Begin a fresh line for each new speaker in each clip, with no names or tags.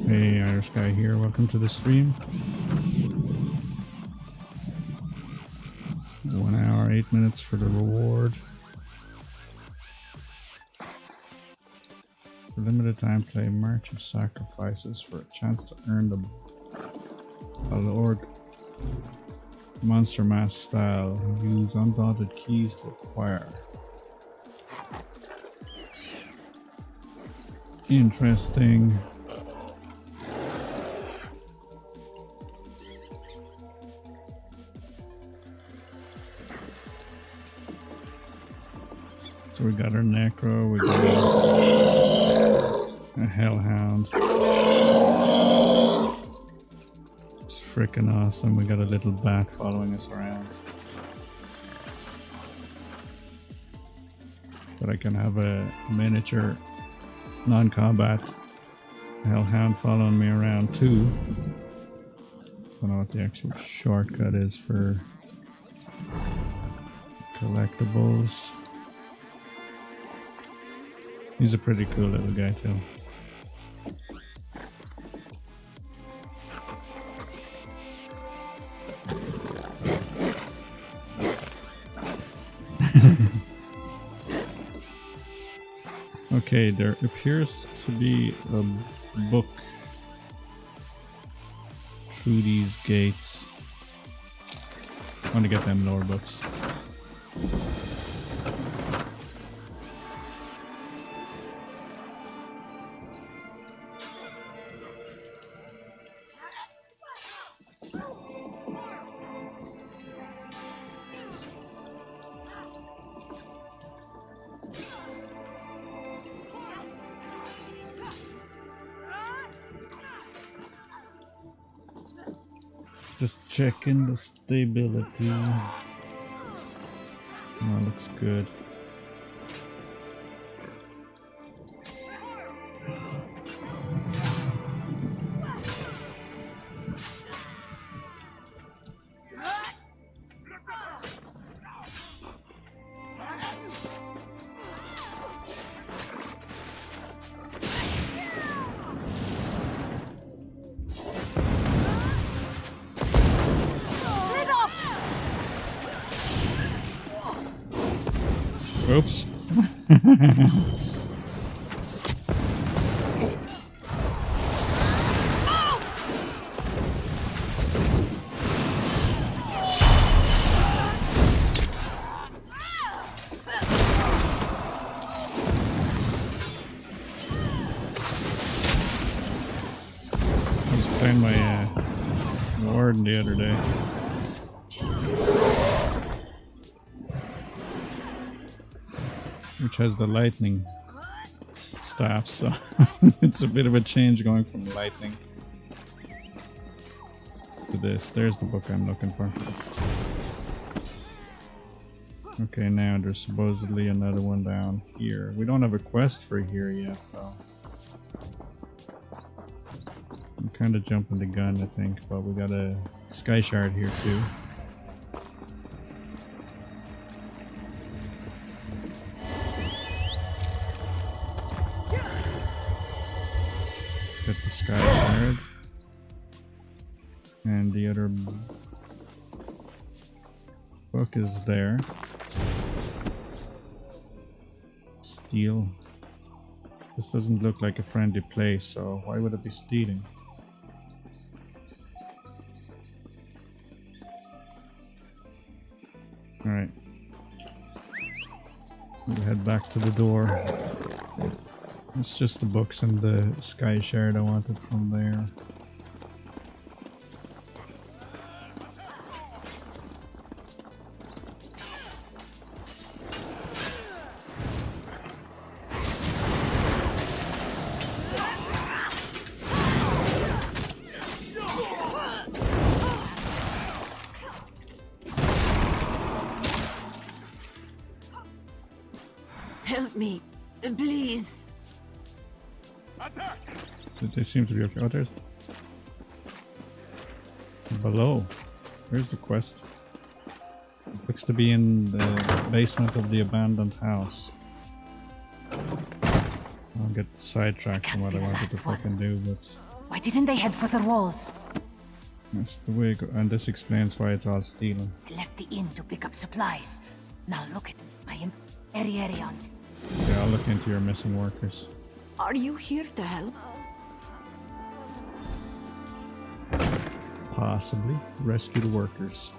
Hey, Irish guy here. Welcome to the stream. 1 hour, 8 minutes for the reward. For limited time, play March of Sacrifices for a chance to earn the Balorg Monster Mask style. Use undaunted keys to acquire. Interesting. So we got our Necro, we got a Hellhound. It's freaking awesome. We got a little bat following us around. But I can have a miniature non-combat Hellhound following me around too. Don't know what the actual shortcut is for collectibles. He's a pretty cool little guy too. Okay, there appears to be a book through these gates. I want to get them lore books. Just checking the stability. Oh, looks good. Oops. I was playing my Warden the other day. Which has the lightning staff, so it's a bit of a change going from lightning to this. There's the book I'm looking for. Okay, now there's supposedly another one down here. We don't have a quest for here yet, though. I'm kind of jumping the gun, I think, but we got a Sky Shard here too. Get the Sky Shard. And the other book is there. Steal. This doesn't look like a friendly place, so why would it be stealing? Alright. We'll head back to the door. It's just the books and the Sky Shard I wanted from there.
Help me, please.
Attack!
They seem to be okay. Oh, there's below. Where's the quest? It looks to be in the basement of the abandoned house. I'll get sidetracked from what I wanted to fucking do, but
Why didn't they head for the walls?
that's the way it go. And this explains why it's all stealing.
I left the inn to pick up supplies. Now look at my Ariarion.
Yeah, I'll look into your missing workers.
Are you here to help?
Possibly rescue the workers.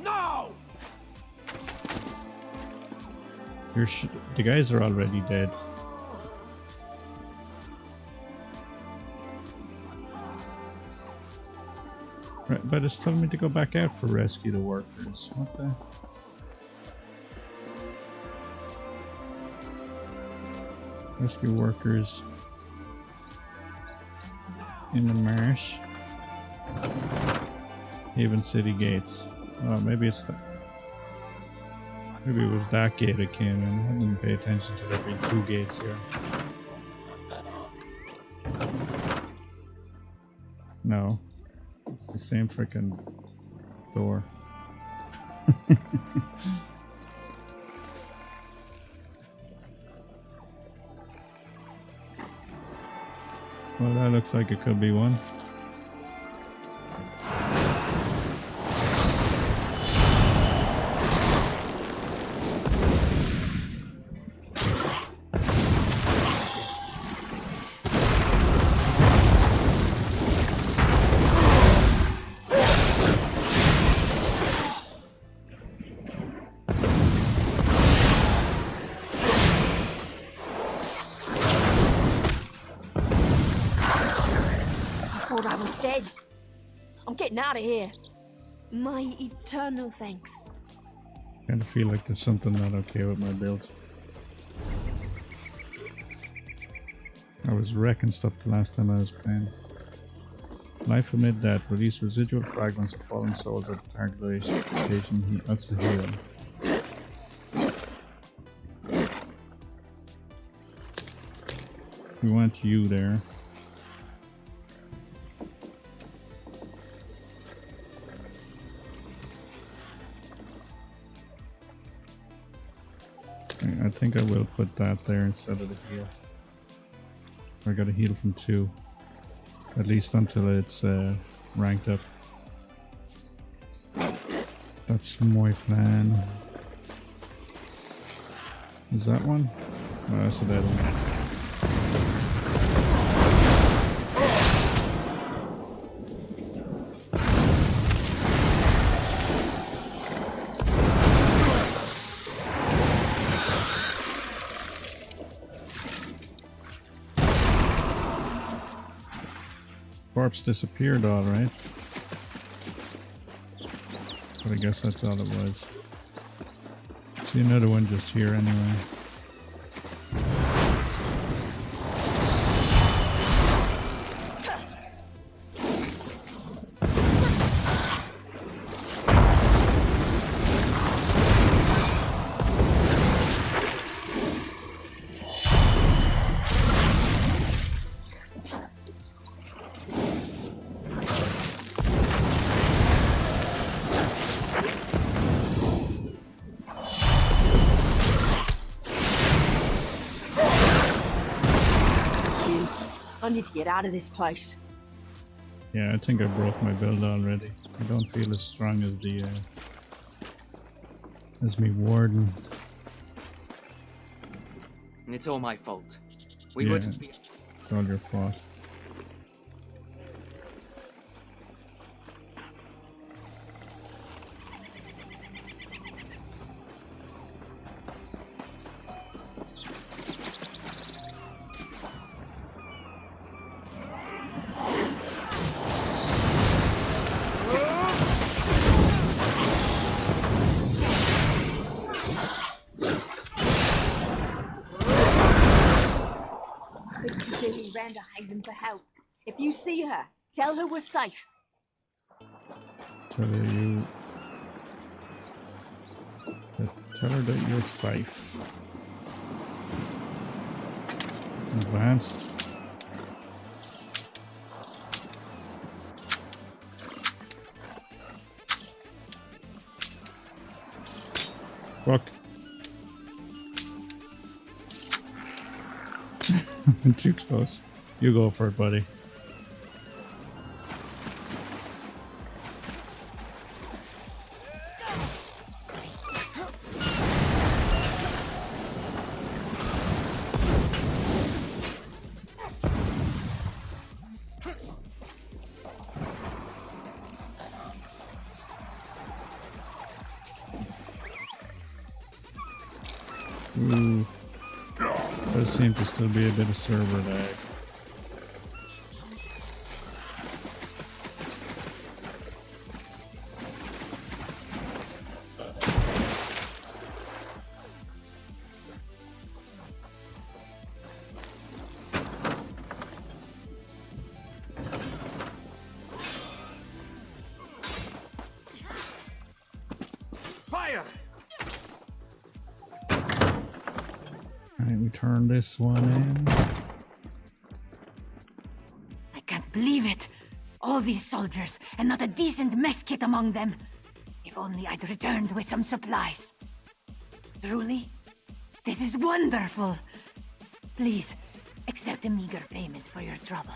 No!
The guys are already dead. Right, but it's telling me to go back out for rescue the workers. What the? Rescue workers in the marsh. Haven City gates. Oh, maybe it's that. Maybe it was that gate that came in. I didn't pay attention to there being two gates here. No. It's the same freaking door. Well, that looks like it could be one.
I was dead. I'm getting out of here. My eternal thanks.
Kinda feel like there's something not okay with my build. I was wrecking stuff the last time I was playing. Life amid death. Release residual fragments of fallen souls at the target location. That's the hero. We want you there. I think I will put that there instead of the heal. I gotta heal from 2. At least until it's ranked up. That's my plan. Is that one? Oh, that's a dead one. Corpse disappeared, alright. But I guess that's all it was. See another one just here anyway.
I need to get out of this place.
Yeah, I think I broke my build already. I don't feel as strong as the as me warden.
And it's all my fault. We
Yeah,
would.
it's all your fault.
Silly ran to Haven for help. If you see her, tell her we're safe.
Tell her that you're safe. Advanced. Fuck. Too close. You go for it, buddy. Ooh. There seems to still be a bit of server lag.
Fire!
Alright, we turn this one in.
I can't believe it. All these soldiers, and not a decent mess kit among them. If only I'd returned with some supplies. Truly, this is wonderful. Please, accept a meager payment for your trouble.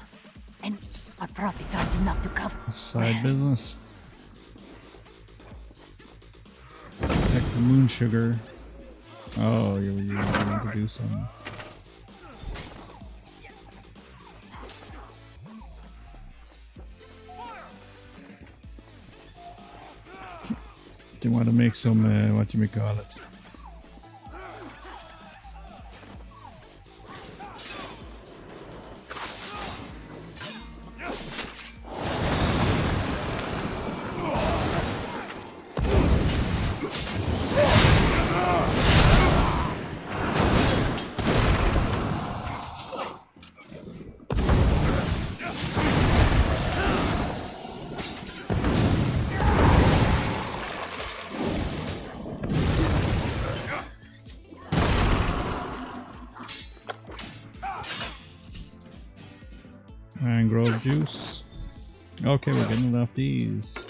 And our profits aren't enough to cover.
Side business. Check the moon sugar. Oh, you want to do something. Do you want to make some, what you call it? Mangrove juice. Okay, we're getting enough these.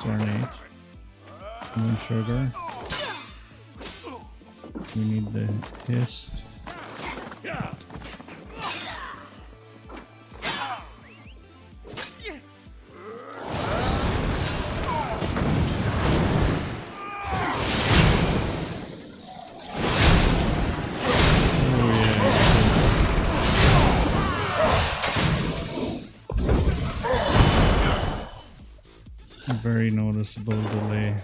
Tornate. Moon sugar. We need the hist. Very noticeable delay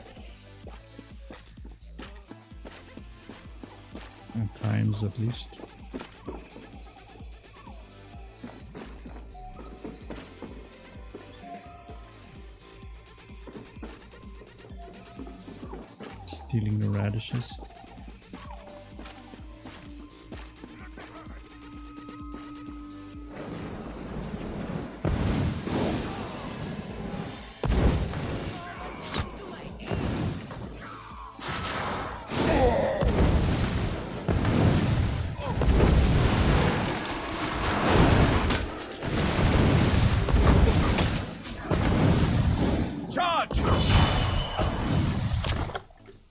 at times, at least. Stealing the radishes.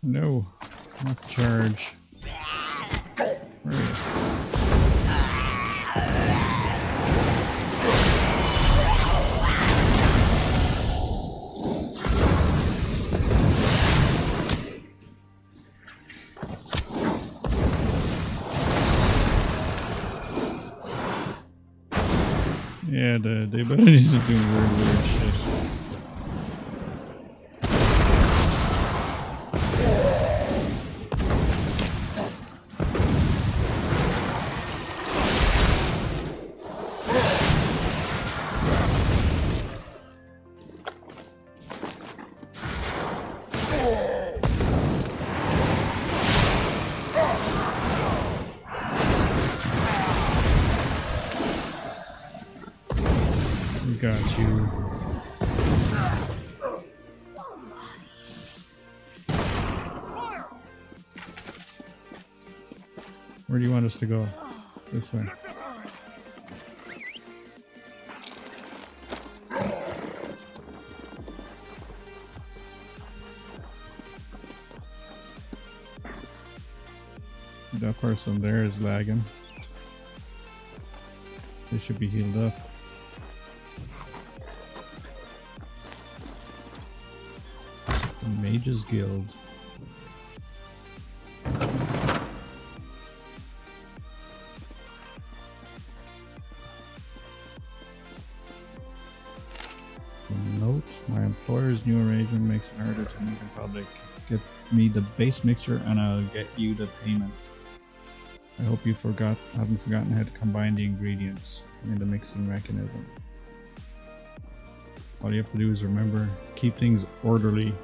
No, not charge. Where is it? Yeah, the abilities are doing weird shit. Got you. Where do you want us to go? This way. That person there is lagging. should be healed up. The Mages Guild. Note, my employer's new arrangement makes it harder to meet in public. Get me the base mixture and I'll get you the payment. I hope you haven't forgotten how to combine the ingredients in the mixing mechanism. All you have to do is remember, keep things orderly.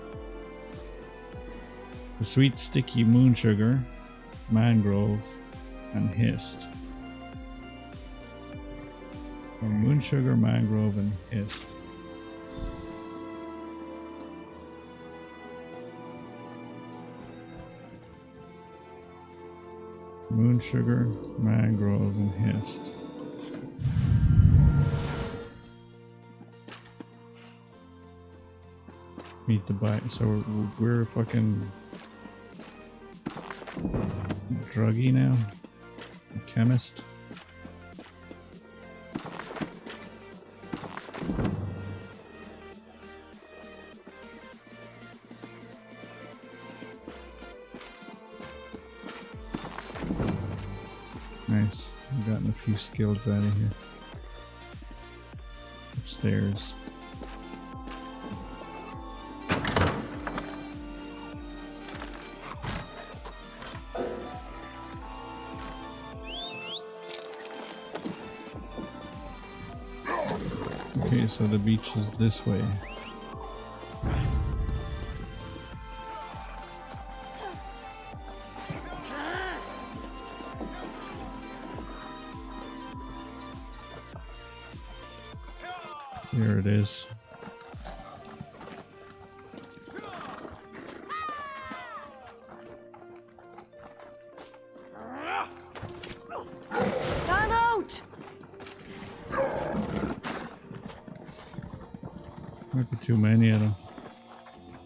The sweet sticky moon sugar, mangrove, and hist. So moon sugar, mangrove, and hist. Moon sugar, mangrove, and hist. Meet the bite. So we're fucking druggy now. A chemist. Nice. I've gotten a few skills out of here. Upstairs. Okay, so the beach is this way. Here it is.
Time out!
Might be too many of them.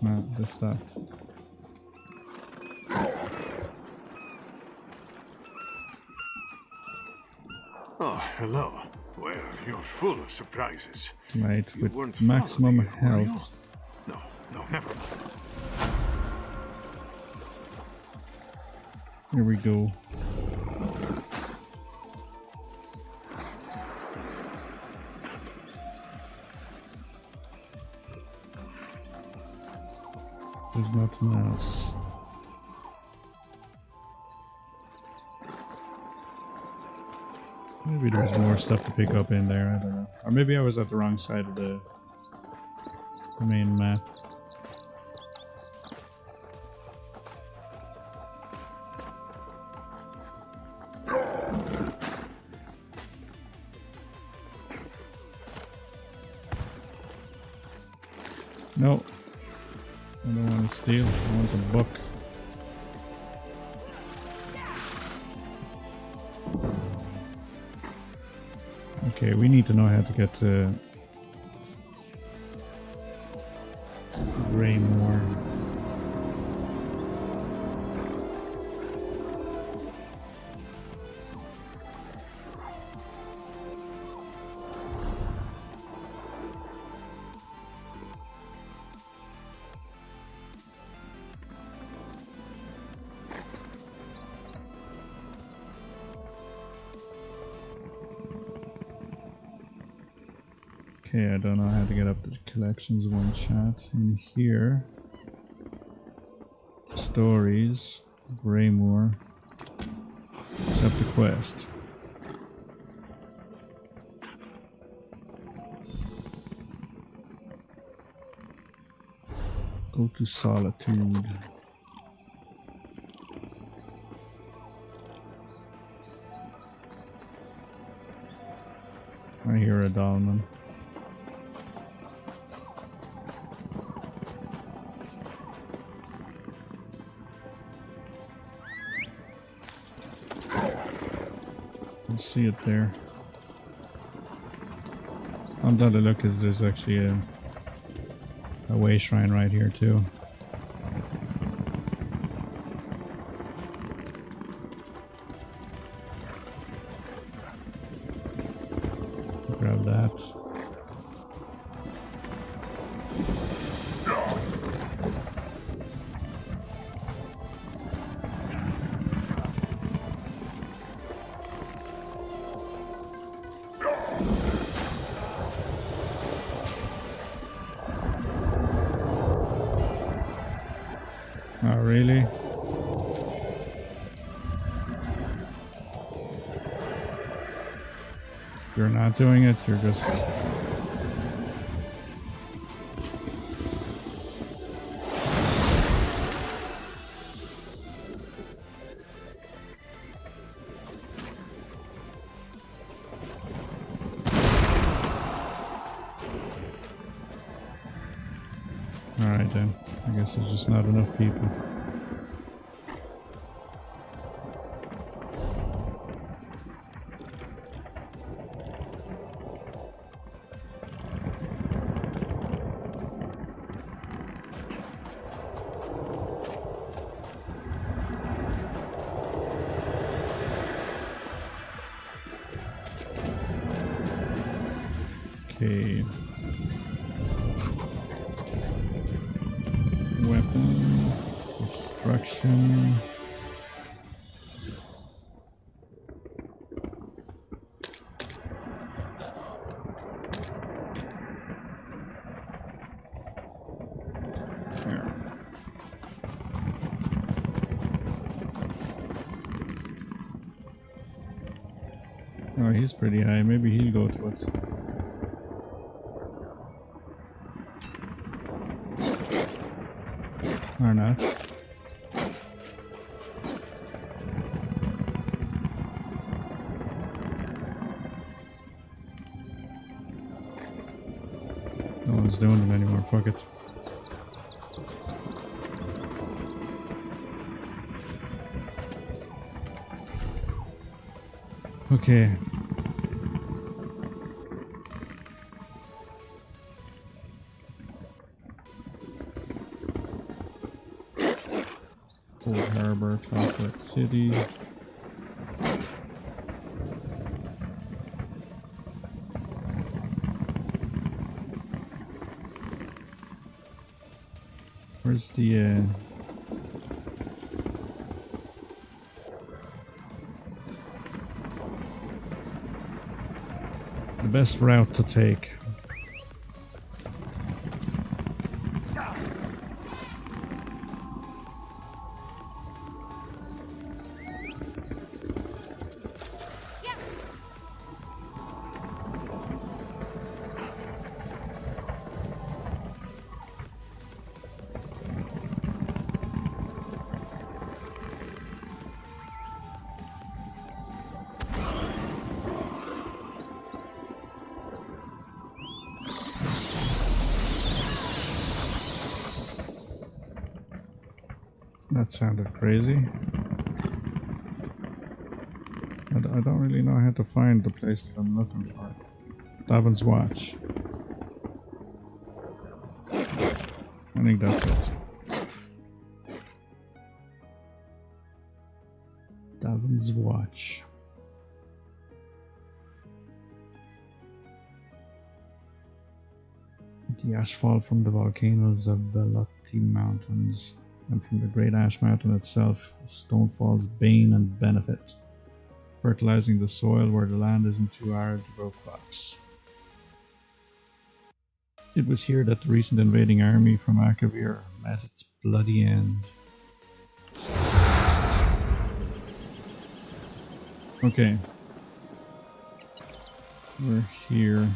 No, they stopped.
Oh, hello. Well, you're full of surprises.
Right,
You
with
weren't
maximum
following me, were you?
health.
No, never mind.
Here we go. There's nothing else. Maybe there's more stuff to pick up in there, I don't know. Or maybe I was at the wrong side of the main map. No. I don't want to steal, I want the book. Okay, we need to know how to get to Greymoor. Okay, I don't know how to get up to the collections one chat. In here, stories, Greymoor, accept the quest. Go to Solitude. I hear a dolman. See it there. I'm glad to look because there's actually a way shrine right here too. Oh, really? You're not doing it, you're just... Alright then. I guess there's just not enough people. Okay. Weapon. Destruction. There. Oh, he's pretty high. Maybe he'll go to it. Or not. No one's doing them anymore. Fuck it. Okay. Port Harbor, Chocolate City. Where's the best route to take? That sounded crazy. I don't really know how to find the place that I'm looking for. Davin's Watch. I think that's it. Davin's Watch. The ash fall from the volcanoes of the Loti Mountains, and from the Great Ash Mountain itself, stone falls bane and benefit, fertilizing the soil where the land isn't too arid to grow crops. It was here that the recent invading army from Akavir met its bloody end. Okay. We're here.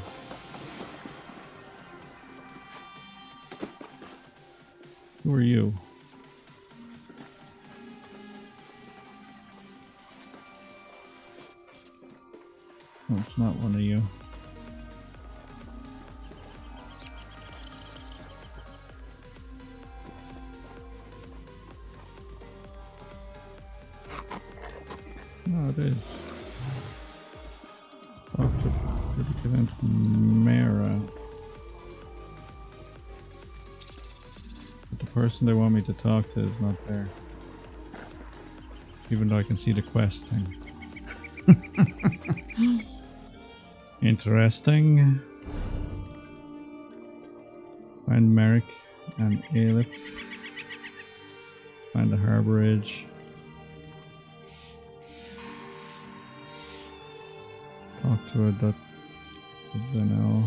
Who are you? Oh, it's not one of you. No, it is. Talk to Lieutenant Mara. But the person they want me to talk to is not there. Even though I can see the quest thing. Interesting. Find Merrick and Aleph. Find the harborage. Talk to her. I don't know.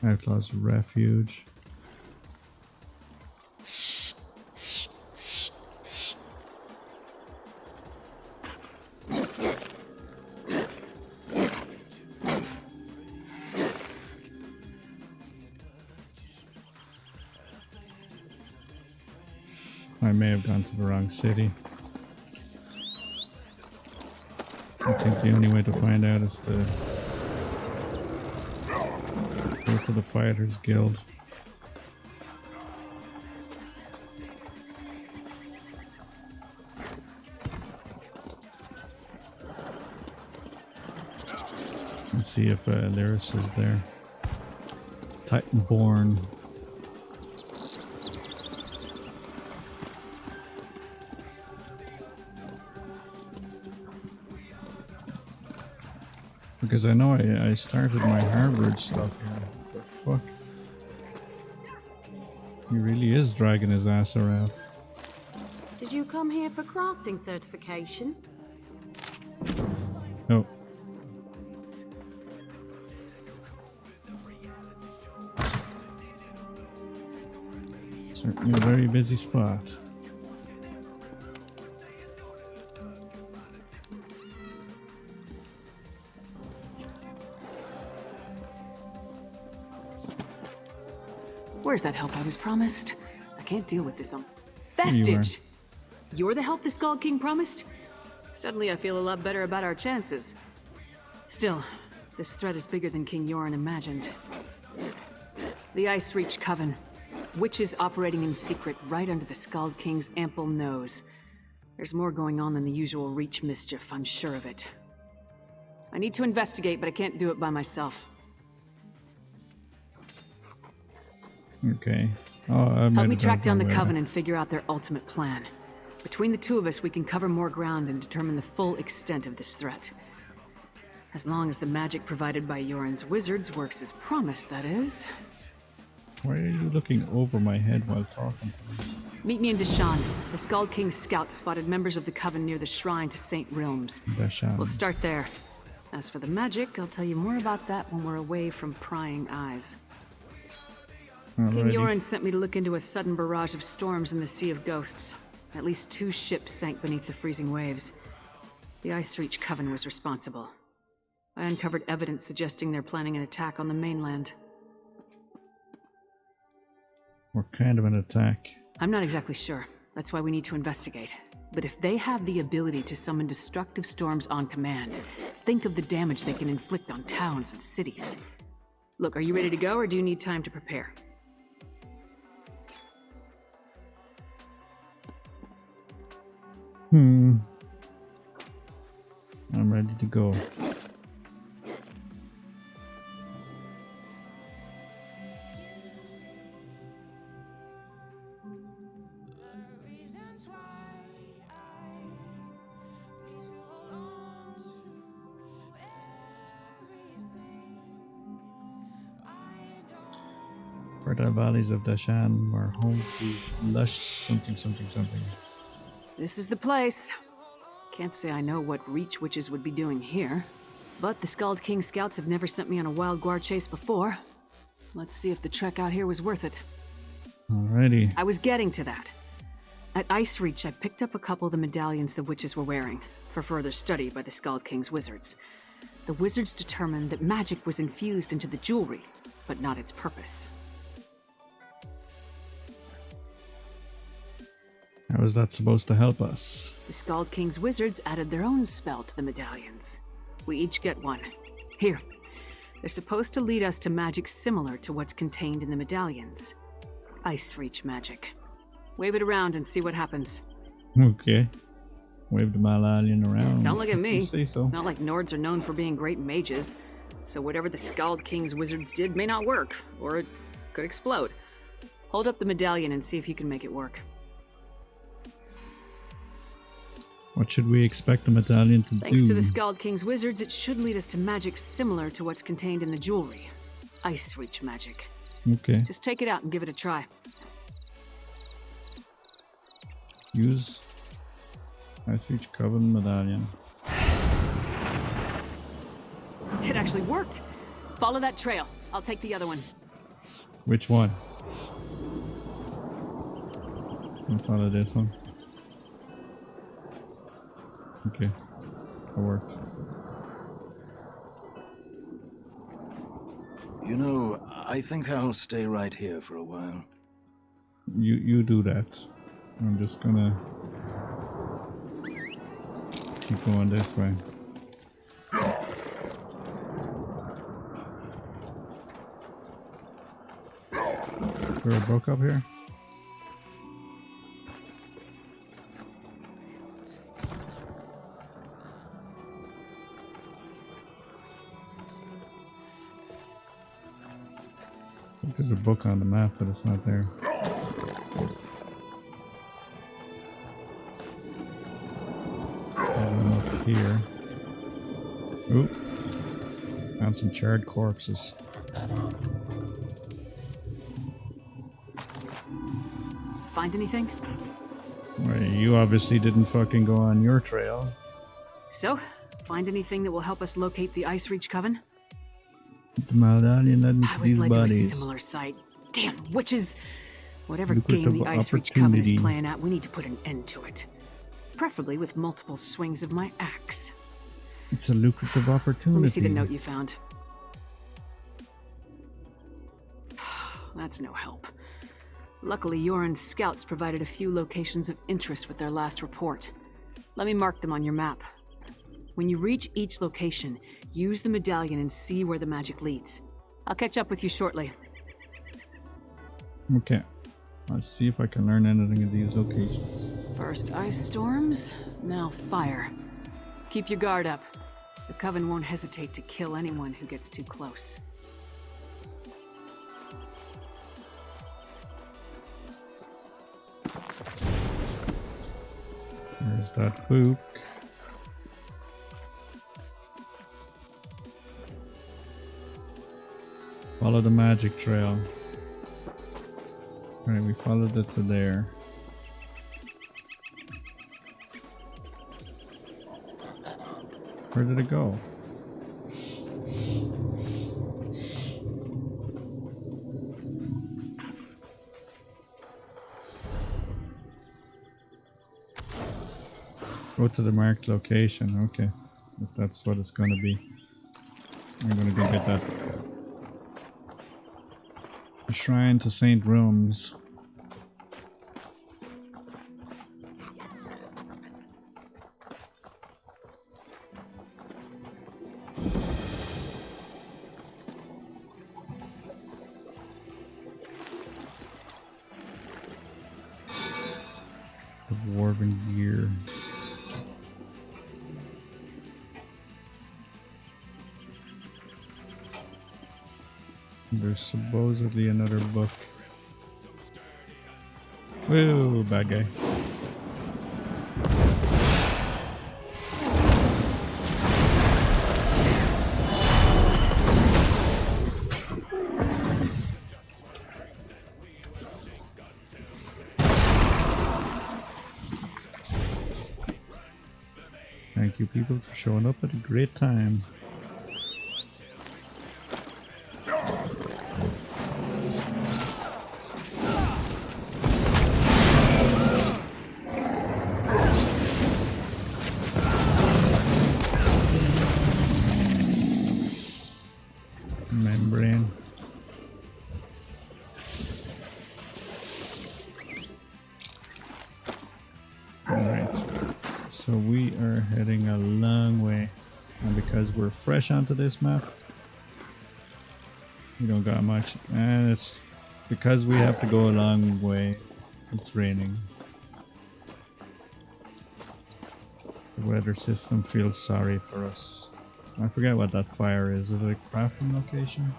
Outlaws Refuge. I may have gone to the wrong city. I think the only way to find out is to go to the Fighters Guild. And see if Lyris is there. Titanborn. Because I know I started my Harvard stuff here, but fuck. He really is dragging his ass around.
Did you come here for crafting certification?
No. Certainly a very busy spot.
Where's that help I was promised? I can't deal with this on
you are.
Vestige! You're the help the Skull King promised? Suddenly I feel a lot better about our chances. Still, this threat is bigger than King Yoren imagined. The Ice Reach Coven. Witches operating in secret right under the Skald King's ample nose. There's more going on than the usual Reach mischief, I'm sure of it. I need to investigate, but I can't do it by myself.
Okay. Oh,
Help me track down the Coven and figure out their ultimate plan. Between the two of us, we can cover more ground and determine the full extent of this threat. As long as the magic provided by Yoren's wizards works as promised, that is.
Why are you looking over my head while talking to me?
Meet me in Deshan. The Skull King's scouts spotted members of the Coven near the shrine to St. Realms.
Deshan.
We'll start there. As for the magic, I'll tell you more about that when we're away from prying eyes. King
Alrighty.
Yoren sent me to look into a sudden barrage of storms in the Sea of Ghosts. At least 2 ships sank beneath the freezing waves. The Ice Reach Coven was responsible. I uncovered evidence suggesting they're planning an attack on the mainland.
What kind of an attack?
I'm not exactly sure. That's why we need to investigate. But if they have the ability to summon destructive storms on command, think of the damage they can inflict on towns and cities. Look, are you ready to go, or do you need time to prepare?
I'm ready to go. Fertile valleys of Dashan were home to lush something.
This is the place. Can't say I know what Reach Witches would be doing here. But the Skald King scouts have never sent me on a wild guar chase before. Let's see if the trek out here was worth it.
Alrighty.
I was getting to that. At Ice Reach, I picked up a couple of the medallions the witches were wearing, for further study by the Skald King's wizards. The wizards determined that magic was infused into the jewelry, but not its purpose.
How is that supposed to help us?
The Skald King's wizards added their own spell to the medallions. We each get one. Here. They're supposed to lead us to magic similar to what's contained in the medallions. Ice Reach magic. Wave it around and see what happens.
Okay. Wave the medallion around.
Don't look at me.
You say so.
It's not like Nords are known for being great mages. So whatever the Skald King's wizards did may not work, or it could explode. Hold up the medallion and see if you can make it work.
What should we expect the medallion to do?
Thanks to the Skald King's wizards, it should lead us to magic similar to what's contained in the jewelry. Ice Reach magic.
Okay.
Just take it out and give it a try.
Use Ice Reach Coven medallion.
It actually worked. Follow that trail. I'll take the other one.
Which one? I'll follow this one. Okay, that worked.
You know, I think I'll stay right here for a while.
You do that. I'm just gonna keep going this way. Is there a book up here? I think there's a book on the map, but it's not there. One up here. Oop. Found some charred corpses.
Find anything?
Well, you obviously didn't fucking go on your trail.
So, find anything that will help us locate the Ice Reach Coven?
The medallion led me
I
to
was
these
led to a
bodies.
similar site. Damn witches! Whatever
Lucrative
game the Ice Reach Coven is
opportunity.
playing at, we need to put an end to it. Preferably with multiple swings of my axe.
It's a lucrative opportunity.
Let me see the note you found. That's no help. Luckily, Yoren's scouts provided a few locations of interest with their last report. Let me mark them on your map. When you reach each location, use the medallion and see where the magic leads. I'll catch up with you shortly.
Okay. Let's see if I can learn anything at these locations.
First ice storms, now fire. Keep your guard up. The Coven won't hesitate to kill anyone who gets too close.
There's that book. Follow the magic trail. Alright, we followed it to there. Where did it go? Go to the marked location. Okay, if that's what it's gonna be. I'm gonna go get that. A shrine to Saint Rooms. The Dwarven gear. There's supposedly another book. Whoa, bad guy. Thank you people for showing up at a great time. Membrane. Alright, so we are heading a long way, and because we're fresh onto this map, we don't got much, and it's because we have to go a long way. It's raining. The weather system feels sorry for us. I forget what that fire is. Is it a crafting location?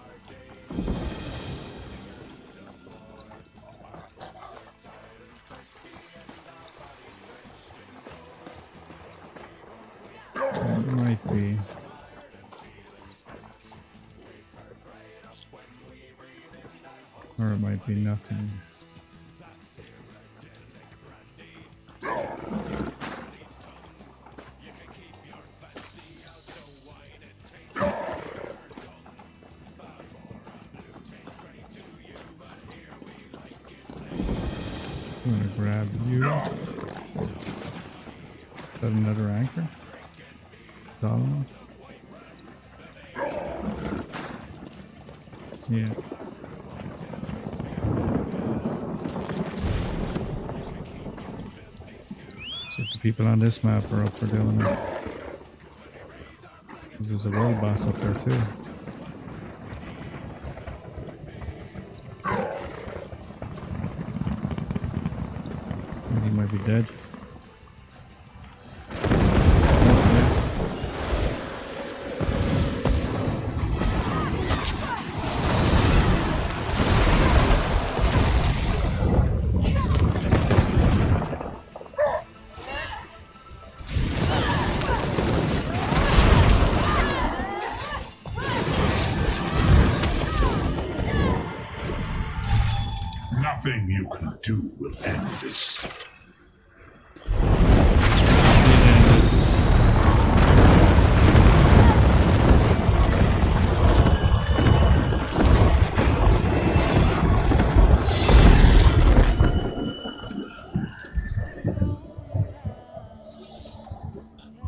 It might be. Or it might be nothing. grab you. Is that another anchor? Solomon? Yeah. See if the people on this map are up for doing it. There's a world boss up there too. And he might be dead.
Nothing you can do will end this.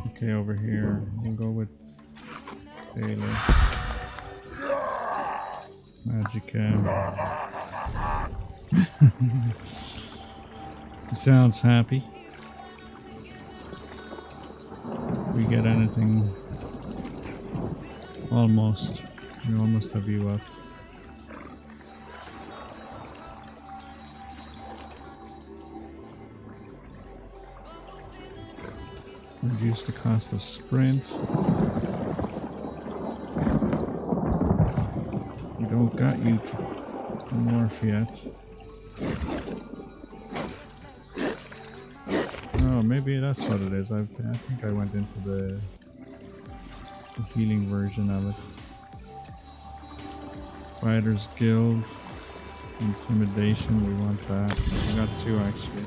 Okay, over here. We'll go with Taylor. Magicka. He sounds happy. We get anything. Almost. We almost have you up. Reduce the cost of sprint. We don't got you to morph yet. Oh, maybe that's what it is. I think I went into the healing version of it. Fighters Guild. Intimidation, we want that. We got two actually.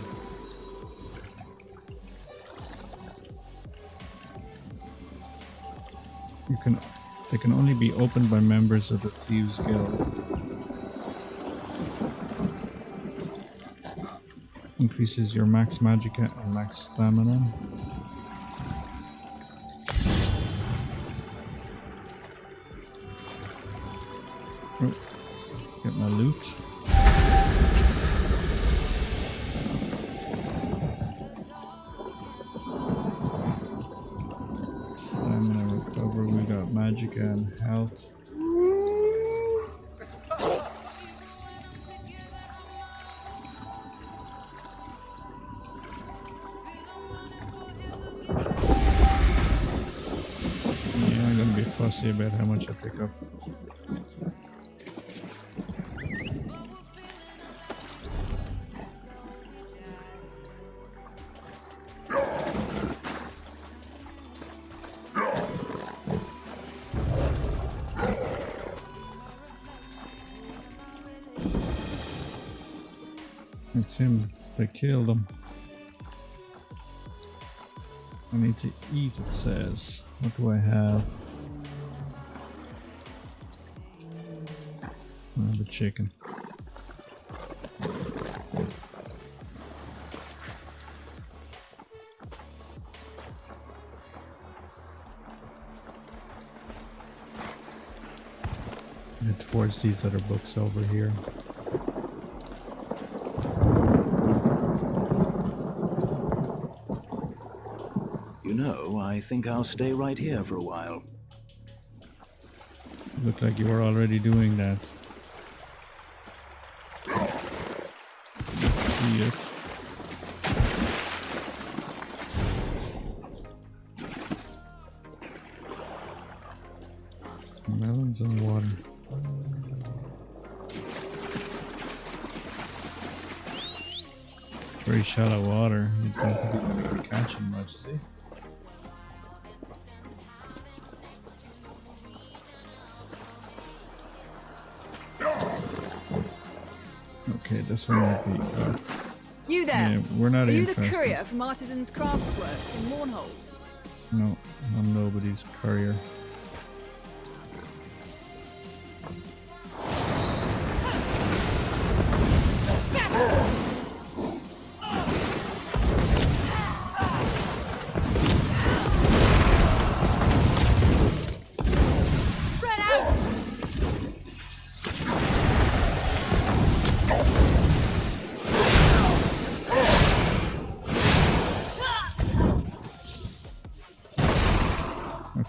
They can only be opened by members of the Thieves Guild. Increases your max magicka and max stamina. Oh, get my loot. Stamina recover. We got magicka and health. Fussy about how much I pick up. It's him. They killed him. I need to eat, it says. What do I have? The chicken. Head towards these other books over here.
You know, I think I'll stay right here for a while.
Look like you were already doing that. See it. Melons and water. Very shallow water. You don't think you're gonna be catching much, is he? Okay, this one might be.
You there?
Yeah, we're not
Are you
interested.
the courier from Artisans Craftsworks in Warnhold?
No, I'm nobody's courier.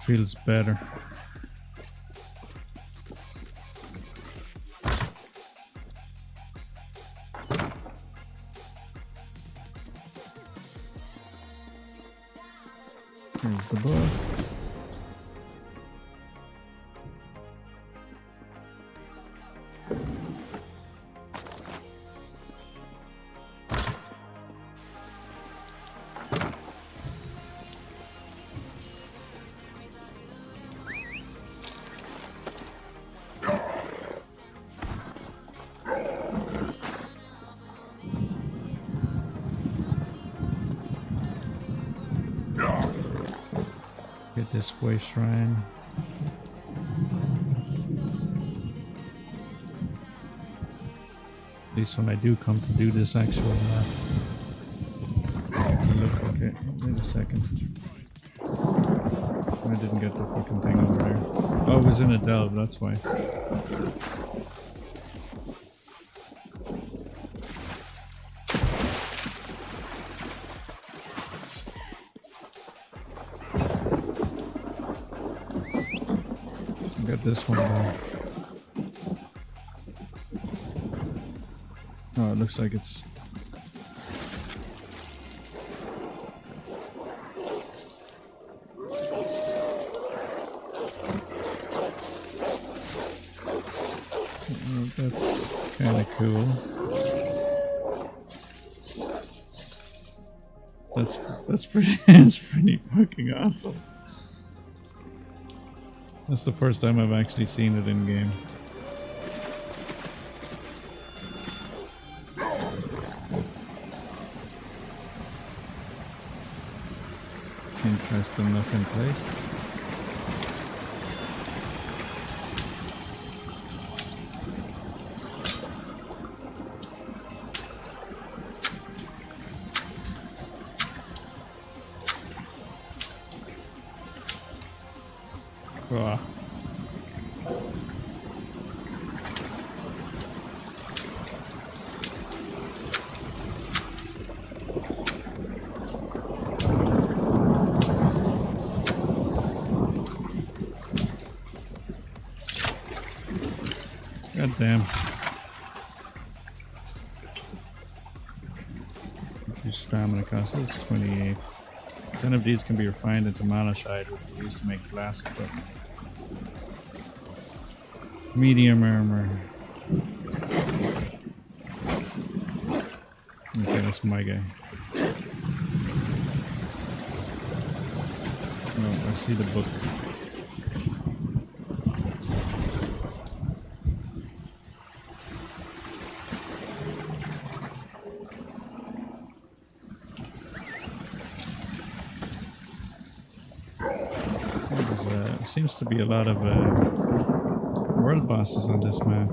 feels better. Here's the book. Get this way shrine. At least when I do come to do this actual look, okay, wait a second. I didn't get the fucking thing over there. Oh, it was in a delve, that's why. Get this one though. Oh, it looks like it's... Oh, that's kind of cool. That's pretty. It's pretty fucking awesome. That's the first time I've actually seen it in game. Interesting looking place. Wow. God damn. Your stamina cost is 28. 10 of these can be refined into malachite, which is used to make glass equipment. Medium armor. Okay, that's my guy. Oh, I see the book. Seems to be a lot of world bosses on this map.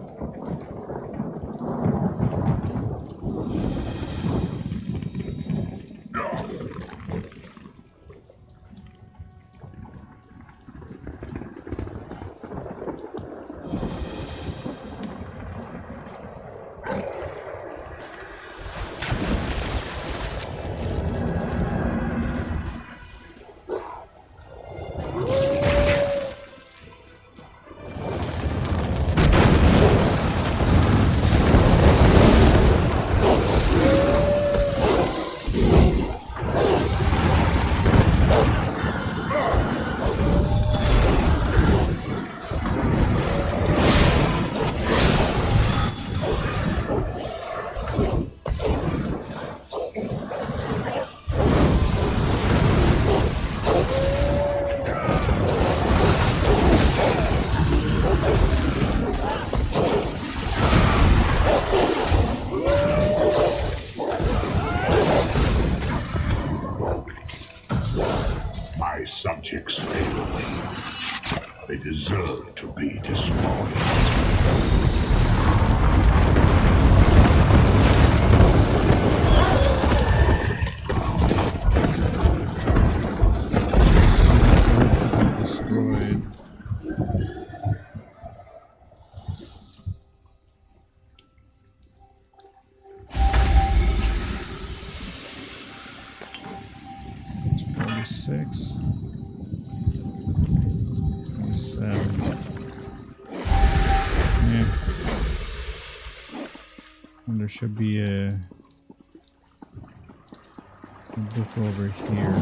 My subjects fail me. They deserve to be destroyed.
Destroyed. It's 46. And there should be a book over here.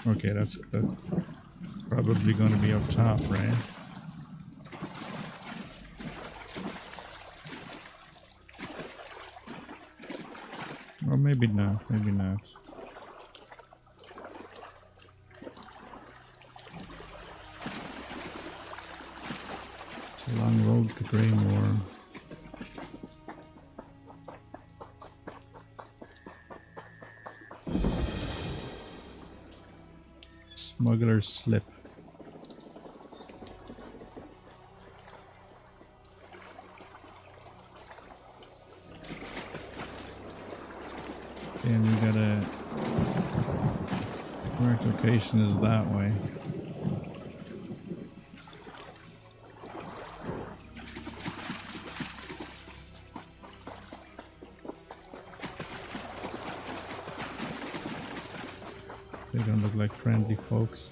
Okay, that's good. Probably going to be up top, right? Or maybe not, maybe not. It's a long road to Greymoor. Smuggler's Slip. And we got a correct location is that way. They don't look like friendly folks.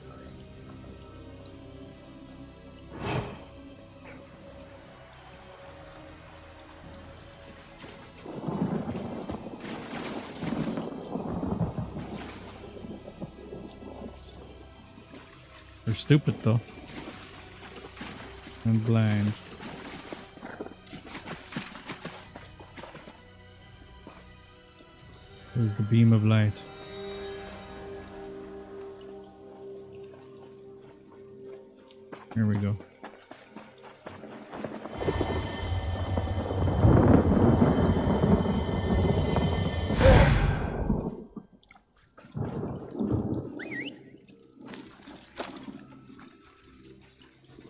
They're stupid though. And blind. There's the beam of light. Here we go.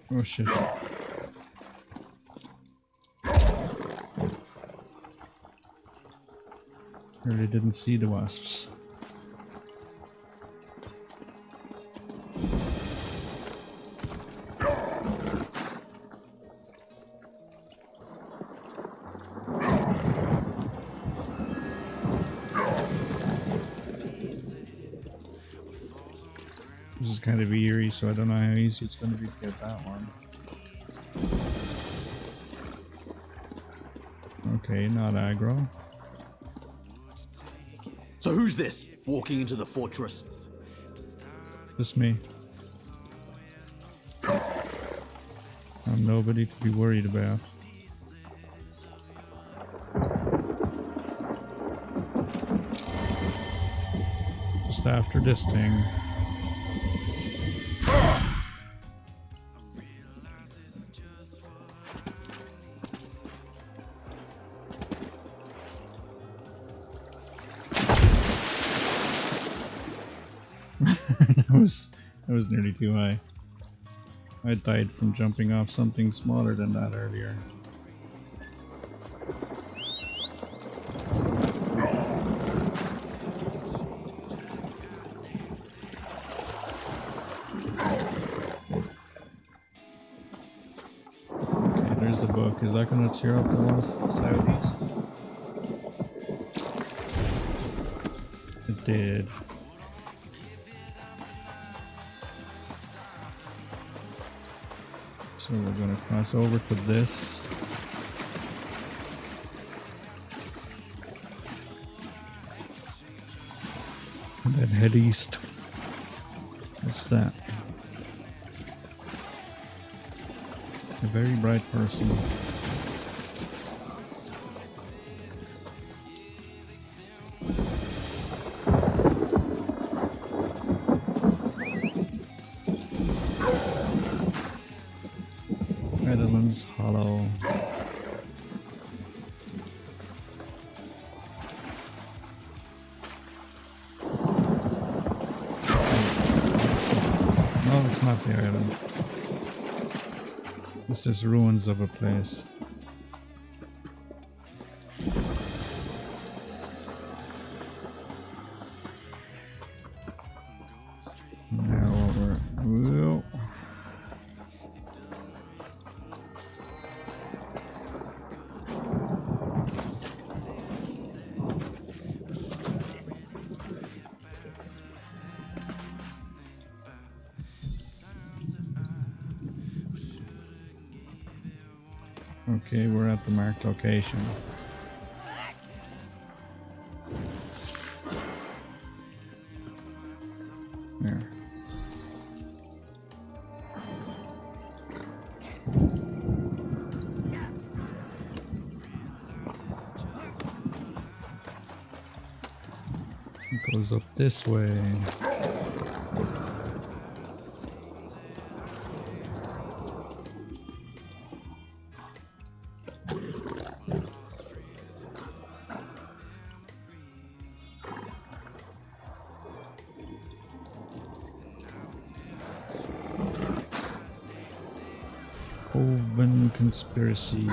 Oh shit. Really didn't see the wasps. This is kind of eerie, so I don't know how easy it's going to be to get that one. Okay, not aggro.
So who's this, walking into the fortress?
Just me. I'm nobody to be worried about. Just after this thing. That was nearly too high. I died from jumping off something smaller than that earlier. Okay, there's the book. Is that going to tear up the ones to the southeast? It did. So we're going to cross over to this. And then head east. What's that? A very bright person. Edelman's Hollow. No, it's not the island. It's just ruins of a place. Now over. Whoa. Okay, we're at the marked location. There. It goes up this way. Coven conspiracy.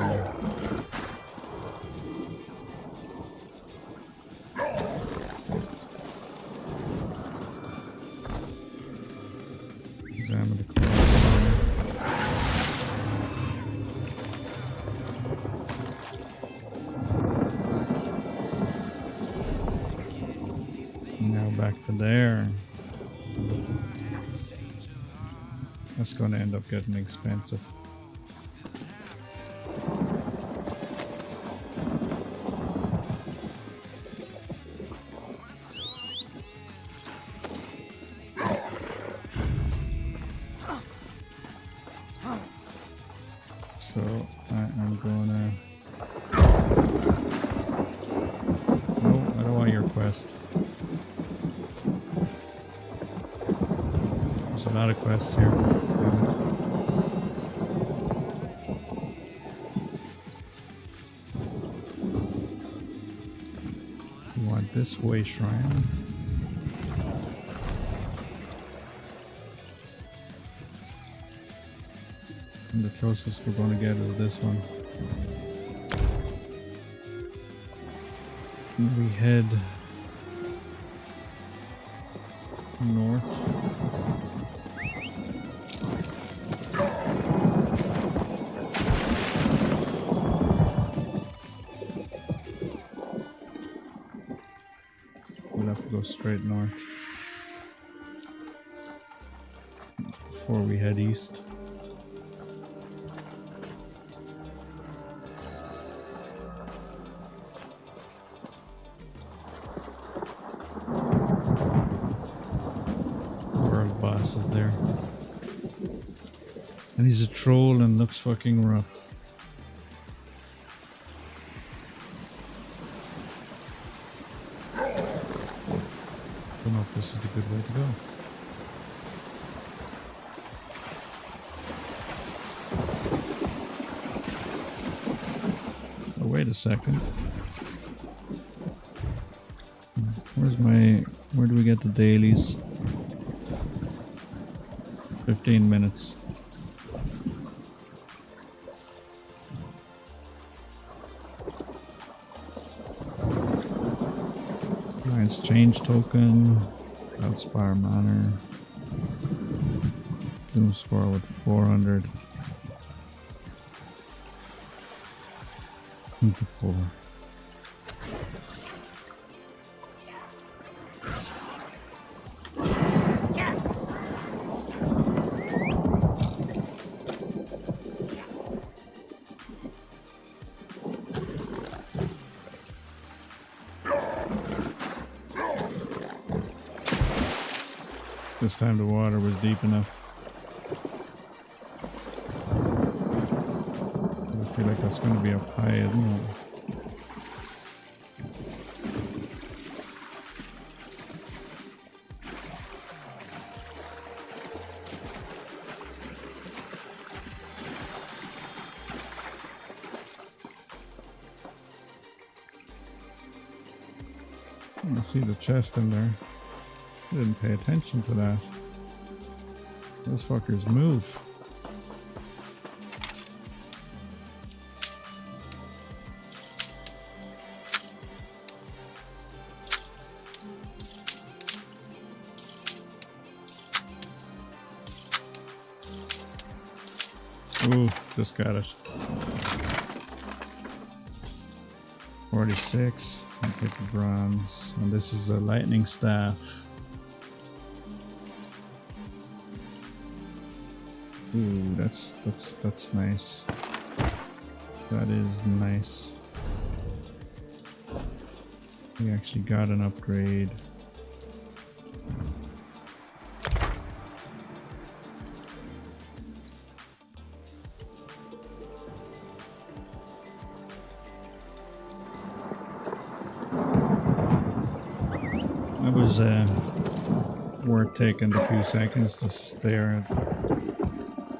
Examine the car. Now back to there. That's going to end up getting expensive. So I am gonna. No, I don't want your quest. There's a lot of quests here. Damn it. You want this way shrine? And the closest we're going to get is this one. And we head north. We'll have to go straight north before we head east. Boss is there. And he's a troll and looks fucking rough. Don't know if this is the good way to go. Oh, wait a second. Where do we get the dailies? 15 minutes. Nice change token. Outspire Manor. Zoom score with 400. Into 4. This time the water was deep enough. I feel like that's going to be up high, isn't it? I see the chest in there. I didn't pay attention to that. Those fuckers move. Ooh, just got it. 46. I'll take the bronze. And this is a lightning staff. Ooh, that's nice. That is nice. We actually got an upgrade. It was worth taking the few seconds to stare at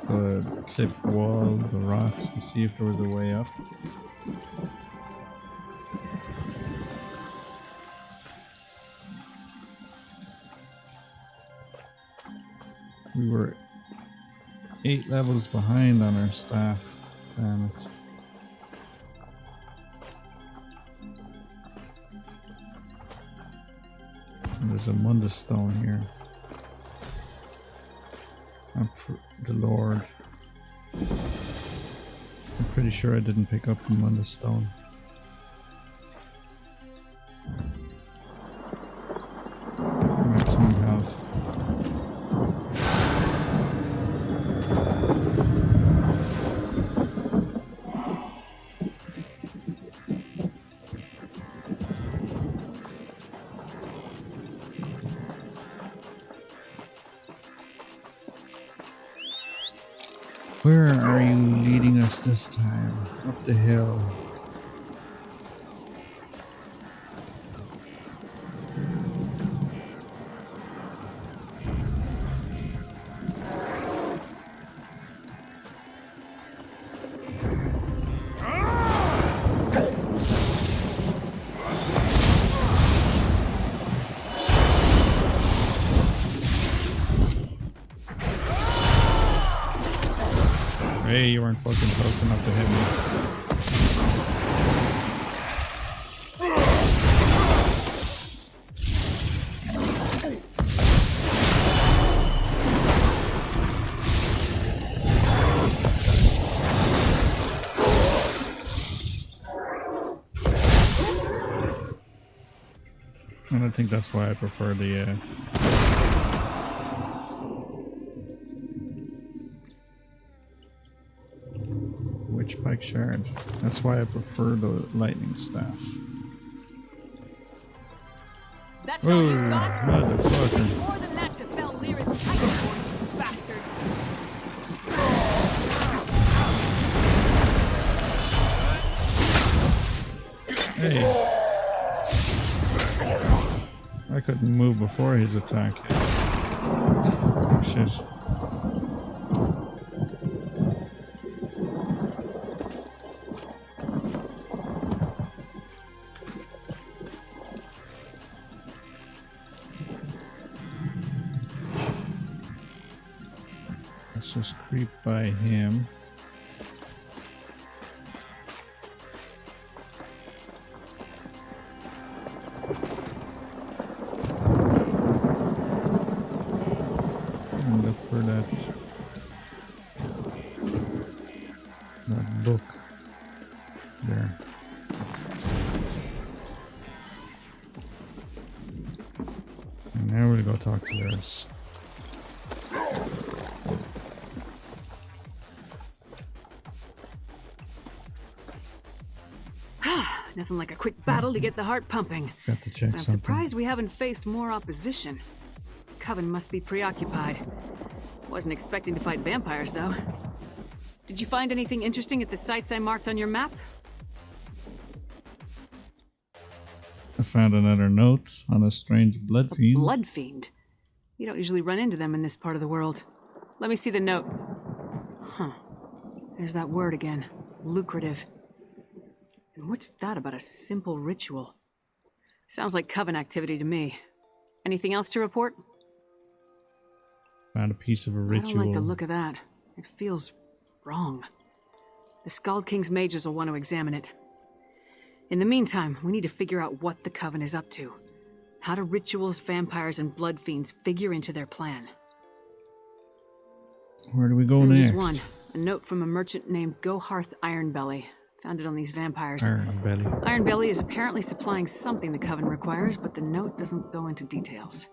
the cliff wall, the rocks, to see if there was a way up. We were 8 levels behind on our staff. Damn it. And there's a Mundus stone here. The Lord. I'm pretty sure I didn't pick up the Mundus stone. Maximum health. Where are you leading us this time? Up the hill. Hey, you weren't fucking close enough to hit me. And I think that's why I prefer the Witchpike Shard. That's why I prefer the lightning staff.
That's all you got?
Motherfucker.
More than that to fell Lyra's titanborn, you bastards.
Hey. I couldn't move before his attack. Oh, shit. Let's just creep by him. And look for that book there. And now we'll go talk to Lyris.
Nothing like a quick battle to get the heart pumping.
Got to check
I'm
something.
surprised we haven't faced more opposition. Coven must be preoccupied. Wasn't expecting to fight vampires, though. Did you find anything interesting at the sites I marked on your map?
I found another note on a strange blood fiend.
Blood fiend? You don't usually run into them in this part of the world. Let me see the note. Huh. There's that word again. Lucrative. And what's that about a simple ritual? Sounds like Coven activity to me. Anything else to report?
Found a piece of a ritual.
I don't like the look of that. It feels wrong. The Skald King's mages will want to examine it. In the meantime, we need to figure out what the Coven is up to. How do rituals, vampires, and blood fiends figure into their plan?
Where do we go
There's
next?
just one. A note from a merchant named Goharth Ironbelly. Found it on these vampires.
Ironbelly.
Ironbelly is apparently supplying something the Coven requires, but the note doesn't go into details.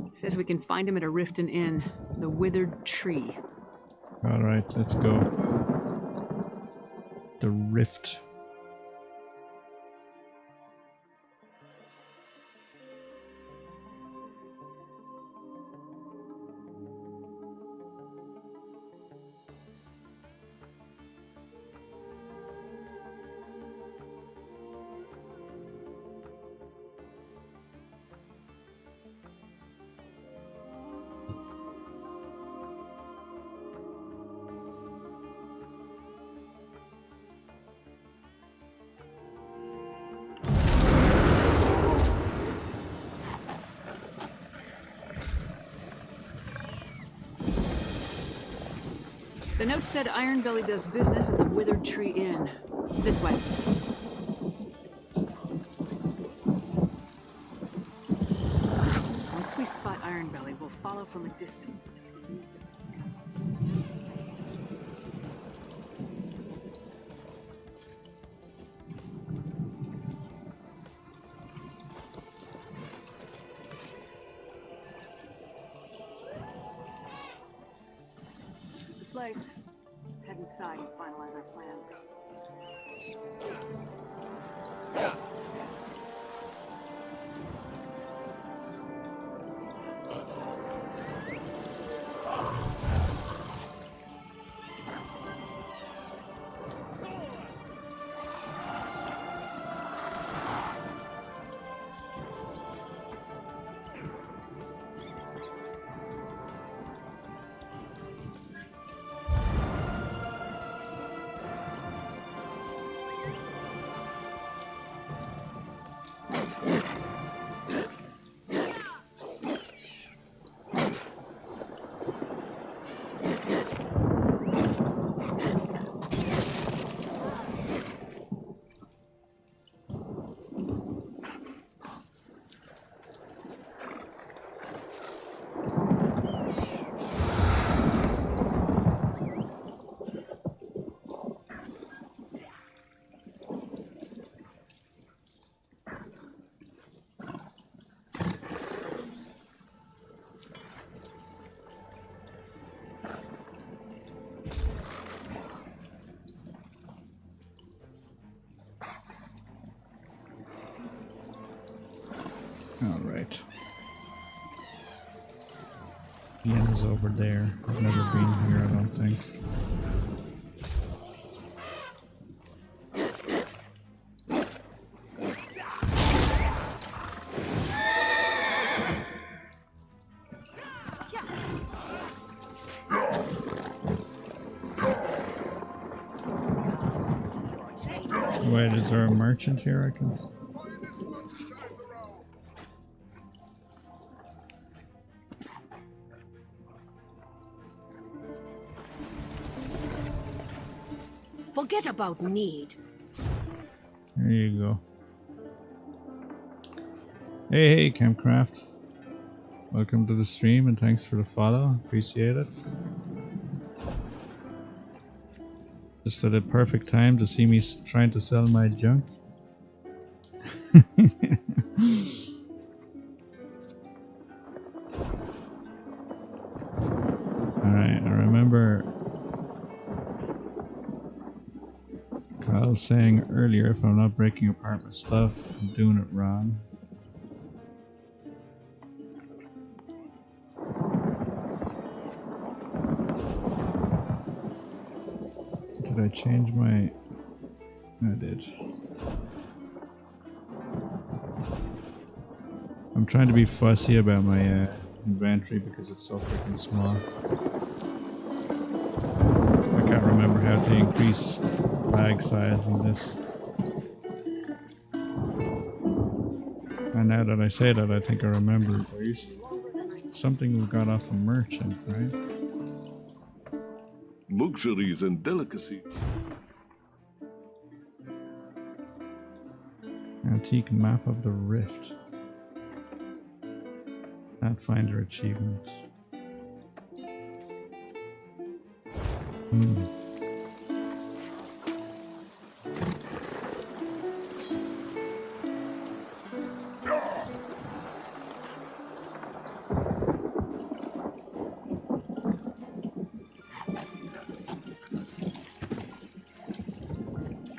It says we can find him at a Riften Inn, the Withered Tree.
Alright, let's go. the rift.
The note said Ironbelly does business at the Withered Tree Inn. This way. Once we spot Ironbelly, we'll follow from a distance. The place. Let's head inside and finalize our plans.
Alright. The end is over there. I've never been here, I don't think. Wait, is there a merchant here I can see?
Forget about need.
There you go. Hey, Campcraft. Welcome to the stream and thanks for the follow. Appreciate it. Just at a perfect time to see me trying to sell my junk. Alright, I remember Kyle saying earlier if I'm not breaking apart my stuff, I'm doing it wrong. Did I change my... I did. I'm trying to be fussy about my inventory because it's so freaking small. I can't remember how to increase bag size in this. And now that I say that, I think I remember there used something we got off a merchant, right?
Luxuries and delicacies.
Antique map of the rift. Pathfinder achievements.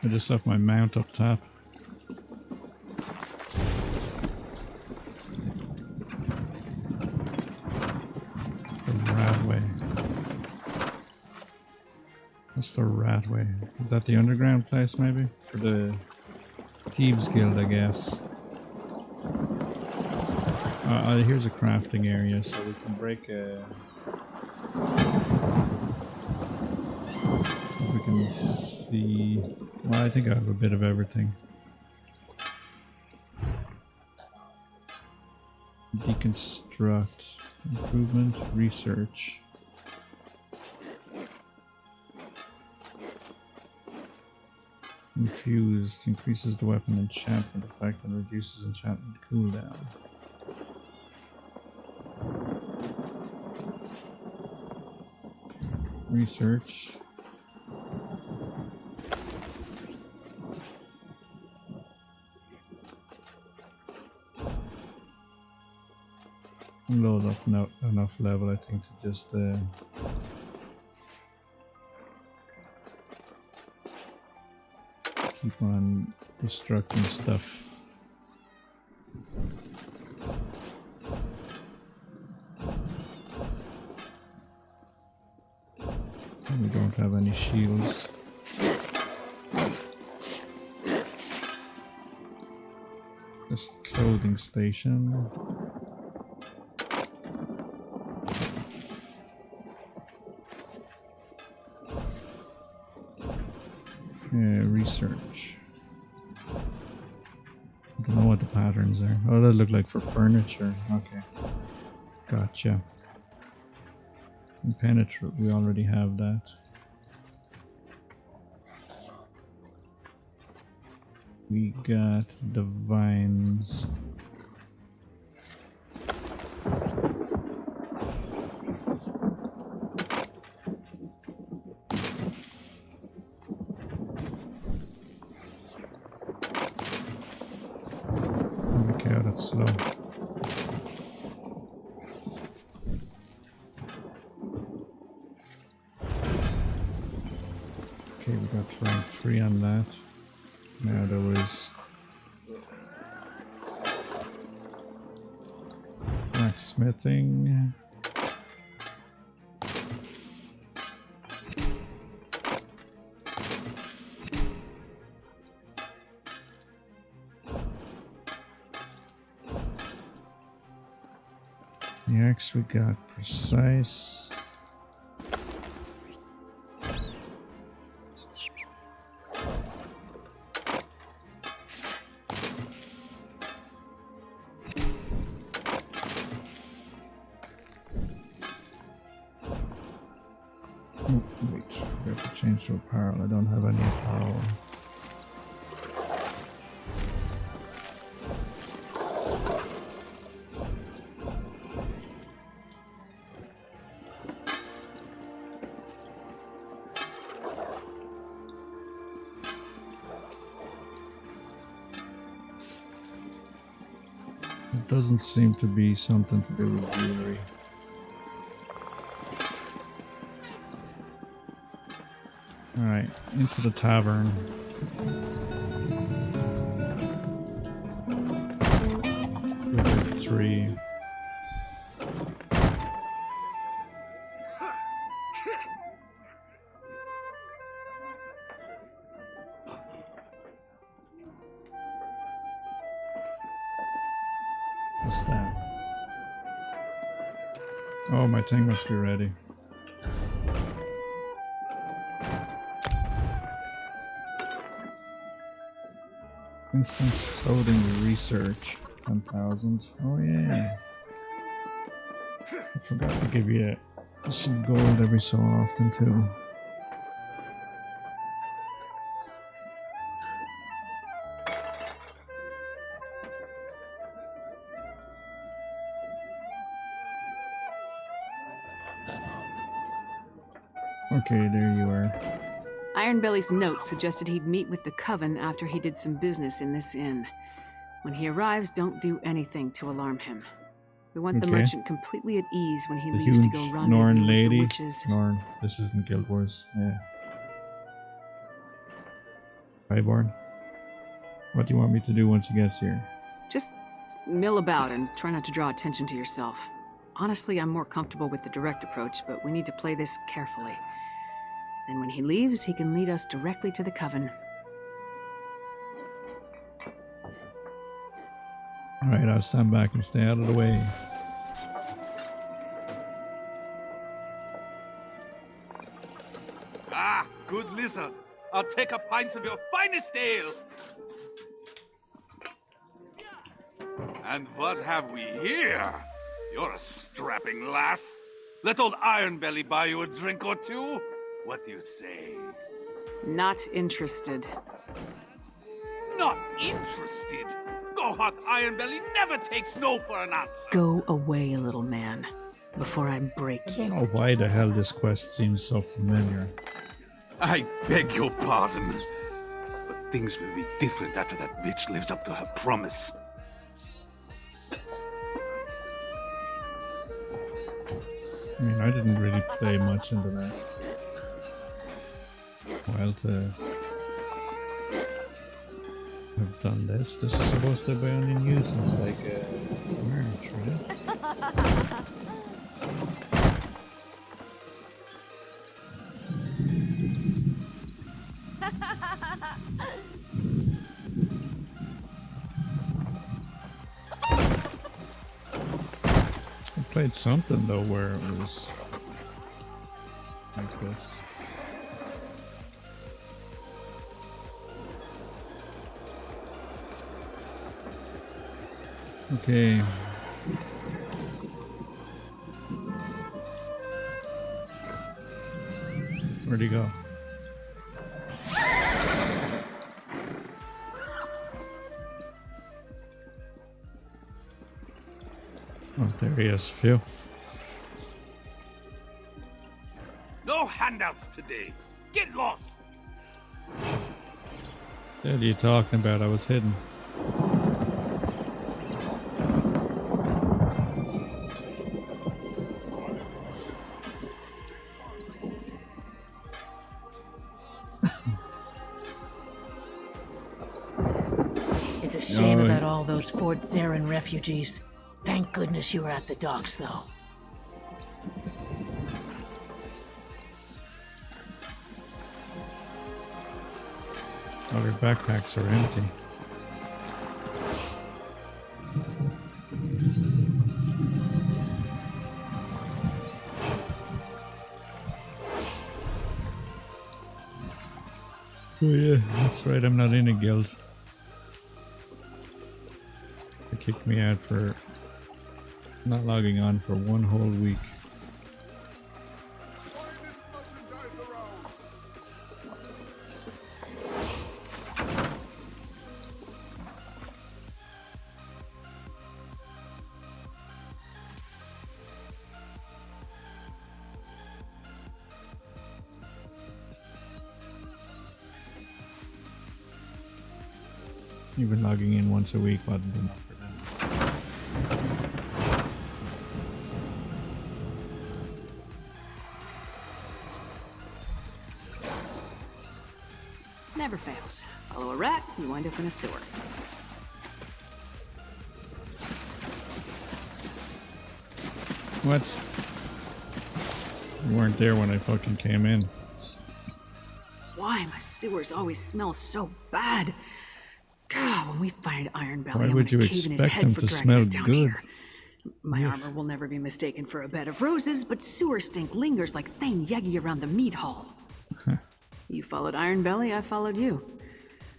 I just left my mount up top. The Ratway. What's the Ratway? Is that the underground place maybe? For the Thieves Guild, I guess. Here's a crafting area, so we can break a... We can see... Well, I think I have a bit of everything. Deconstruct. Improvement. Research. Infused. Increases the weapon enchantment effect and reduces enchantment cooldown. Research. Low enough level, I think, to just keep on destructing stuff. We don't have any shields. This clothing station. Research. I don't know what the patterns are. Oh, they look like for furniture. Okay. Gotcha. Impenetrable. We already have that. We got the vines. Okay, that's slow. Okay, we got rank 3 on that. Now there was blacksmithing. Next we got precise. Oh, wait, I forgot to change to apparel. I don't have any apparel. It doesn't seem to be something to do with jewelry. Alright, into the tavern. With 3. What's that? Oh, my thing must be ready. Instant clothing research 10,000. Oh yeah. I forgot to give you some gold every so often too. Okay, there you are.
Ironbelly's note suggested he'd meet with the Coven after he did some business in this inn. When he arrives, don't do anything to alarm him. We want the merchant completely at ease when he leaves to go rendezvous
Norn
with the
lady.
witches.
Norn, this isn't Guild Wars. Yeah. Highborn? What do you want me to do once he gets here?
Just mill about and try not to draw attention to yourself. Honestly, I'm more comfortable with the direct approach, but we need to play this carefully. Then when he leaves, he can lead us directly to the Coven.
Alright, I'll stand back and stay out of the way.
Ah, good lizard. I'll take a pint of your finest ale. And what have we here? You're a strapping lass. Let old Ironbelly buy you a drink or two. What do you say?
Not interested.
Not interested? Go hot Ironbelly never takes no for an answer.
Go away, little man, before I break
I
you.
don't know why the hell this quest seems so familiar.
I beg your pardon, but things will be different after that bitch lives up to her promise.
I mean, I didn't really play much in the last while to have done this. This is supposed to be only new since like March, right? I played something though where it was like this. Okay. Where'd he go? Oh, there he is. Phew.
No handouts today. Get lost.
What are you talking about? I was hidden.
It's a shame
No.
about all those Fort Zarin refugees. Thank goodness you were at the docks, though.
All their backpacks are empty. Oh yeah, that's right, I'm not in a guild. They kicked me out for not logging on for one whole week. Even logging in once a week wasn't enough for them.
Never fails. Follow a rat, you wind up in a sewer.
What? You weren't there when I fucking came in.
Why my sewers always smell so bad? God, when we find Ironbelly,
Why
I'm
would
gonna
you
cave in his
expect
head
them
for
to
dragging
smell
us down
good?
here. My armor will never be mistaken for a bed of roses, but sewer stink lingers like Thane Yegi around the meat hall. You followed Ironbelly, I followed you.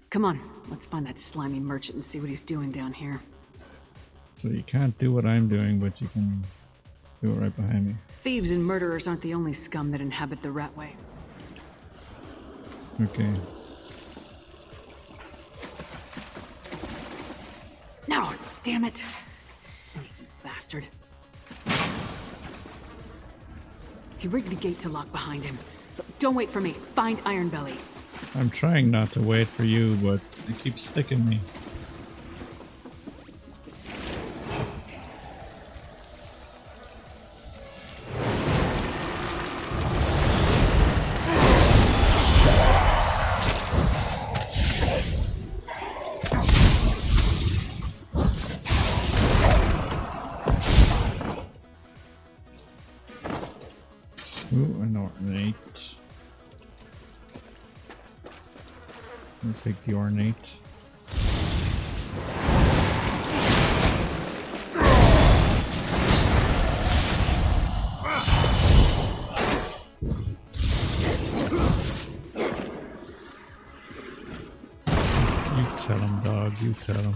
Come on, let's find that slimy merchant and see what he's doing down here.
So you can't do what I'm doing, but you can do it right behind me.
Thieves and murderers aren't the only scum that inhabit the Ratway.
Okay.
No, damn it! Sneaky bastard. He rigged the gate to lock behind him. Don't wait for me. Find Ironbelly.
I'm trying not to wait for you, but it keeps sticking me. I'll take the ornate. You tell him, dog. You tell him.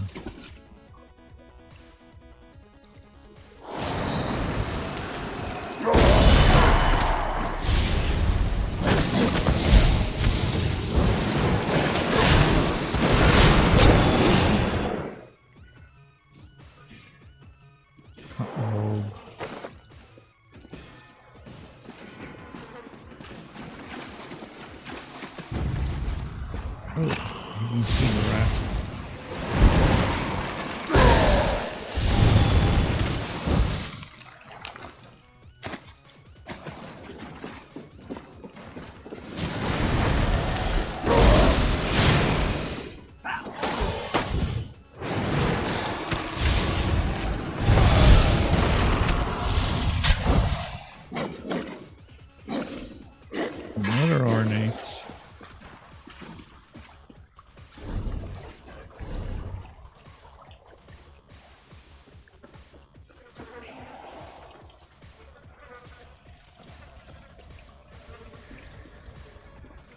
Another ornate.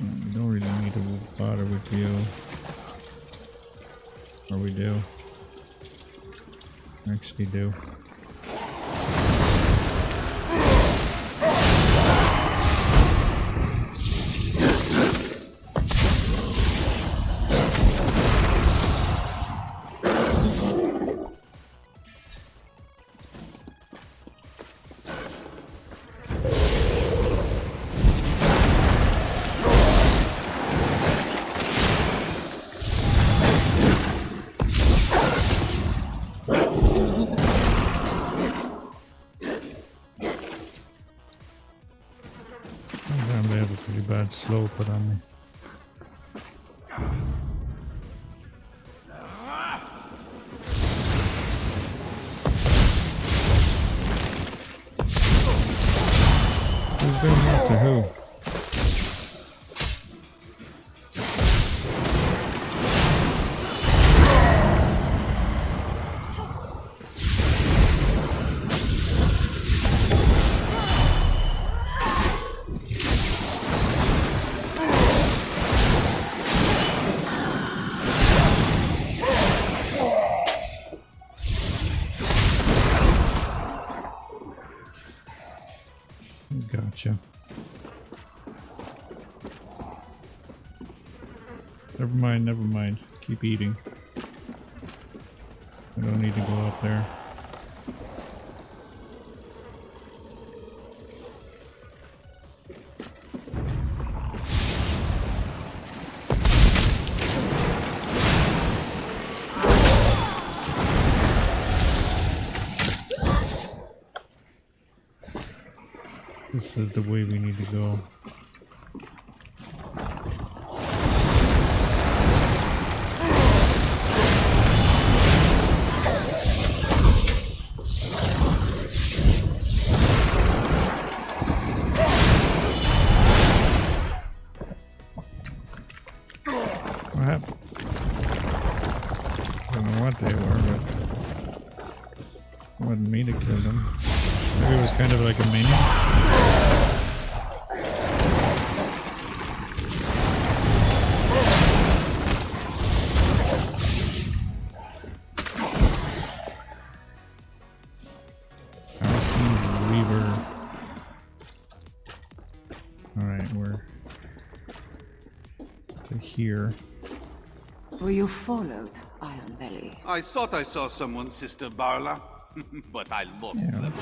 We don't really need to bother with you. Or we do. Actually do. They have a pretty bad slow put on me. Who's doing that to who? Gotcha. Never mind, never mind. Keep eating. I don't need to go up there. This is the way we need to go. What happened? I don't know what they were, but it wasn't me to kill them. Maybe it was kind of like a minion. Alright, we're to here.
Were you followed, Iron Belly?
I thought I saw someone, Sister Barla, but I lost them.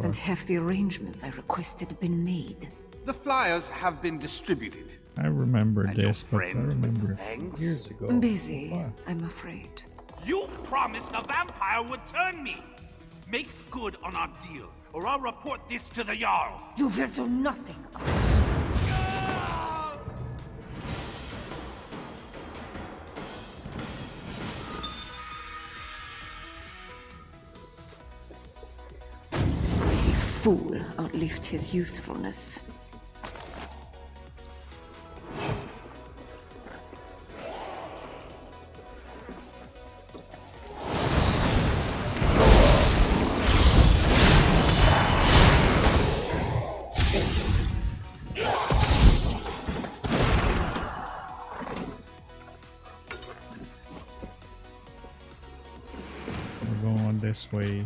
And have the arrangements I requested been made?
The flyers have been distributed.
I remember
And
this,
your
but I
friend,
remember
thanks.
years ago.
Busy, I'm afraid.
You promised the vampire would turn me. Make good on our deal, or I'll report this to the Jarl.
You will do nothing of the sort. The fool outlived his usefulness.
this way.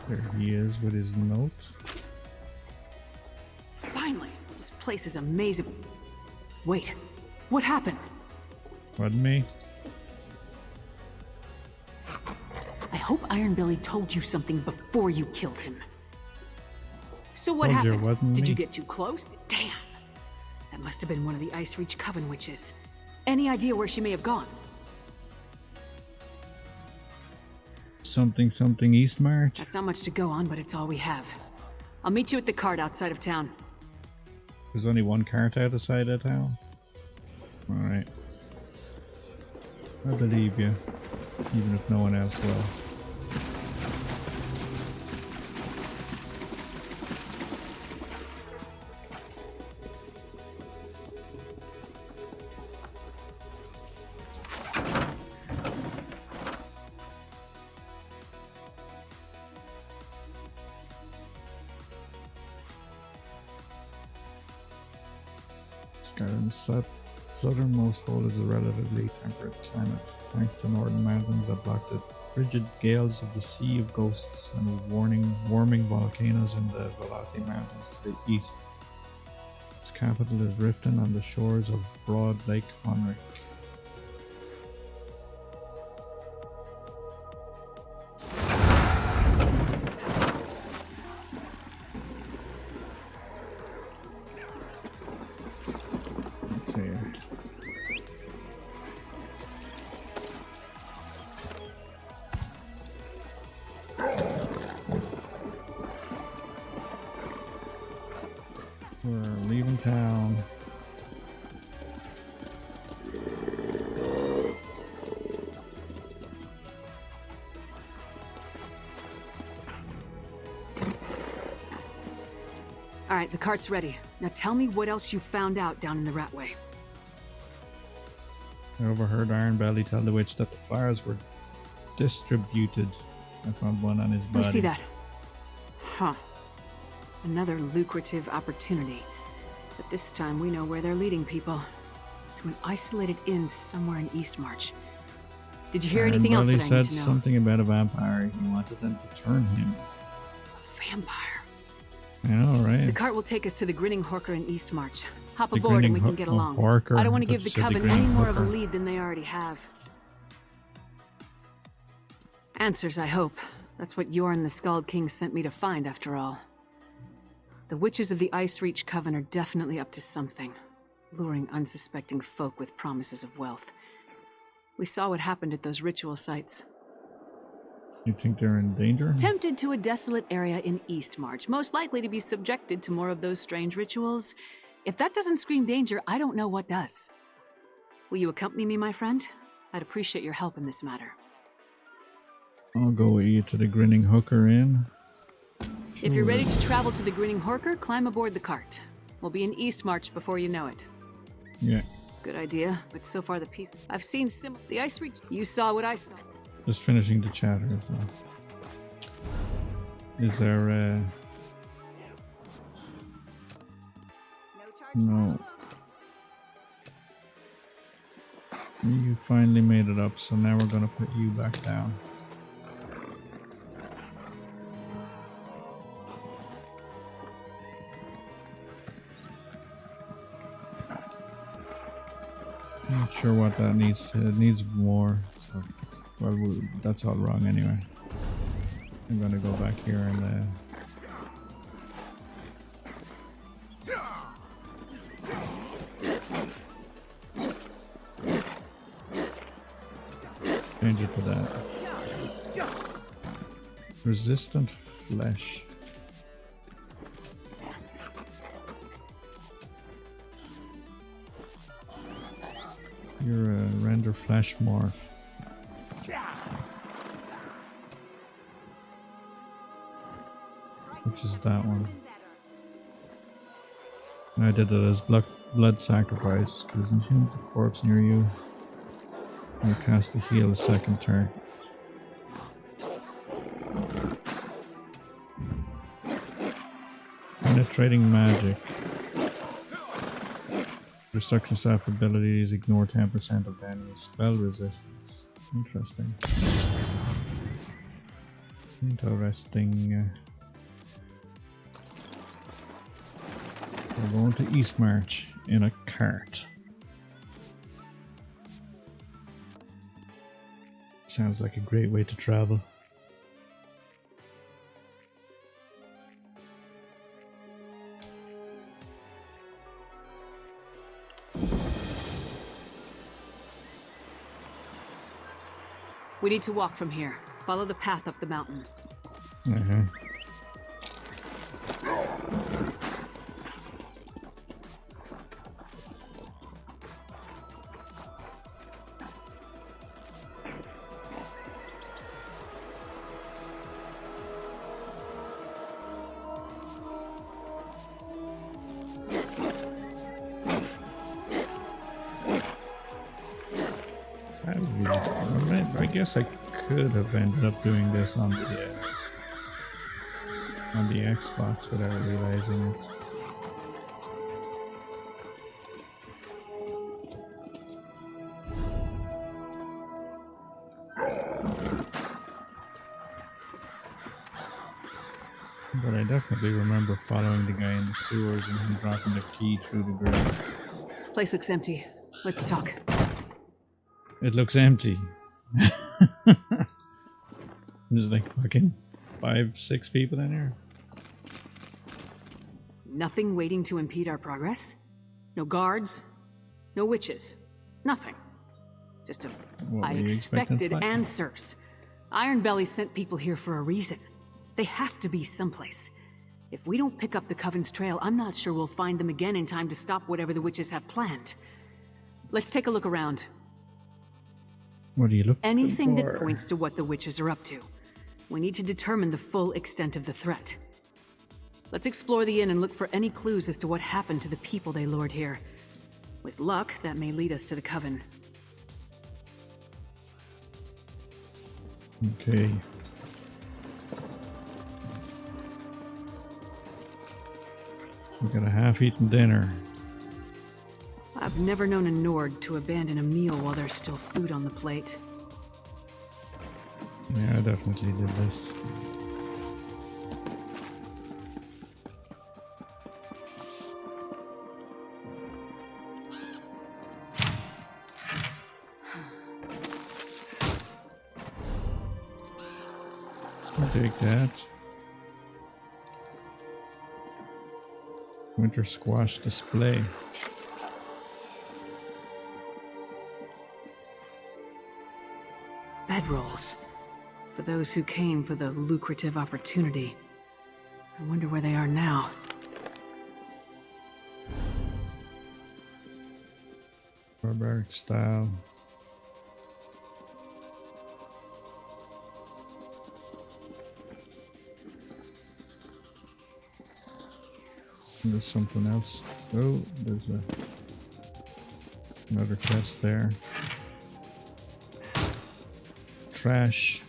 There he is with his note.
Finally! This place is amazing. Wait, what happened?
Pardon me?
I hope Ironbelly told you something before you killed him. So what
Told you it
happened?
wasn't
Did you
me.
get too close? Damn! That must have been one of the Ice Reach Coven witches. Any idea where she may have gone?
Something something East March?
That's not much to go on, but it's all we have. I'll meet you at the cart outside of town.
There's only one cart outside of town? Alright. I believe you. Even if no one else will. Skyrim's southernmost hole is a relatively temperate climate, thanks to northern mountains that block the frigid gales of the Sea of Ghosts and warming volcanoes in the Velati Mountains to the east. Its capital is Riften on the shores of broad Lake Honrick. We're leaving town.
All right, the cart's ready. Now tell me what else you found out down in the Ratway.
I overheard Ironbelly tell the witch that the flowers were distributed. I found one on his body.
Let me see that. Huh. Another lucrative opportunity. But this time we know where they're leading people. To an isolated inn somewhere in Eastmarch. Did you hear anything else that I
said
need to know?
something about a vampire. He wanted them to turn him.
A vampire.
I know, right?
The cart will take us to the Grinning Horker in Eastmarch. Hop
The
aboard and we
Grinning
can get
Ho- oh,
along.
Horker.
I don't want to
I
give the
thought you said the
Coven any
Grinning
more of a
Hooker.
lead than they already have. Answers, I hope. That's what Yorn the Skald King sent me to find, after all. The witches of the Ice Reach Coven are definitely up to something, luring unsuspecting folk with promises of wealth. We saw what happened at those ritual sites.
You think they're in danger?
Tempted to a desolate area in Eastmarch, most likely to be subjected to more of those strange rituals. If that doesn't scream danger, I don't know what does. Will you accompany me, my friend? I'd appreciate your help in this matter.
I'll go with you to the Grinning Hooker Inn.
If you're ready to travel to the Grinning Horker, climb aboard the cart. We'll be in Eastmarch before you know it.
Yeah.
Good idea, but so far the piece I've seen the Ice Reach. You saw what I saw.
Just finishing the chatter as well. Is there No. You finally made it up, so now we're gonna put you back down. Not sure what that needs. It needs more. So, well, that's all wrong anyway. I'm gonna go back here and change it to that. Resistant flesh. You're a render flesh morph. Which is that one? I did it as blood sacrifice because enchant the corpse near you. You cast the heal a second turn. Trading magic. Destruction staff abilities ignore 10% of enemy spell resistance. Interesting. Interesting. We're going to East March in a cart. Sounds like a great way to travel.
We need to walk from here. Follow the path up the mountain.
I guess I could have ended up doing this on the Xbox without realizing it. But I definitely remember following the guy in the sewers and him dropping the key through the grate.
Place looks empty. Let's talk.
It looks empty. There's like fucking 5-6 people in here.
Nothing waiting to impede our progress? No guards? No witches? Nothing. Just a... I expected answers. Ironbelly sent people here for a reason. They have to be someplace. If we don't pick up the Coven's trail, I'm not sure we'll find them again in time to stop whatever the witches have planned. Let's take a look around.
What are you looking
Anything
for?
that points to what the witches are up to. We need to determine the full extent of the threat. Let's explore the inn and look for any clues as to what happened to the people they lured here. With luck, that may lead us to the Coven.
Okay. We got a half-eaten dinner.
I've never known a Nord to abandon a meal while there's still food on the plate.
Yeah, I definitely did this. I'll take that. Winter squash display.
Bedrolls. For those who came for the lucrative opportunity. I wonder where they are now.
Barbaric style. There's something else. Oh, there's another chest there. Trash.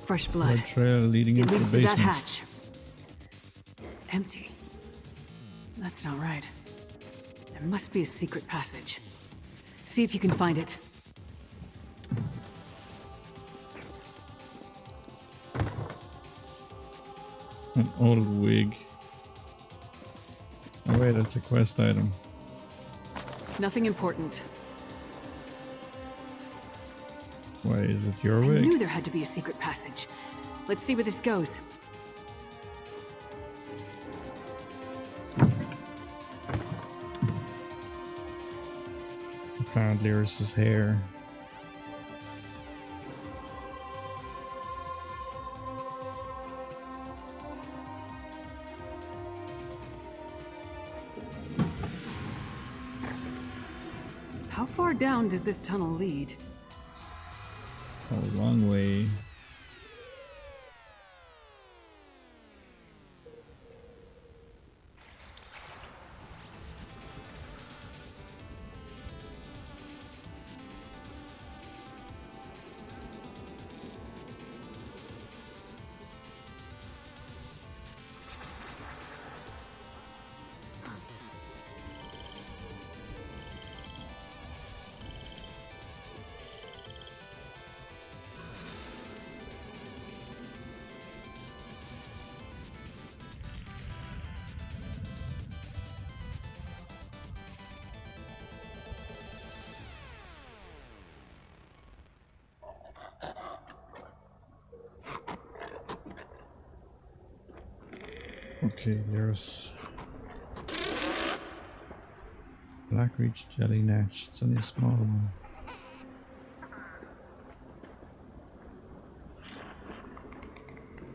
Fresh blood.
Blood trail leading
It
into the
leads to that
basement.
hatch. Empty. That's not right. There must be a secret passage. See if you can find it.
An old wig. Oh wait, that's a quest item.
Nothing important.
Why is it your
I
wig?
knew there had to be a secret passage. Let's see where this goes.
I found Lyris's hair.
How far down does this tunnel lead?
A long way. Okay, there's Blackreach jelly natch. It's only a small one.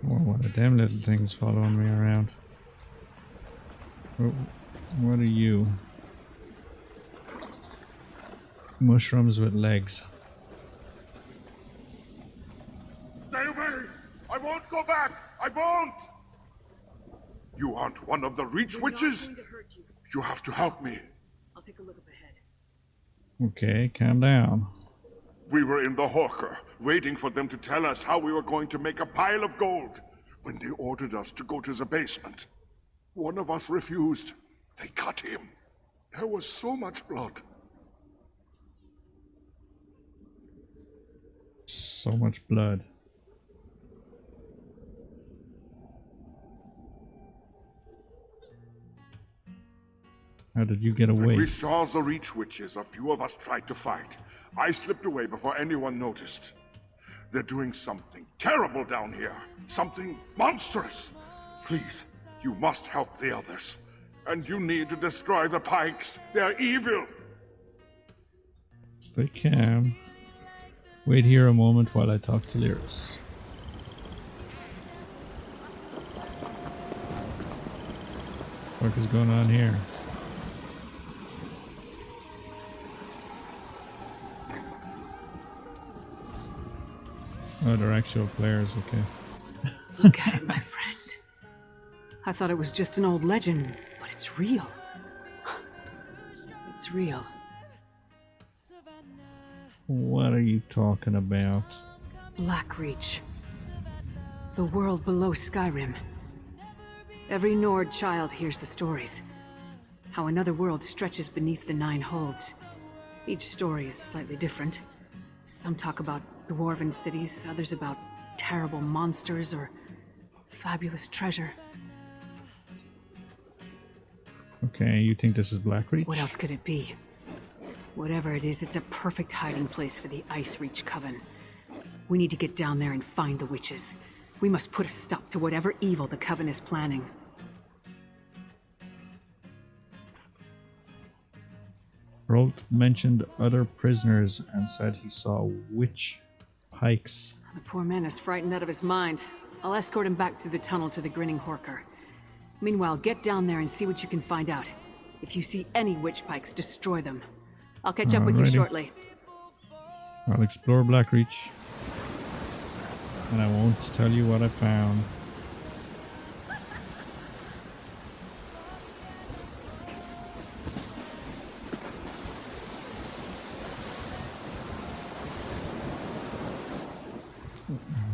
Oh, one of them little things following me around. Oh, what are you? Mushrooms with legs.
Stay away! I won't go back! I won't! You aren't one of the Reach Witches? You have to help me.
I'll take a look up ahead.
Okay, calm down.
We were in the hawker, waiting for them to tell us how we were going to make a pile of gold, when they ordered us to go to the basement. One of us refused. They cut him. There was so much blood.
So much blood. How did you get away?
When we saw the Reach Witches, a few of us tried to fight. I slipped away before anyone noticed. They're doing something terrible down here. Something monstrous. Please, you must help the others. And you need to destroy the Pikes. They're evil.
Stay calm. Wait here a moment while I talk to Lyris. What is going on here? Oh, they're actual players, okay.
Look at it, my friend. I thought it was just an old legend, but it's real. It's real.
What are you talking about?
Blackreach. The world below Skyrim. Every Nord child hears the stories. How another world stretches beneath the Nine Holds. Each story is slightly different. Some talk about dwarven cities, others about terrible monsters or fabulous treasure.
Okay, you think this is Blackreach?
What else could it be? Whatever it is, it's a perfect hiding place for the Ice Reach Coven. We need to get down there and find the witches. We must put a stop to whatever evil the Coven is planning.
Rolt mentioned other prisoners and said he saw witch pikes.
The poor man is frightened out of his mind. I'll escort him back through the tunnel to the Grinning Horker. Meanwhile, get down there and see what you can find out. If you see any witch pikes, destroy them. I'll catch up with you shortly.
I'll explore Blackreach. And I won't tell you what I found.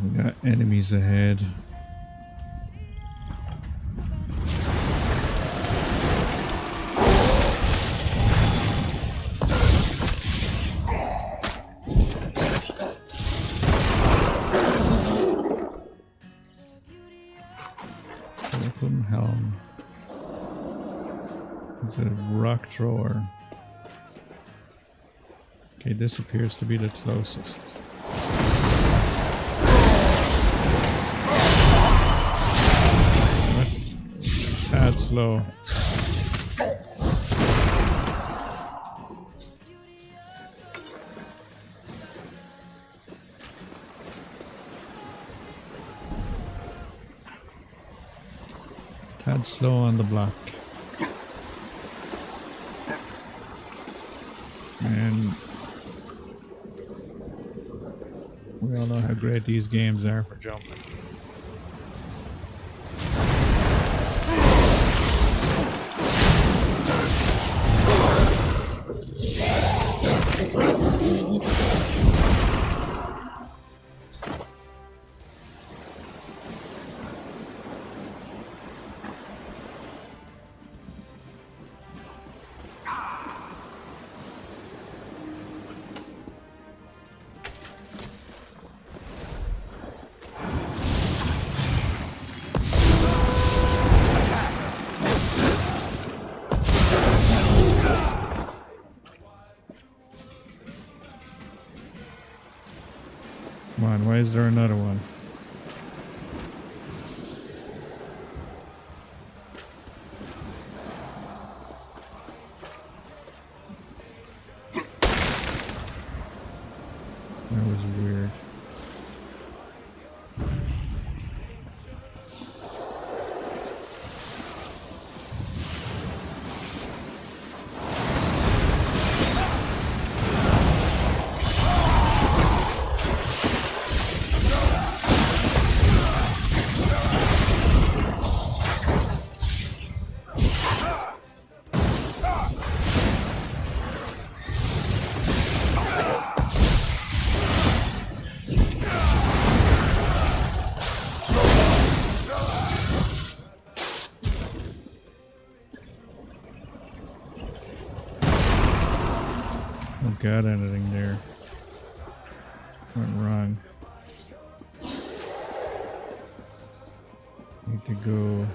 We got enemies ahead. Helm. It's a rock thrower. Okay, this appears to be the closest. What? Tad slow. Tad slow on the block. And we all know how great these games are for jumping. Come on, why is there another one? Don't got anything there. Went wrong. Need to go.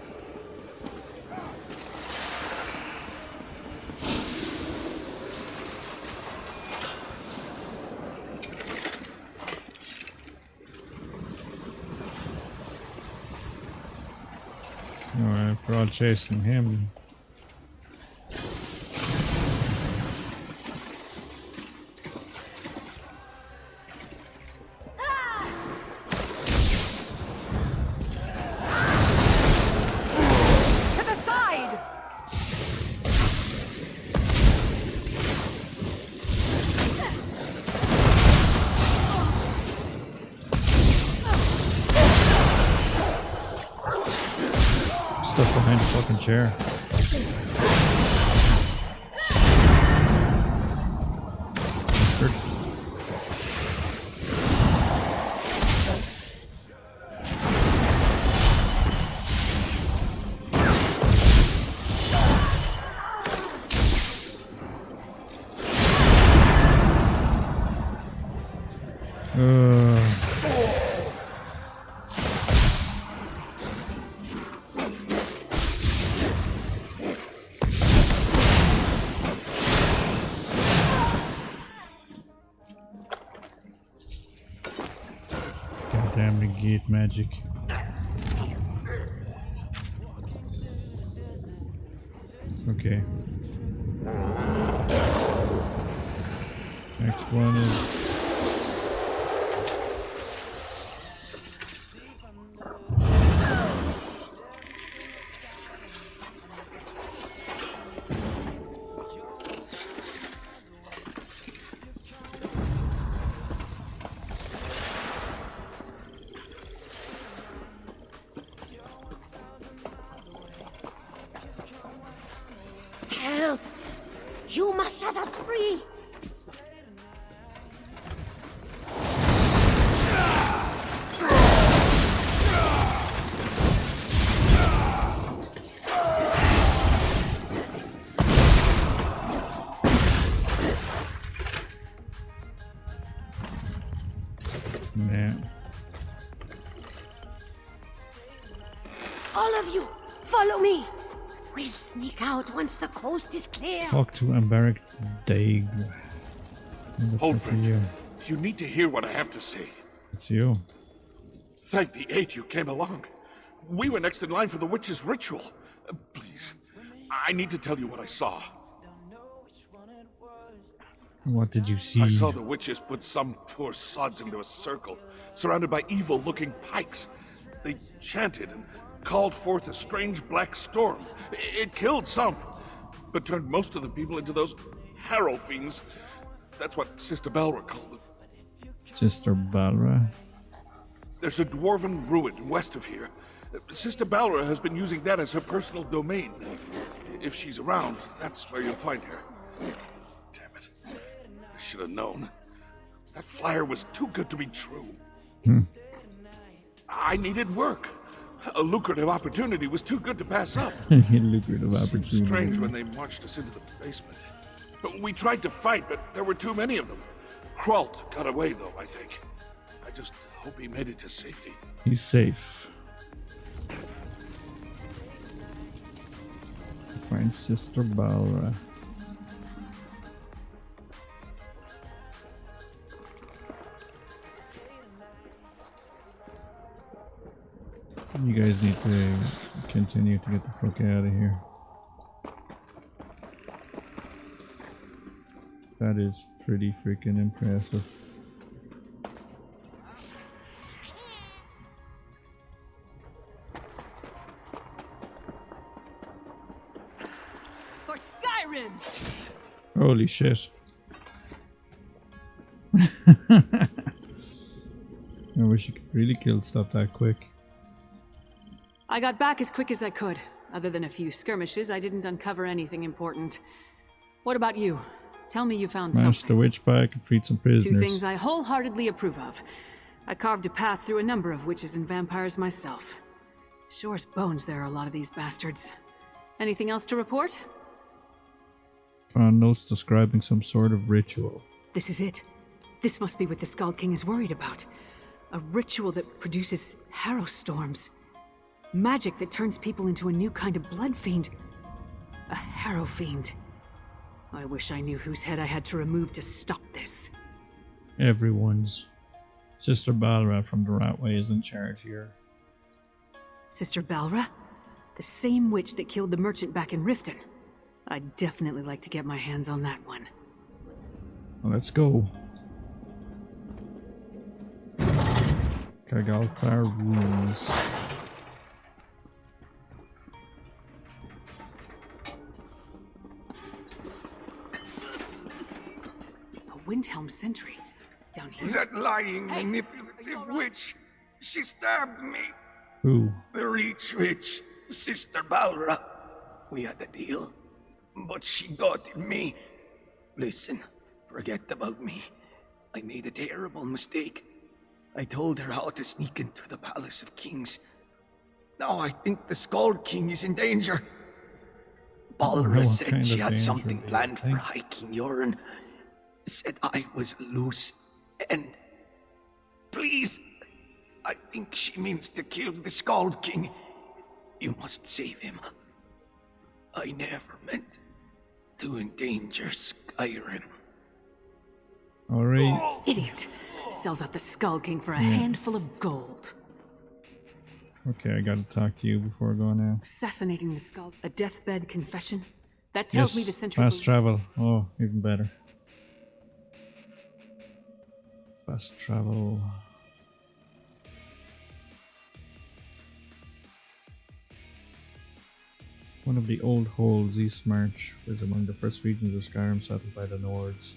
Alright, we're all chasing him. Stuff behind the fucking chair. Bastard. Goddamn negate magic. Okay. Next one is
Help! You must set us free!
yeah.
All of you, follow me! We'll sneak out once the coast is clear.
Talk to Ambaric Daig.
Hold,
for you.
You need to hear what I have to say.
It's you.
Thank the eight you came along. We were next in line for the witch's ritual. Please, I need to tell you what I saw.
What did you see?
I saw the witches put some poor sods into a circle, surrounded by evil-looking pikes. They chanted and called forth a strange black storm. It killed some, but turned most of the people into those harrow fiends. That's what Sister Balra called them.
Sister Balra?
There's a dwarven ruin west of here. Sister Balra has been using that as her personal domain. If she's around, that's where you'll find her. Damn it. I should have known. That flyer was too good to be true. I needed work. A lucrative opportunity was too good to pass up.
Lucrative opportunity.
Seemed strange when they marched us into the basement. We tried to fight, but there were too many of them. Kralt got away, though, I think. I just hope he made it to safety.
He's safe. Find Sister Balra. You guys need to continue to get the fuck out of here. That is pretty freaking impressive.
For Skyrim!
Holy shit. I wish you could really kill stuff that quick.
I got back as quick as I could. Other than a few skirmishes, I didn't uncover anything important. What about you? Tell me you found
Smash
something.
the witch pack and freed some prisoners.
Two things I wholeheartedly approve of. I carved a path through a number of witches and vampires myself. Sure's bones there are a lot of these bastards. Anything else to report?
Found notes describing some sort of ritual.
This is it. This must be what the Skull King is worried about. A ritual that produces harrow storms. Magic that turns people into a new kind of blood fiend. A harrow fiend. I wish I knew whose head I had to remove to stop this.
Everyone's. Sister Balra from the Ratway is in charge here.
Sister Balra? The same witch that killed the merchant back in Riften. I'd definitely like to get my hands on that one.
Well, let's go. Kagalthar ruins.
A Windhelm sentry. Down here.
That lying, manipulative witch. She stabbed me.
Who?
The Reach Witch, Sister Balra. We had a deal, but she doubted me. Listen, forget about me. I made a terrible mistake. I told her how to sneak into the Palace of Kings. Now I think the Skull King is in danger. Balra said she had something planned for High King Yoren. Said I was loose, and... Please, I think she means to kill the Skull King. You must save him. I never meant to endanger Skyrim.
Alright.
Idiot! Sells out the Skull King for a handful of gold.
Okay, I gotta talk to you before going out.
Assassinating the Skull. A deathbed confession? That tells me the sentry...
Fast travel. Oh, even better. Fast travel. One of the old holds, East March, was among the first regions of Skyrim settled by the Nords.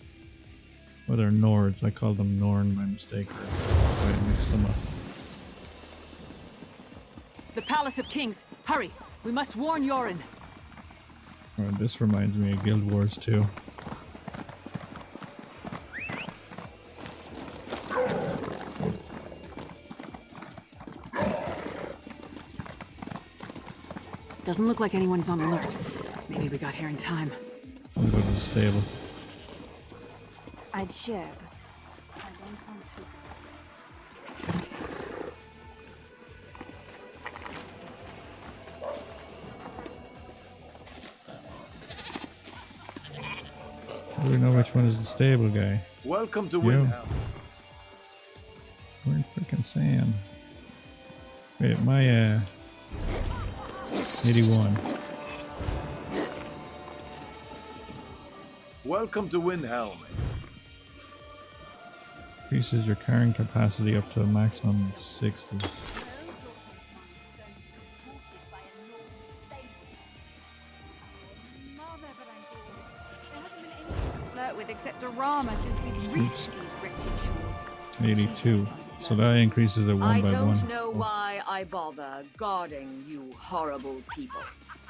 Well, they're Nords. I called them Norn by mistake. That's why I mixed them up.
The Palace of Kings! Hurry! We must warn Yoren!
Oh, this reminds me of Guild Wars 2.
Doesn't look like anyone's on alert. Maybe we got here in time.
I'll go to the stable.
I'd share, but I won't come through.
I don't know which one is the stable guy.
Welcome to Windhelm.
We're freaking Sam. Wait, my 81.
Welcome to Windhelm.
Increases your carrying capacity up to a maximum of 60.
With except a Rama since we reached these wretched shores.
82. So that increases it one by one.
I don't know why I bother guarding you horrible people.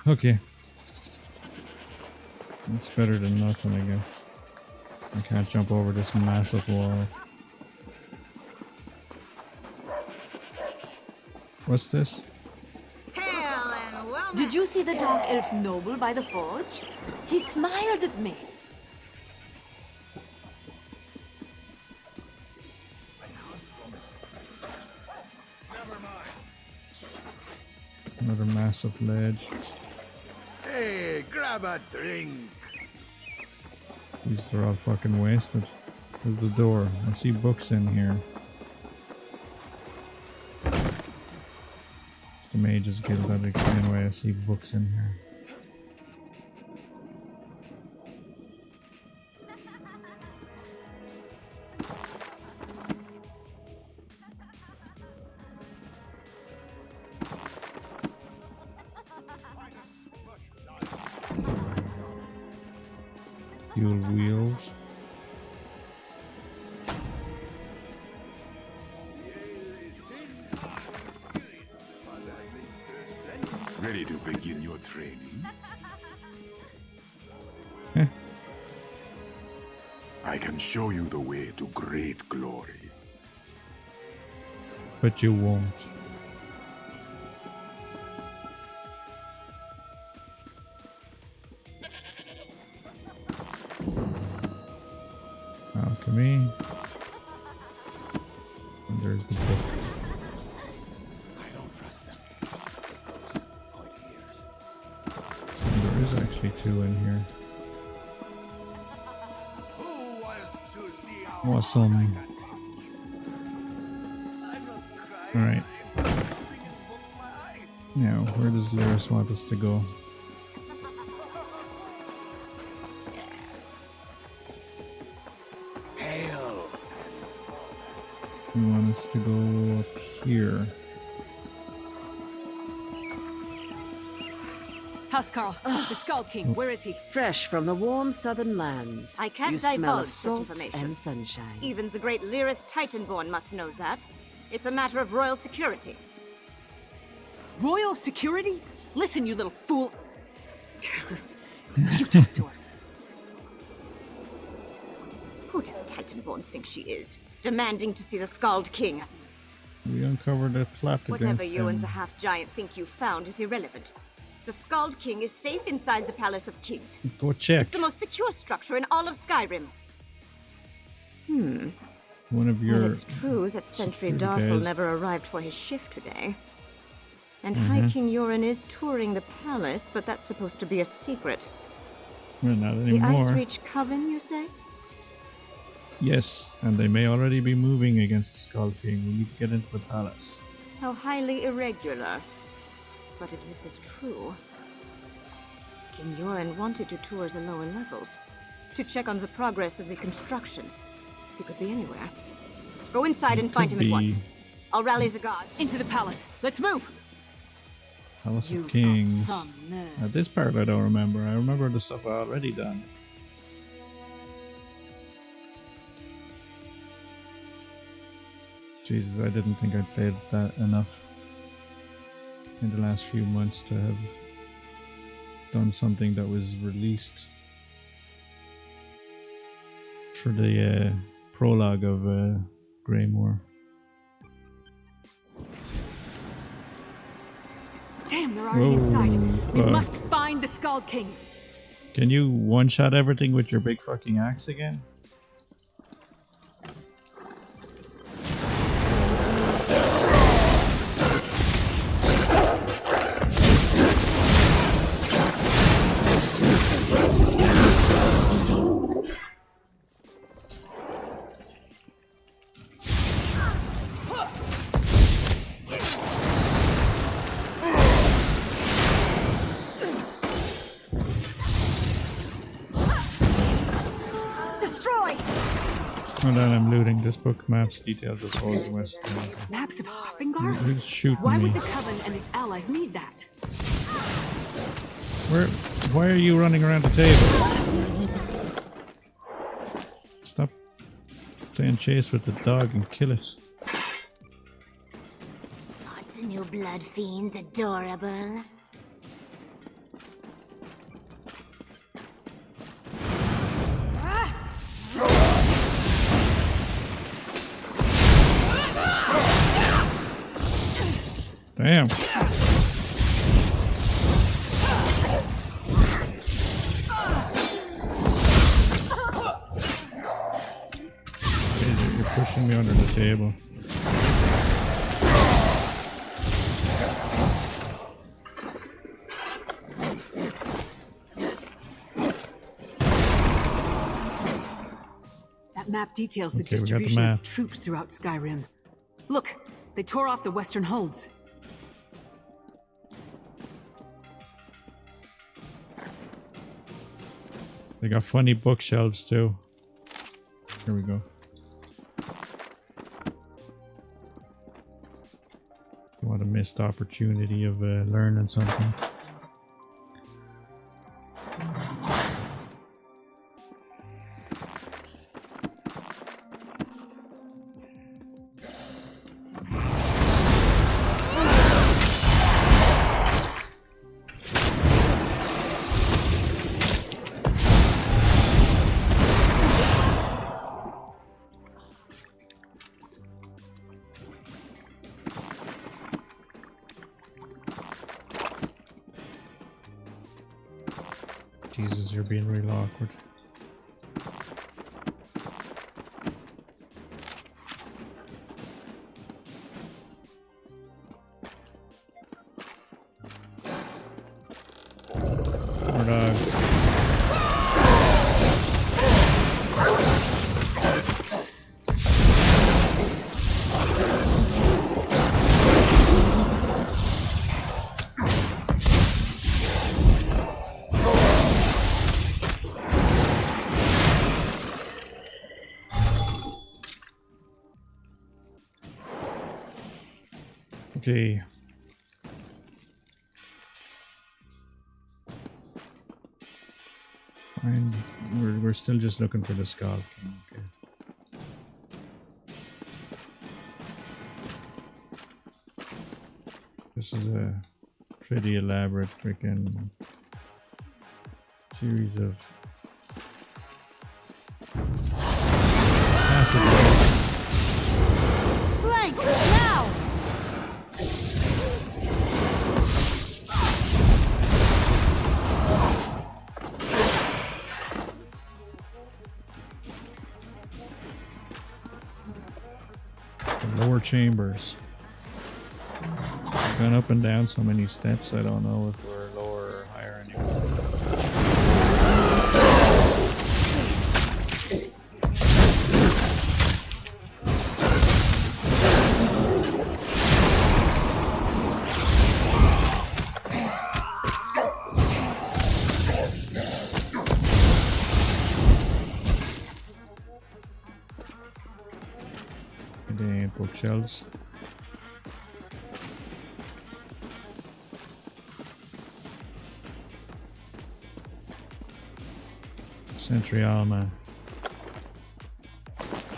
Okay. That's better than nothing, I guess. I can't jump over this massive wall. What's this?
Did you see the dark elf noble by the forge? He smiled at me.
Another massive ledge.
Hey, grab a drink.
These are all fucking wasted. There's the door. I see books in here. It's the Mage's Guild. That'd explain why I see books in here. Dual wheels.
Ready to begin your training? I can show you the way to great glory.
But you won't. for me. And there's the book. And there is actually two in here. Awesome. Alright. Now, where does Lyris want us to go? We want us to go up here.
Housecarl, the Skull King, where is he?
Fresh from the warm southern lands.
I can't
you smell
divulge
of
such
salt
information.
and sunshine.
Even the great Lyris Titanborn must know that. It's a matter of royal security.
Royal security? Listen, you little fool. You talk to her.
Who does Titanborn think she is? Demanding to see the Scald King.
We uncovered a plot
Whatever
against
you and
him.
the half-giant think you found is irrelevant. The Scald King is safe inside the Palace of Kings.
Go check.
It's the most secure structure in all of Skyrim.
One of your
Well, it's true that Sentry
security
Darfel
guys.
never arrived for his shift today. And High King Yoren is touring the palace, but that's supposed to be a secret.
Well, not
The Ice
anymore.
Reach Coven, you say?
Yes, and they may already be moving against the Skull King. We need to get into the palace.
How highly irregular. But if this is true, King Yoren wanted to tour the lower levels, to check on the progress of the construction. He could be anywhere. Go inside and find him at once. I'll rally the guards.
Into the palace. Let's move.
Palace
You've
of
got
Kings.
some nerve.
Now, this part I don't remember. I remember the stuff I already done. Jesus, I didn't think I played that enough in the last few months to have done something that was released for the prologue of Greymoor.
Damn, they're already inside. We
fuck.
must find the Skull King.
Can you one-shot everything with your big fucking axe again?
Destroy!
Hold on, I'm looting. This book maps details of all the West.
Maps of Harfingar?
Who's shooting
Why
me?
would the Coven and its allies need that?
Why are you running around the table? Stop playing chase with the dog and kill it.
Aren't the new blood fiends adorable?
Damn. You're pushing me under the table.
That map details the
Okay, we got the
distribution
map.
of troops throughout Skyrim. Look, they tore off the western holds.
They got funny bookshelves too. Here we go. You want a missed opportunity of learning something. Jesus, you're being real awkward. dogs. Okay. Fine. We're still just looking for the Skull King. Okay. This is a pretty elaborate freaking series of passageways.
Flank now!
The lower chambers. I've gone up and down so many steps, I don't know if we're lower or higher anymore. The bookshelves. Sentry Alma.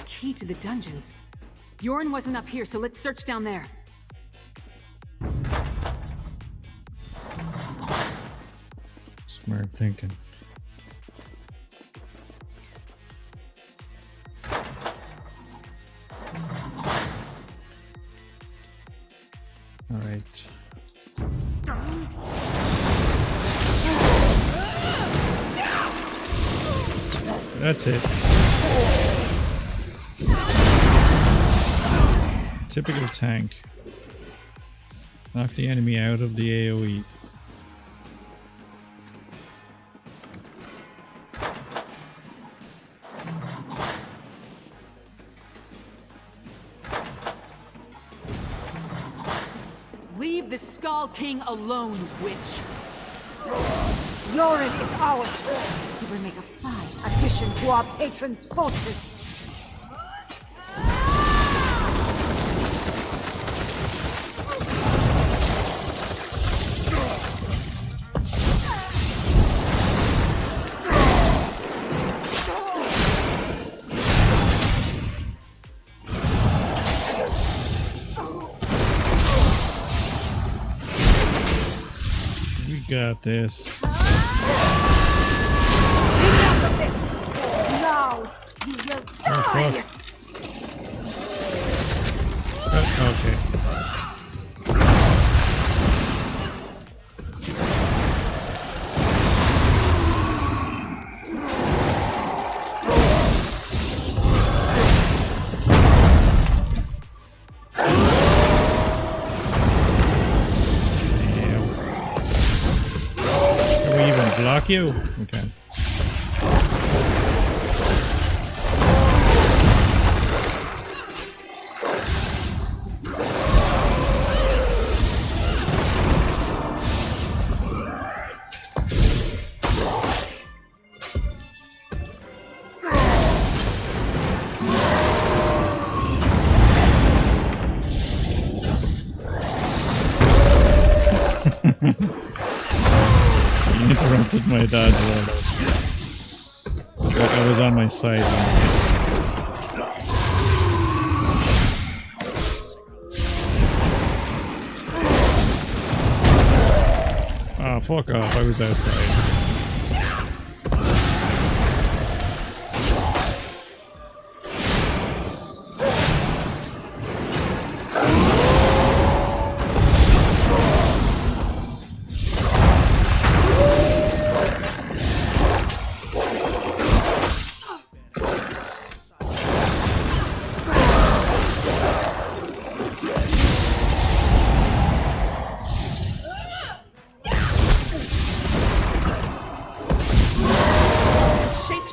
Key to the dungeons. Yorn wasn't up here, so let's search down there.
Smart thinking. All right. That's it. Typical tank. Knock the enemy out of the AoE.
Leave the Skull King alone, witch.
Yorin is ours. He will make a fine addition to our patron's forces.
We got this.
Now you will
Oh,
die.
fuck. Okay. Can we even block you? Okay. You interrupted my dodge roll. I was on my side. Oh, fuck off. I was outside.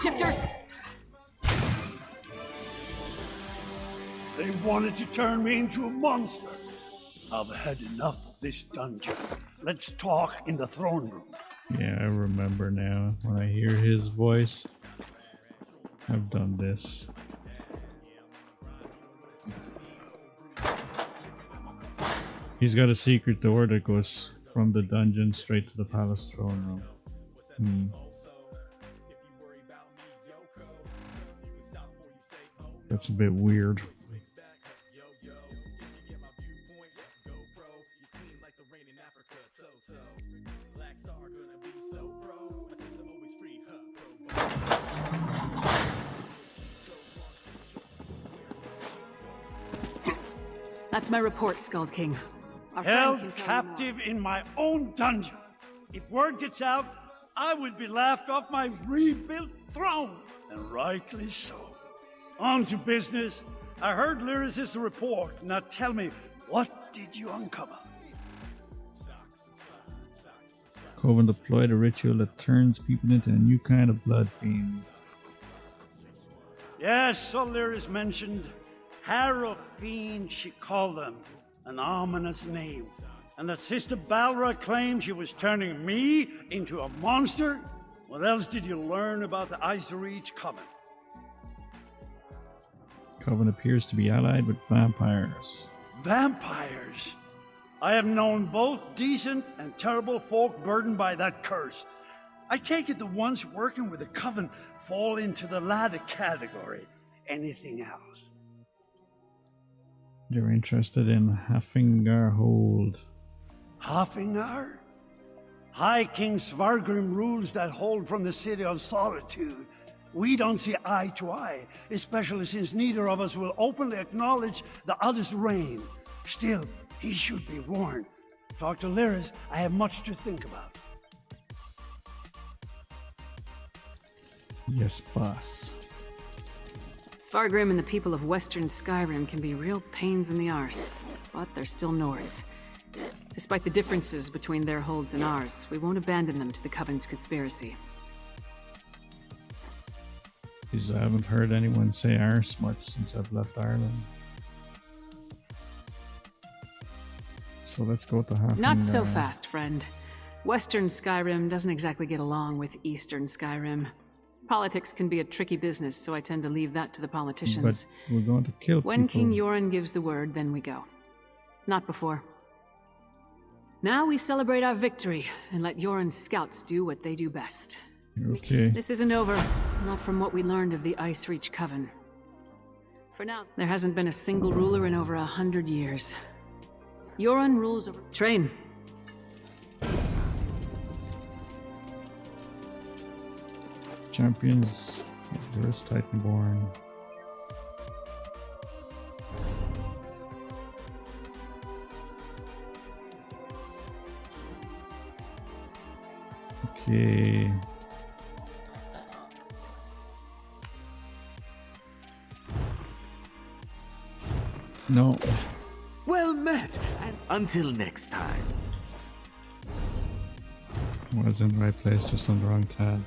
shapeshifters!
They wanted to turn me into a monster. I've had enough of this dungeon. Let's talk in the throne room.
Yeah, I remember now. When I hear his voice, I've done this. He's got a secret door that goes from the dungeon straight to the palace throne room. That's a bit weird.
That's my report, Skald King. Our
Held
friend can tell you
captive in my own dungeon. If word gets out, I would be laughed off my rebuilt throne. And rightly so. On to business. I heard Lyris' report. Now tell me, what did you uncover?
Coven deployed a ritual that turns people into a new kind of blood fiend.
Yes, so Lyris mentioned. Harrow Fiend, she called them. An ominous name. And that Sister Balra claimed she was turning me into a monster? What else did you learn about the Ice Reach Coven?
Coven appears to be allied with vampires.
Vampires? I have known both decent and terrible folk burdened by that curse. I take it the ones working with the Coven fall into the latter category. Anything else?
You're interested in Hafingar Hold.
Hafingar? High King Svargrim rules that hold from the City of Solitude. We don't see eye to eye, especially since neither of us will openly acknowledge the other's reign. Still, he should be warned. Talk to Lyris, I have much to think about.
Yes, boss.
Svargrim and the people of Western Skyrim can be real pains in the arse, but they're still Nords. Despite the differences between their holds and ours, we won't abandon them to the Coven's conspiracy.
Because I haven't heard anyone say arse much since I've left Ireland. So let's go to Hafingar.
Not so fast, friend. Western Skyrim doesn't exactly get along with Eastern Skyrim. Politics can be a tricky business, so I tend to leave that to the politicians.
But we're going to kill
When
people.
King Yoren gives the word, then we go. Not before. Now we celebrate our victory, and let Yoren's scouts do what they do best.
Okay.
This isn't over, not from what we learned of the Ice Reach Coven. For now, there hasn't been a single ruler in over 100 years. Yoren rules over... Train.
Champions of the Earth Titanborn. Okay. No.
Well met, and until next time.
Was in the right place, just on the wrong tab.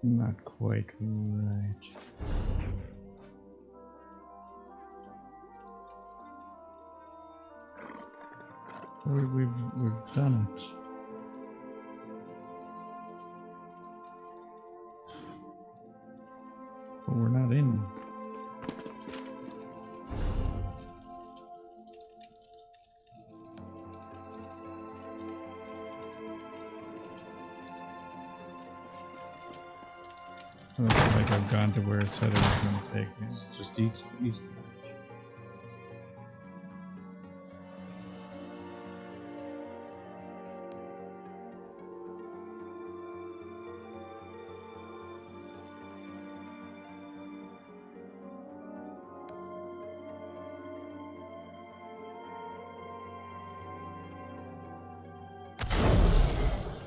Not quite right. We've done it. But we're not in. I don't feel like I've gone to where it said it was going to take me. It's just east.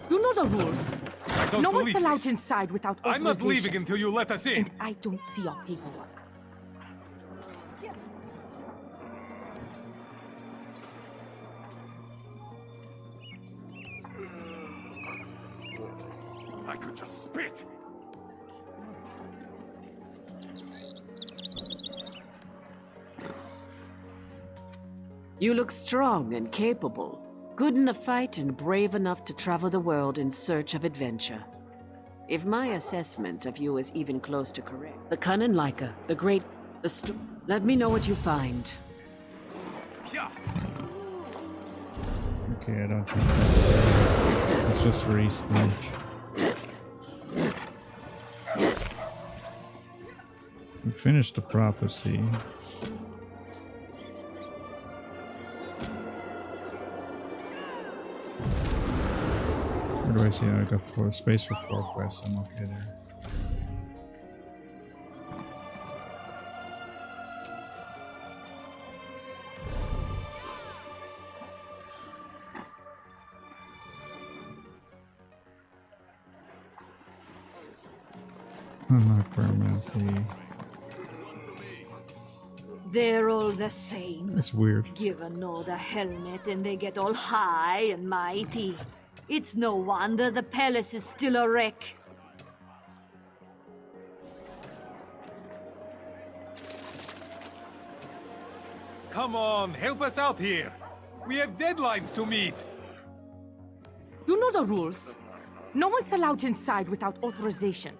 You know the rules.
I don't
No
believe
one's allowed
this.
inside without authorization.
I'm not leaving until you let us in.
And I don't see your paperwork.
I could just spit.
You look strong and capable. Good in a fight and brave enough to travel the world in search of adventure. If my assessment of you is even close to correct, the Kun and Laika, the great... let me know what you find.
Okay, I don't think that's just for East March. We finished the prophecy. Where do I see? I got space for 4 quests. I'm okay there. Not permanently.
They're all the same.
It's weird.
Give another helmet and they get all high and mighty. It's no wonder the palace is still a wreck.
Come on, help us out here. We have deadlines to meet.
You know the rules. No one's allowed inside without authorization.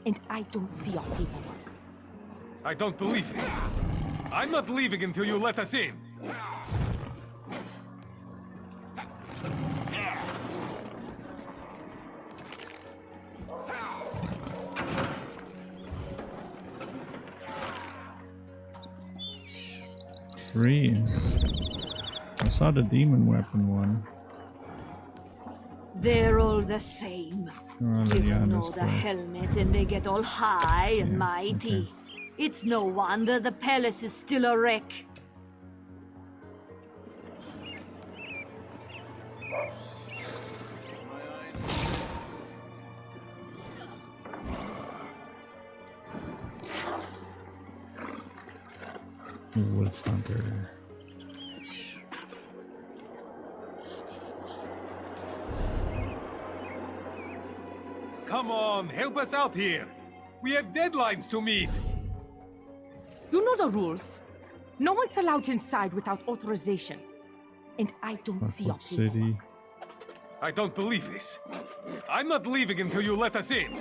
And I don't see your paperwork.
I don't believe this. I'm not leaving until you let us in.
Free. I saw the demon weapon one.
They're all the same.
You're already
Give
on this
another
quest.
helmet and they get all high and mighty.
okay.
It's no wonder the palace is still a wreck.
Wolf Hunter.
Come on, help us out here. We have deadlines to meet.
You know the rules. No one's allowed inside without authorization. And I don't see your paperwork.
City.
I don't believe this. I'm not leaving until you let us in.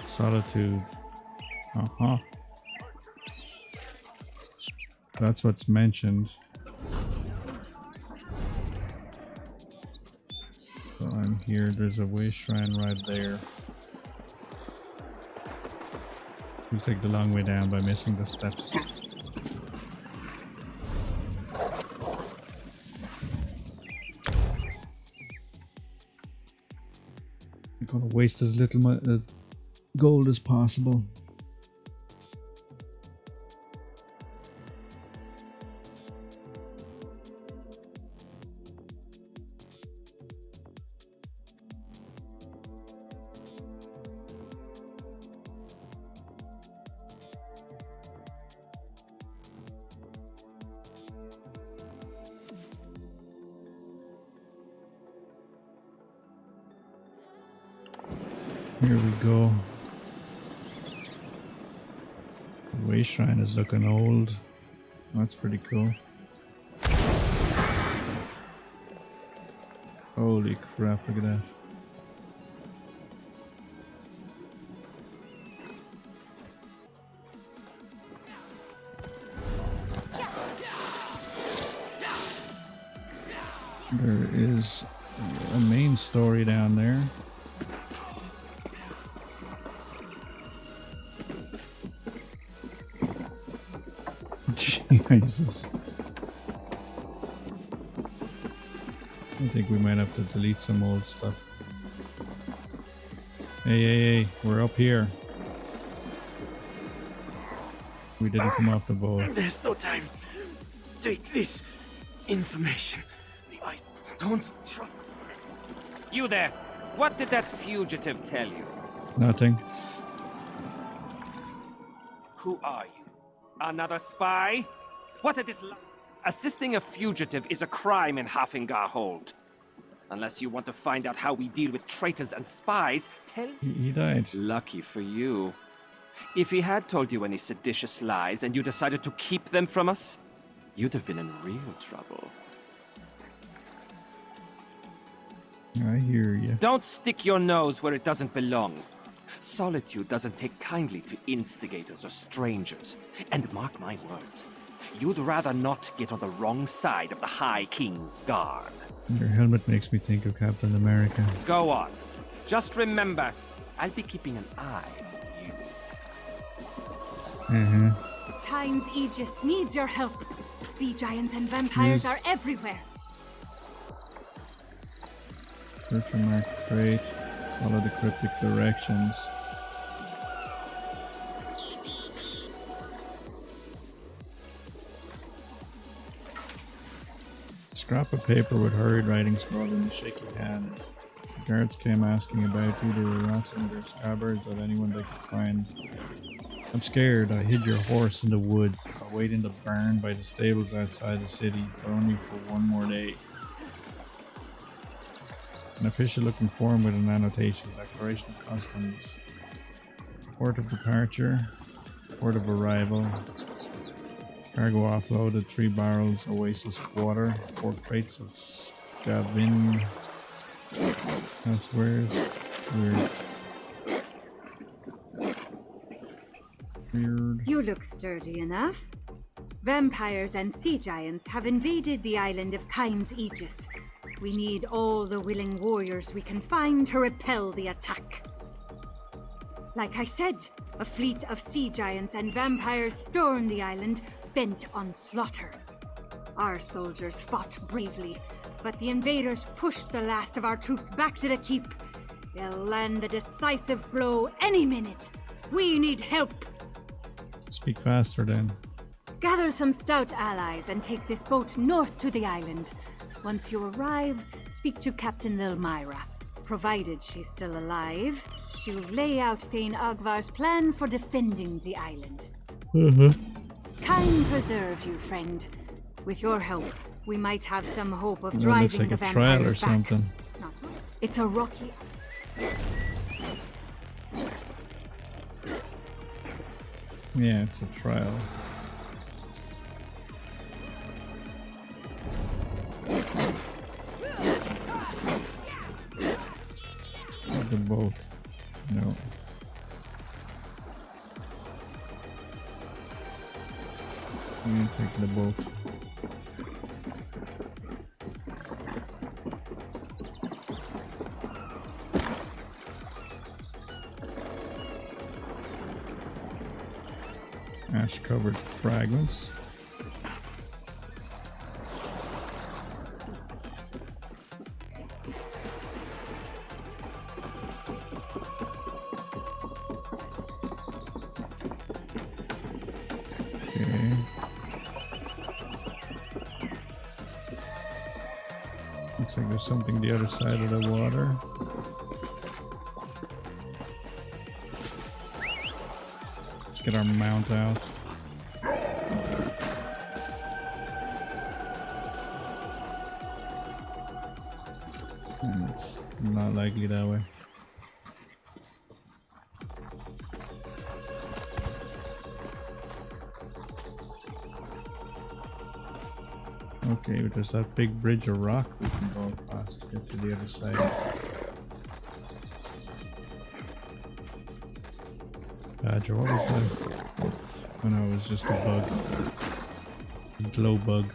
Solitude. Uh-huh. That's what's mentioned. So I'm here. There's a way shrine right there. We take the long way down by missing the steps. I'm gonna waste as little gold as possible. Here we go. The way shrine is looking old. That's pretty cool. Holy crap, look at that. There is a main story down there. Jesus. I think we might have to delete some old stuff. Hey, we're up here. We didn't come off the boat.
There's no time. take this information. The ice don't trust.
You there! What did that fugitive tell you?
Nothing.
Who are you? Another spy? What did this assisting a fugitive is a crime in Hafingar Hold. Unless you want to find out how we deal with traitors and spies, tell...
He died.
Lucky for you. If he had told you any seditious lies and you decided to keep them from us, you'd have been in real trouble.
I hear you.
Don't stick your nose where it doesn't belong. Solitude doesn't take kindly to instigators or strangers. And mark my words, you'd rather not get on the wrong side of the High King's guard.
Your helmet makes me think of Captain America.
Go on. Just remember, I'll be keeping an eye on you.
Kyne's Aegis needs your help. Sea giants and vampires
Yes.
are everywhere.
Search and mark crate. Follow the cryptic directions. Scrap of paper with hurried writing scrawled in a shaky hand. The guards came asking about you. There were rats in their scabbards of anyone they could find. I'm scared. I hid your horse in the woods. I'll wait in the barn by the stables outside the city, but only for one more day. An official looking form with an annotation. Declaration of customs. Port of departure. Port of arrival. Cargo offloaded. 3 barrels oasis water. 4 crates of scavin. That's weird. Weird.
You look sturdy enough. Vampires and sea giants have invaded the island of Kyne's Aegis. We need all the willing warriors we can find to repel the attack. Like I said, a fleet of sea giants and vampires stormed the island, bent on slaughter. Our soldiers fought bravely, but the invaders pushed the last of our troops back to the keep. They'll land the decisive blow any minute. We need help.
Speak faster then.
Gather some stout allies and take this boat north to the island. Once you arrive, speak to Captain Lilmyra. Provided she's still alive, she'll lay out Thane Ogvar's plan for defending the island. Kyne preserve you, friend. With your help, we might have some hope of
That
driving
looks like
the
a trial or
vampires back.
something.
It's a rocky...
Yeah, it's a trial. The boat. No. I'm gonna take the boat. Ash-covered fragments. Okay. Looks like there's something the other side of the water. Let's get our mount out. It's not likely that way. Okay, but there's that big bridge of rock we can go past to get to the other side. Badger, what was that? Oh no, it was just a bug. A glow bug.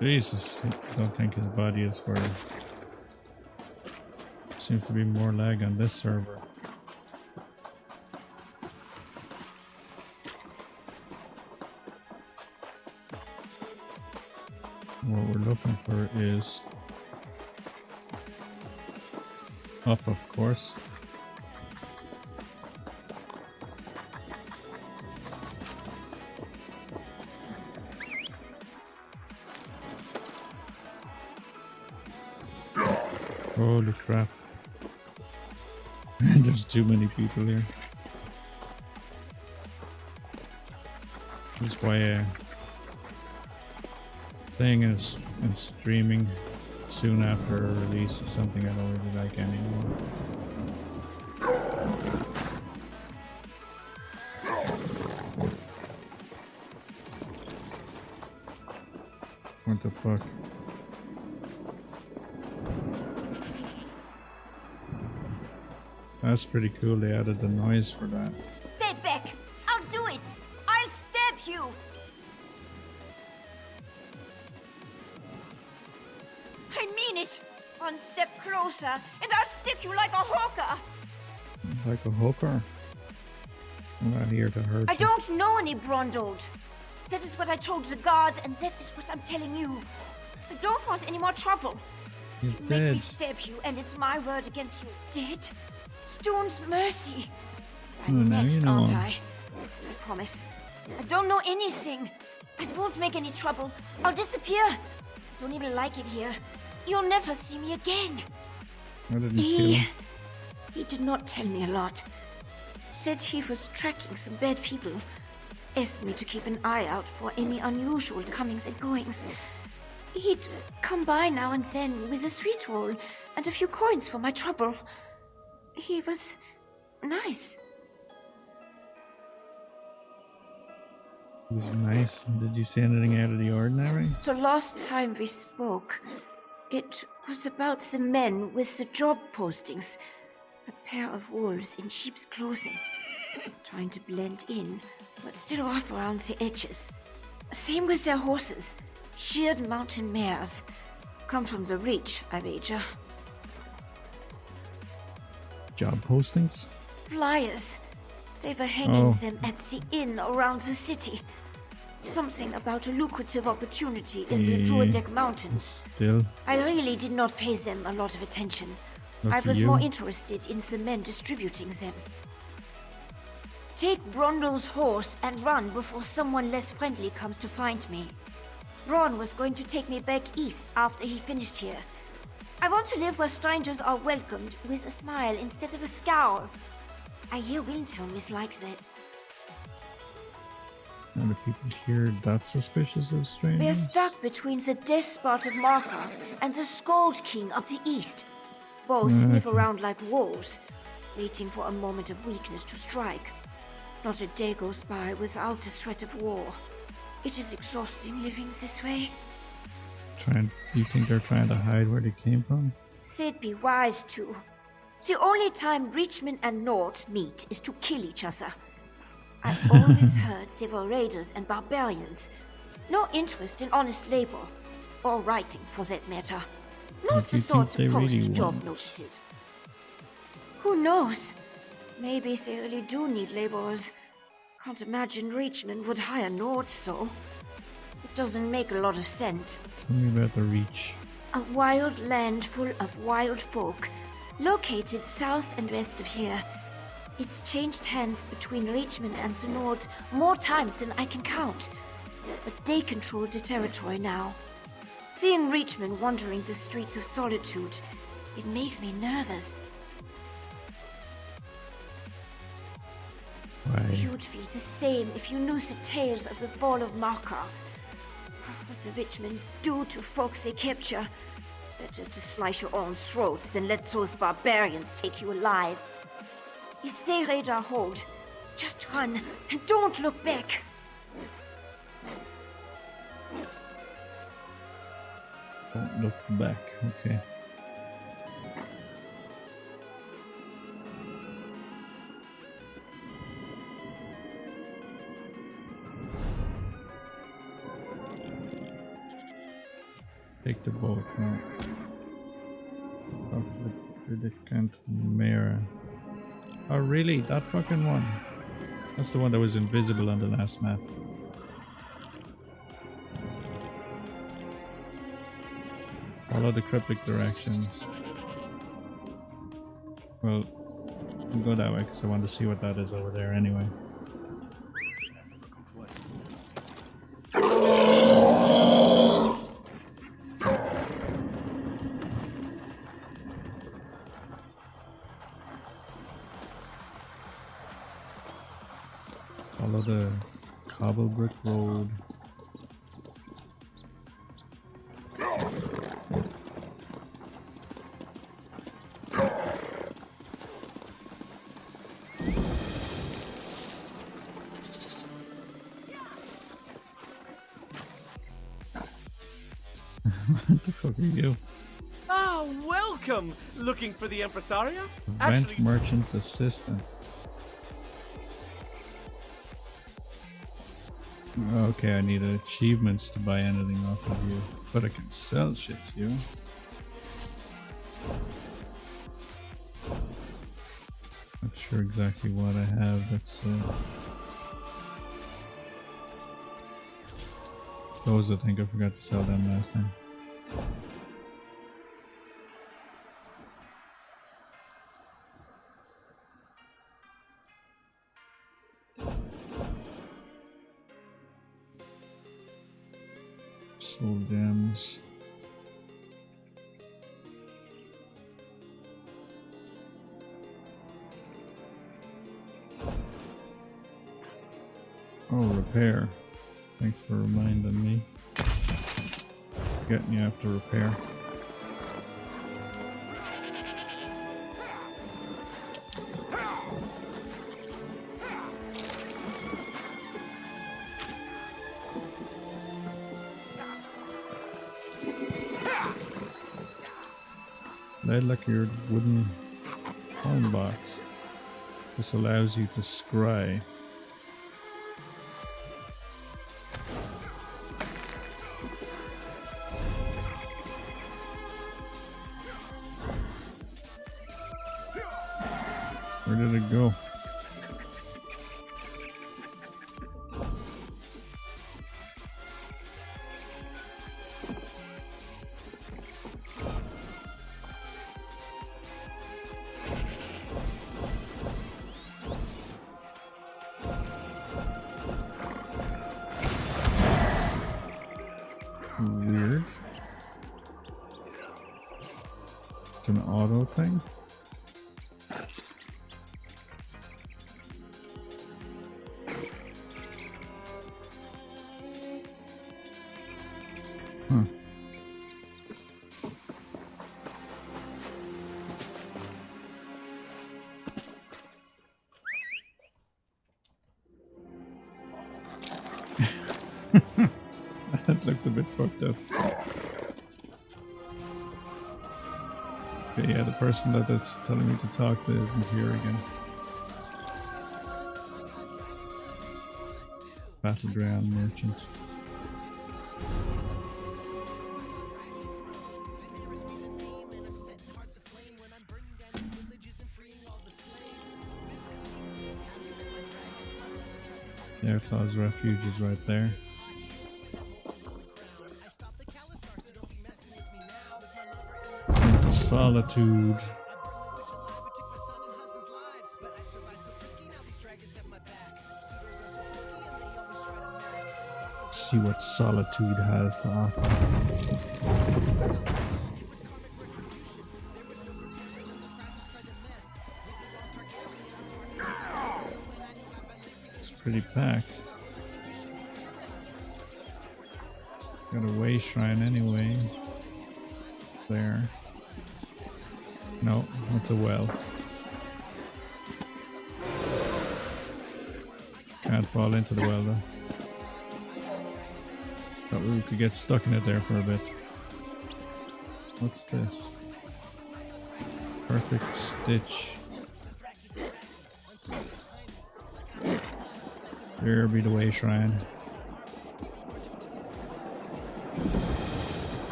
Jesus, I don't think his body is where. Seems to be more lag on this server. What we're looking for is up, of course. Holy crap. There's too many people here. This is why playing and streaming soon after a release is something I don't really like anymore. What the fuck? That's pretty cool, they added the noise for that.
Stay back! I'll do it! I'll stab you! I mean it! One step closer, and I'll stick you like a hawker!
Like a hooker? I'm not here to hurt
I
you.
don't know any Brondold. That is what I told the guards, and that is what I'm telling you. I don't want any more trouble.
He's
Make
dead.
me stab you, and it's my word against you. Dead? Stone's mercy. I'm
now
next,
you know
aren't
him.
I promise. I don't know anything. I won't make any trouble. I'll disappear. I don't even like it here. You'll never see me again.
Why didn't you kill him?
He did not tell me a lot. Said he was tracking some bad people. Asked me to keep an eye out for any unusual comings and goings. He'd come by now and then with a sweet roll and a few coins for my trouble. He was nice.
It was nice. Did you say anything out of the ordinary?
The last time we spoke, it was about the men with the job postings. A pair of wolves in sheep's clothing. Trying to blend in, but still rough around the edges. Same with their horses. Sheared mountain mares. Come from the Reach, I wager.
Job postings?
Flyers. They were hanging
Oh.
them at the inn around the city. Something about a lucrative opportunity in the
Yeah.
Druidic Mountains.
Still.
I really did not pay them a lot of attention. I
Lucky
was
you.
more interested in the men distributing them. Take Brondo's horse and run before someone less friendly comes to find me. Bron was going to take me back east after he finished here. I want to live where strangers are welcomed with a smile instead of a scowl. I hear Windhelm is like that.
Are the people here that suspicious of
We're
strangers?
stuck between the despot of Marka and the Scold King of the East. Both
Okay.
sniff around like wolves, waiting for a moment of weakness to strike. Not a day goes by without a threat of war. It is exhausting living this way.
You think they're trying to hide where they came from?
They'd be wise to. The only time Reachmen and Nords meet is to kill each other. I've always heard they were raiders and barbarians. No interest in honest labor. Or writing, for that matter. Not
What do
the
you
sort
think they
to post
really
job
want?
notices. Who knows? Maybe they really do need laborers. Can't imagine Reachmen would hire Nords, though. It doesn't make a lot of sense.
Tell me about the Reach.
A wild land full of wild folk, located south and west of here. It's changed hands between Reachmen and the Nords more times than I can count. But they control the territory now. Seeing Reachmen wandering the streets of Solitude, it makes me nervous.
Why?
You'd feel the same if you knew the tales of the fall of Markarth. What the Reachmen do to folks they capture. Better to slice your own throat than let those barbarians take you alive. If they raid our hold, just run and don't look back.
Don't look back. Okay. Take the boat. No. Talk to the predicant Mara. Oh really? That fucking one? That's the one that was invisible on the last map. Follow the cryptic directions. Well, we'll go that way because I want to see what that is over there anyway. Follow the cobble brick road. What the fuck are you?
Ah, welcome! Looking for the Impresario?
Event merchant assistant. Okay, I need achievements to buy anything off of you, but I can sell shit to you. Not sure exactly what I have. That's those I think I forgot to sell them last time. Soul gems. Oh, repair. Thanks for reminding me. Getting you have to repair. Lead lacquered wooden home box. This allows you to scry. Where did it go? Weird. It's an auto thing. Huh. That looked a bit fucked up. Okay, yeah, the person that's telling me to talk to isn't here again. Battleground merchant. The Outlaws Refuge is right there. Into Solitude. See what Solitude has to offer. It's pretty packed. Got a way shrine anyway. There. No, that's a well. Can't fall into the well though. Thought we could get stuck in it there for a bit. What's this? Perfect stitch. There be the way shrine.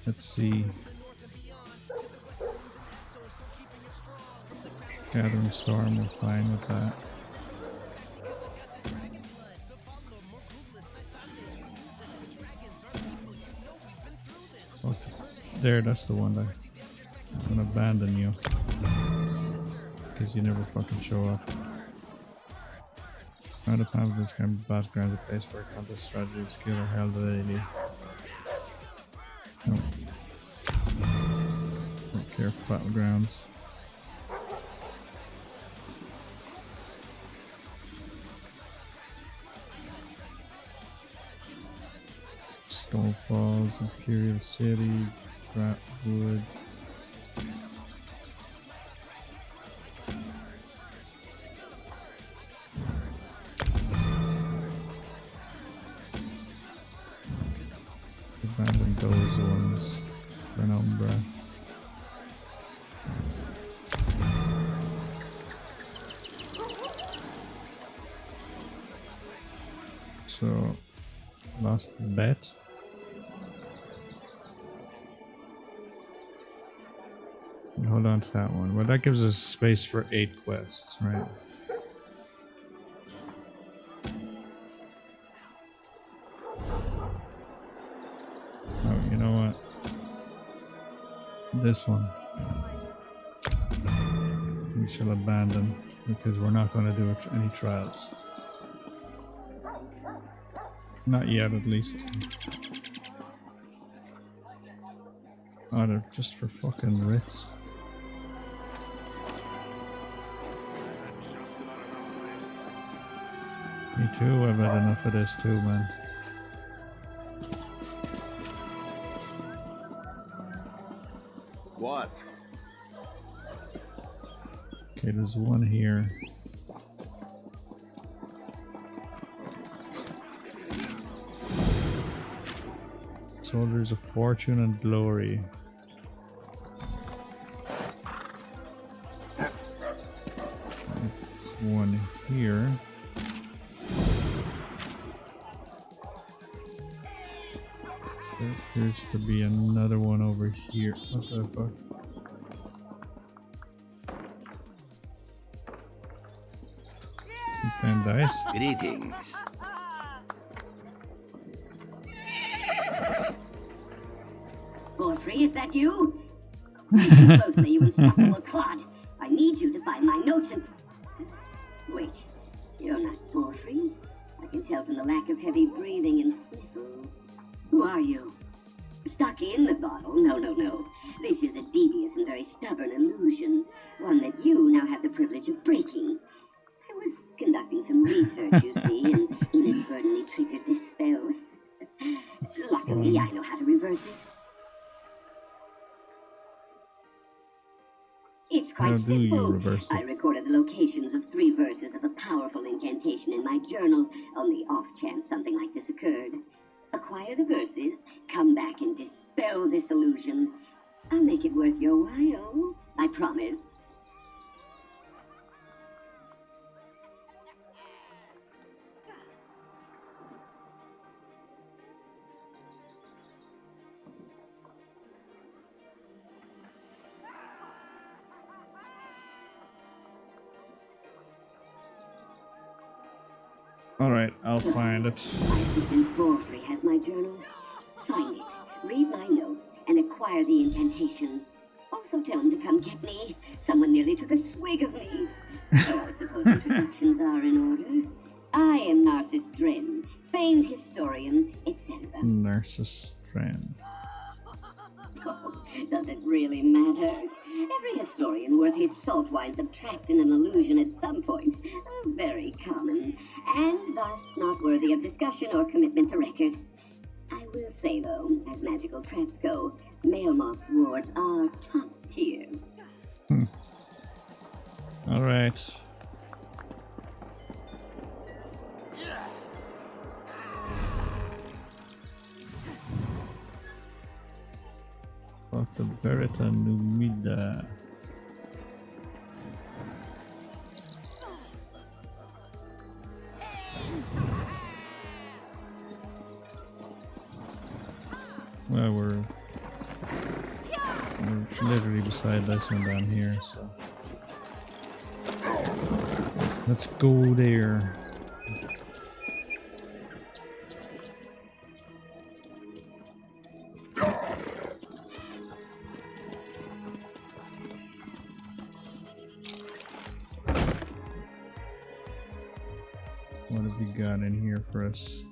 Let's see. Gathering Storm, we're fine with that. Oh, there, that's the one that I'm gonna abandon you. Because you never fucking show up. Now the Pamphlets can be battlegrounds, a place where contest strategy and skill are held daily. No. Don't care for battlegrounds. Stone Falls, Imperial City, Gratwood. Abandon those ones for an Umbra. So, last bet. And hold on to that one. Well, that gives us space for 8 quests, right? Oh, you know what? This one we shall abandon because we're not going to do any trials. Not yet, at least. Oh, they're just for fucking writs. Me too, I've had enough of this too, man.
What?
Okay, there's one here. Soldiers of Fortune and Glory. There's one here. There appears to be another one over here. What the fuck? And dice.
Greetings.
Borfrey, is that you? Listen closely, you insufferable clod. I need you to find my notes and... Wait, you're not Borfrey? I can tell from the lack of heavy breathing and sniffles. Who are you? Stuck in the bottle? No, no, no. This is a devious and very stubborn illusion. One that you now have the privilege of breaking. I was conducting some research, you see, and inadvertently triggered this spell. Luckily, I know how to reverse it. It's quite simple. I recorded the locations of 3 verses of a powerful incantation in my journal on the off chance something like this occurred. Acquire the verses, come back and dispel this illusion. I'll make it worth your while. I promise.
Alright, I'll find it.
My assistant Borfrey has my journal. Find it, read my notes, and acquire the incantation. Also tell him to come get me. Someone nearly took a swig of me. Oh, I suppose introductions are in order. I am Narcissus Dren, famed historian, etc.
Narcissus Dren.
Oh, does it really matter? Every historian worth his salt winds up trapped in an illusion at some point. Very common, and thus not worthy of discussion or commitment to record. I will say, though, as magical traps go, Mailmoth's wards are top tier.
Alright. Fuck the Beretta Numida. Well, we're We're literally beside this one down here, so let's go there. What have we got in here for us?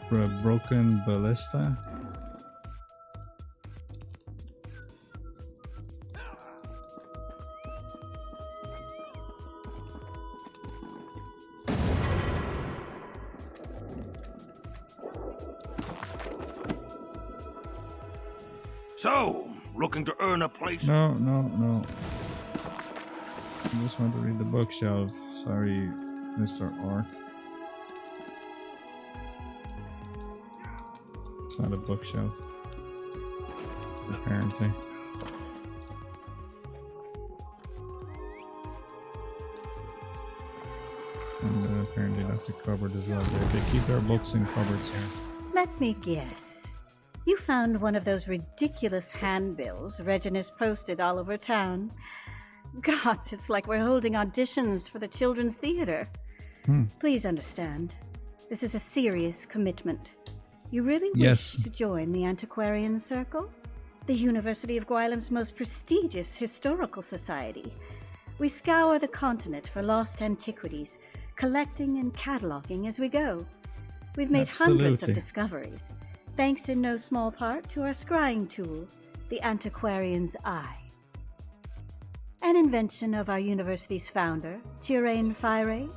For a broken ballista?
So, looking to earn a place?
No. I just want to read the bookshelf. Sorry, Mr. Orc. It's not a bookshelf. Apparently. And apparently that's a cupboard as well. They keep their books in cupboards here.
Let me guess. You found one of those ridiculous handbills Reginus posted all over town. Gods, it's like we're holding auditions for the children's theater. Please understand, this is a serious commitment. You really wish to join the Antiquarian Circle? The University of Gwylem's most prestigious historical society. We scour the continent for lost antiquities, collecting and cataloging as we go. We've made hundreds of discoveries, thanks in no small part to our scrying tool, the Antiquarian's Eye. An invention of our university's founder, Chirain Fyre.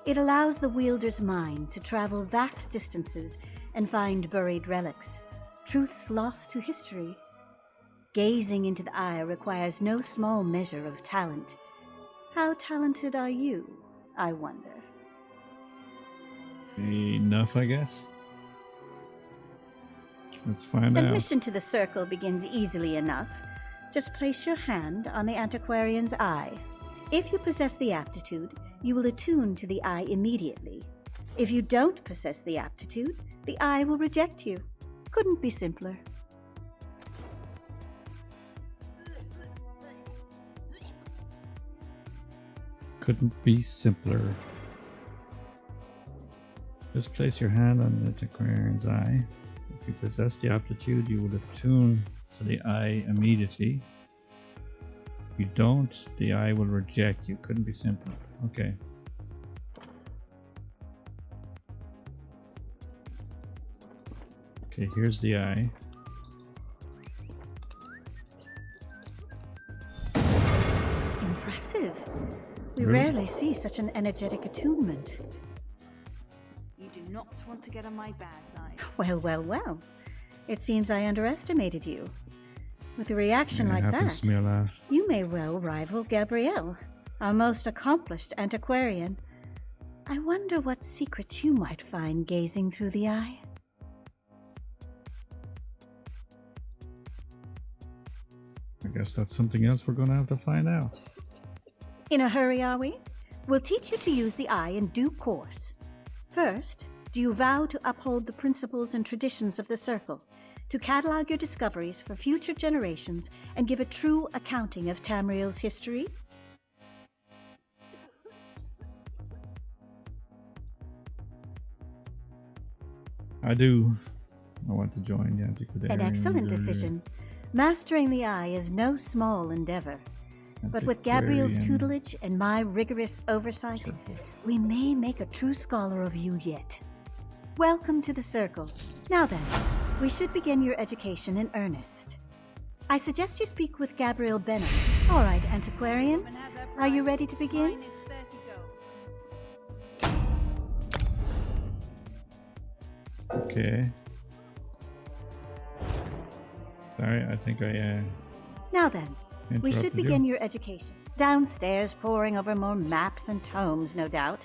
It allows the wielder's mind to travel vast distances and find buried relics, truths lost to history. Gazing into the eye requires no small measure of talent. How talented are you, I wonder?
Enough, I guess. Let's find out.
Admission to the circle begins easily enough. Just place your hand on the Antiquarian's Eye. If you possess the aptitude, you will attune to the eye immediately. If you don't possess the aptitude, the eye will reject you. Couldn't be simpler.
Couldn't be simpler. Just place your hand on the Antiquarian's Eye. If you possess the aptitude, you will attune to the eye immediately. If you don't, the eye will reject you. Couldn't be simpler. Okay. Okay, here's the eye.
Impressive. We
Really?
rarely see such an energetic attunement.
You do not want to get on my bad side.
Well. It seems I underestimated you. With a reaction like
happens
that,
to me a lot.
you may well rival Gabrielle, our most accomplished antiquarian. I wonder what secrets you might find gazing through the eye.
I guess that's something else we're gonna have to find out.
In a hurry, are we? We'll teach you to use the eye in due course. First, do you vow to uphold the principles and traditions of the Circle, to catalog your discoveries for future generations and give a true accounting of Tamriel's history?
I do. I want to join the Antiquarian.
An excellent decision. Mastering the eye is no small endeavor. But with Gabriel's tutelage and my rigorous oversight, we may make a true scholar of you yet. Welcome to the Circle. Now then, we should begin your education in earnest. I suggest you speak with Gabriel Benham. All right, Antiquarian. Are you ready to begin?
Okay. Sorry, I think I
Now then, we should
interrupted you.
begin your education. Downstairs, poring over more maps and tomes, no doubt.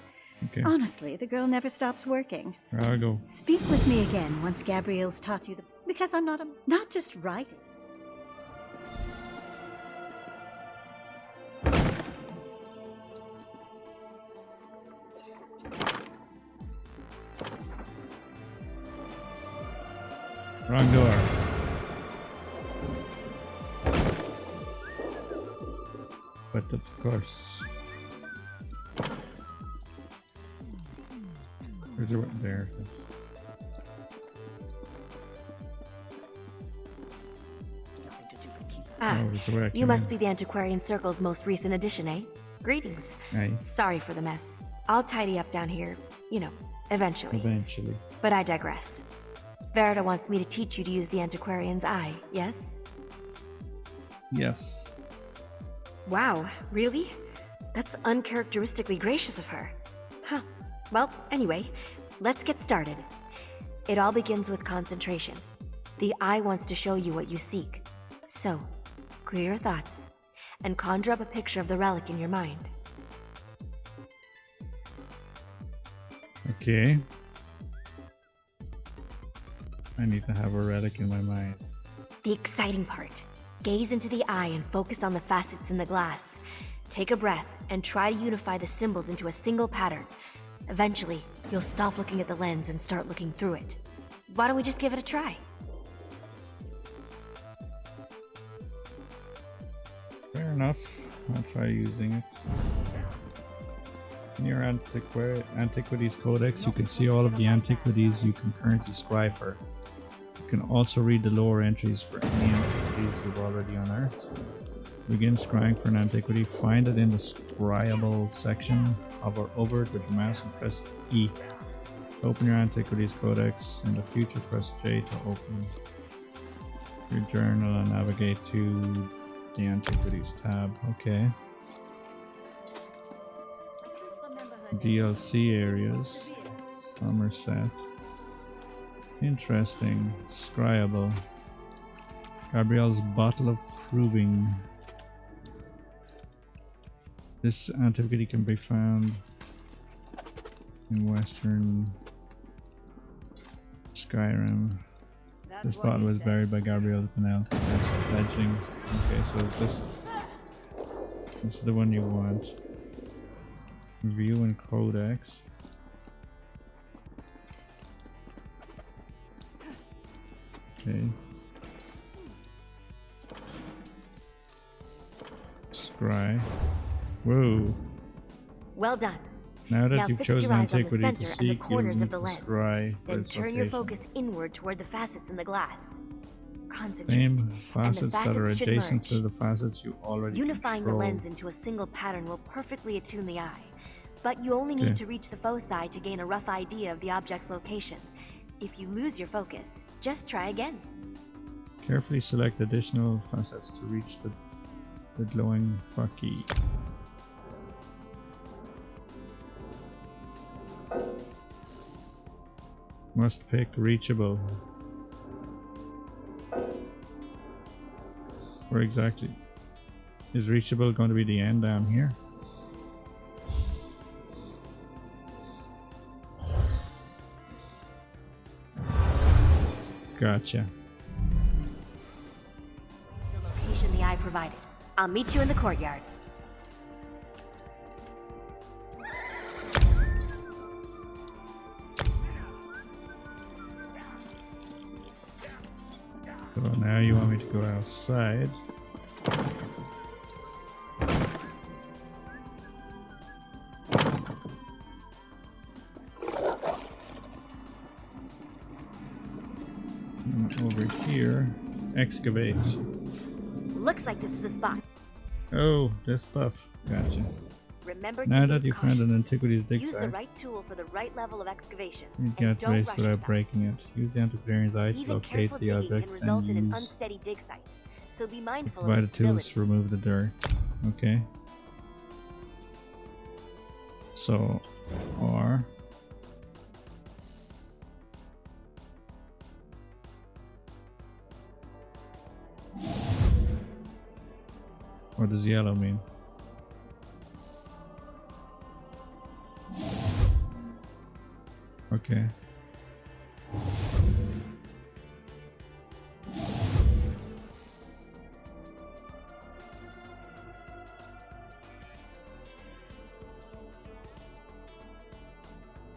Okay.
Honestly, the girl never stops working.
I'll go.
Speak with me again once Gabrielle's taught you the... Because I'm not just writing.
Wrong door. But of course. Where's the one? There it is.
Ah,
Oh, it's the way I
you
came
must
in.
be the Antiquarian Circle's most recent addition, eh? Greetings.
Aye.
Sorry for the mess. I'll tidy up down here, you know, eventually.
Eventually.
But I digress. Verita wants me to teach you to use the Antiquarian's eye, yes?
Yes.
Wow, really? That's uncharacteristically gracious of her. Huh. Well, anyway, let's get started. It all begins with concentration. The eye wants to show you what you seek. So, clear your thoughts and conjure up a picture of the relic in your mind.
Okay. I need to have a relic in my mind.
The exciting part. Gaze into the eye and focus on the facets in the glass. Take a breath and try to unify the symbols into a single pattern. Eventually, you'll stop looking at the lens and start looking through it. Why don't we just give it a try?
Fair enough. I'll try using it. In your Antiquities Codex, you can see all of the antiquities you can currently scry for. You can also read the lower entries for any antiquities you've already unearthed. Begin scrying for an antiquity, find it in the scryable section, hover over it with your mouse and press E. Open your Antiquities Codex. In the future, press J to open your journal and navigate to the Antiquities tab. Okay. DLC areas. Somerset. Interesting. Scryable. Gabrielle's Bottle of Proving. This antiquity can be found in Western Skyrim. This bottle was buried by Gabrielle's pronounced best fledgling. Okay, so this is the one you want. View and Codex. Okay. Scry. Whoa.
Well done.
Now that
Now
you've
fix
chosen
your eyes on the
antiquity to
center and the
seek, you'll
corners
need
of the
to
lens.
scry for
Then
its
turn your
location.
focus inward toward the facets in the glass. Concentrate.
Same
and the
facets that are
facets should
adjacent
merge.
to the facets you already
Unifying
control.
the lens into a single pattern will perfectly attune the eye. But you only need
Okay.
to reach the foci to gain a rough idea of the object's location. If you lose your focus, just try again.
Carefully select additional facets to reach the glowing foci. Must pick reachable. Where exactly? Is reachable going to be the end down here? Gotcha.
The location the eye provided. I'll meet you in the courtyard.
So now you want me to go outside. And over here, excavate.
Looks like this is the spot.
Oh, this stuff. Gotcha.
Remember to
Now
dig
that you found
cautiously.
an antiquities dig
Use the
site,
right tool for the right level of excavation.
you
and
get
don't
waste
rush
without
yourself.
breaking it. Use the antiquarian's eye to
Even
locate
careful
the
digging
object
can result in an
and use
unsteady dig site, so be mindful of
provide the
instability.
tools to remove the dirt. Okay. So, R. What does yellow mean? Okay.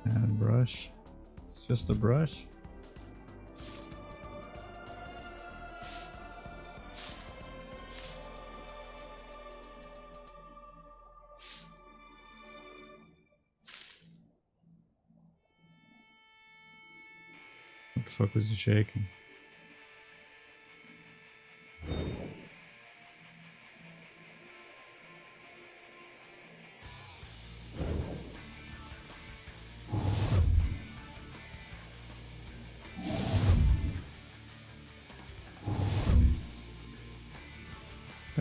And brush. It's just a brush. the fuck was he shaking?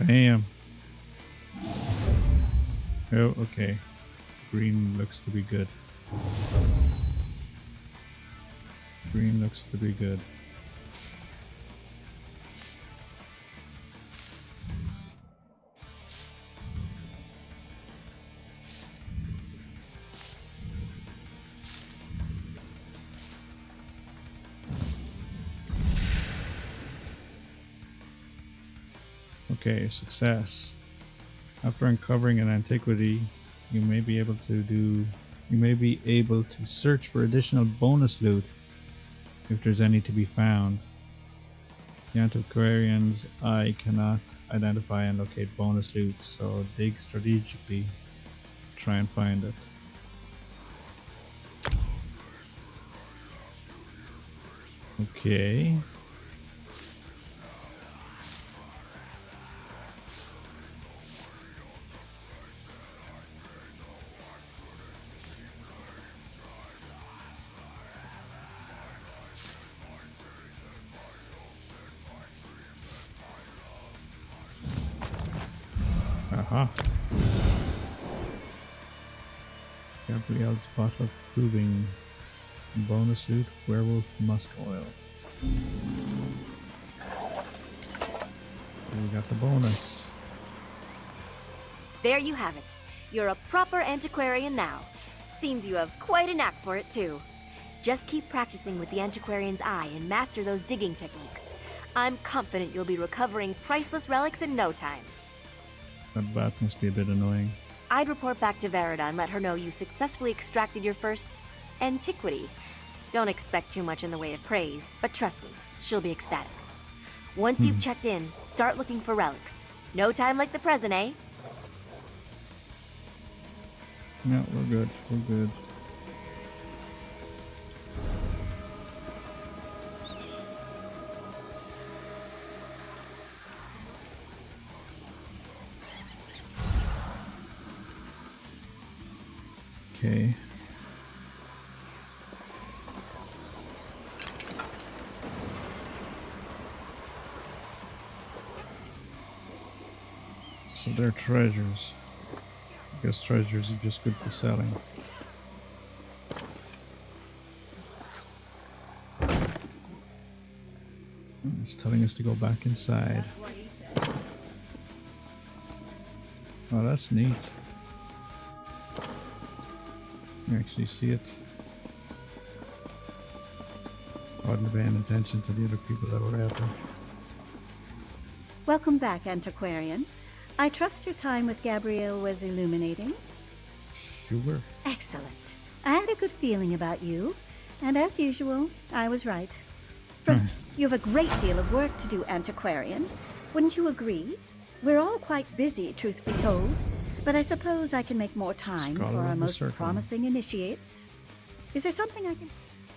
Damn. Oh, okay. Green looks to be good. Green looks to be good. Okay, success. After uncovering an antiquity, you may be able to search for additional bonus loot if there's any to be found. The antiquarian's eye cannot identify and locate bonus loot, so dig strategically to try and find it. Okay. Aha. Gabrielle's bottle proving bonus loot, werewolf musk oil. We got the bonus.
There you have it. You're a proper antiquarian now. Seems you have quite a knack for it too. Just keep practicing with the antiquarian's eye and master those digging techniques. I'm confident you'll be recovering priceless relics in no time.
That bat must be a bit annoying.
I'd report back to Verida and let her know you successfully extracted your first antiquity. Don't expect too much in the way of praise, but trust me, she'll be ecstatic. Once you've checked in, start looking for relics. No time like the present, eh?
No, we're good. We're good. Okay. So they're treasures. I guess treasures are just good for selling. It's telling us to go back inside. Oh, that's neat. You actually see it. I wasn't paying attention to the other people that were out there.
Welcome back, antiquarian. I trust your time with Gabrielle was illuminating.
Sure.
Excellent. I had a good feeling about you, and as usual, I was right. First, you have a great deal of work to do, antiquarian. Wouldn't you agree? We're all quite busy, truth be told, but I suppose I can make more time for our most promising initiates. Is there something I can...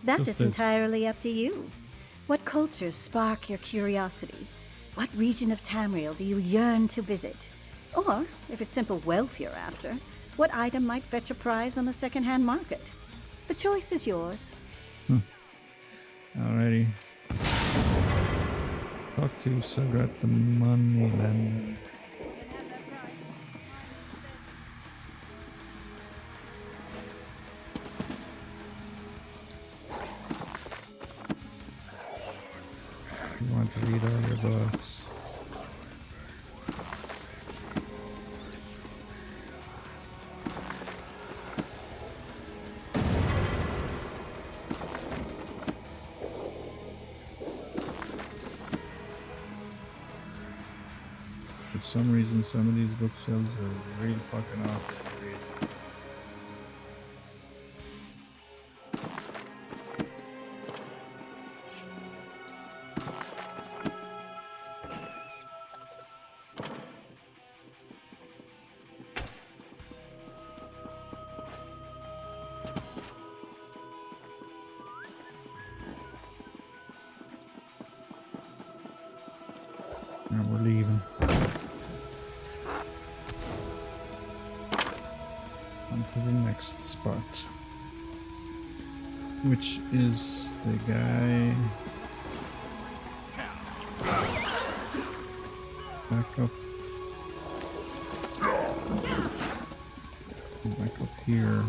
That is entirely up to you. What cultures spark your curiosity? What region of Tamriel do you yearn to visit? Or, if it's simple wealth you're after, what item might fetch a prize on the second-hand market? The choice is yours.
Alrighty. Talk to Sagrat the money lender. You want to read all your books. For some reason, some of these bookshelves are really fucking awful to read. And we're leaving. On to the next spot. Which is the guy... Back up. Back up here.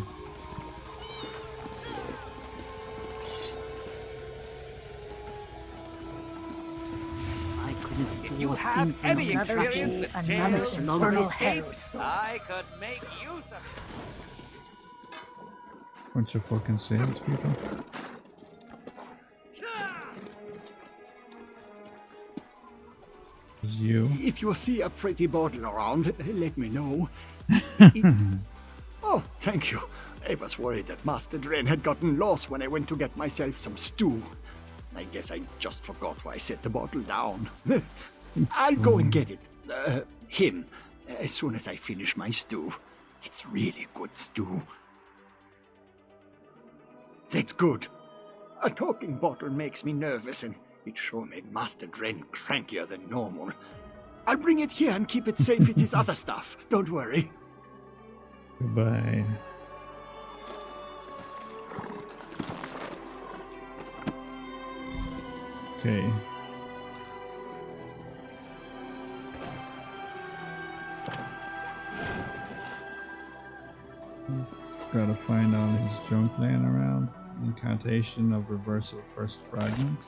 I couldn't
If
do
you
us
have
in
any
another
experience
day,
with
another
jails and
infernal
escapes,
hellstorm.
I could make use of it.
Bunch of fucking salespeople. It's you.
If you see a pretty bottle around, let me know. Oh, thank you. I was worried that Master Dren had gotten lost when I went to get myself some stew. I guess I just forgot why I set the bottle down. I'll go and get it. Him. As soon as I finish my stew. It's really good stew. That's good. A talking bottle makes me nervous, and it sure made Master Dren crankier than normal. I'll bring it here and keep it safe with his other stuff. Don't worry.
Goodbye. Okay. Gotta find all his junk laying around. Incantation of reversal first fragment.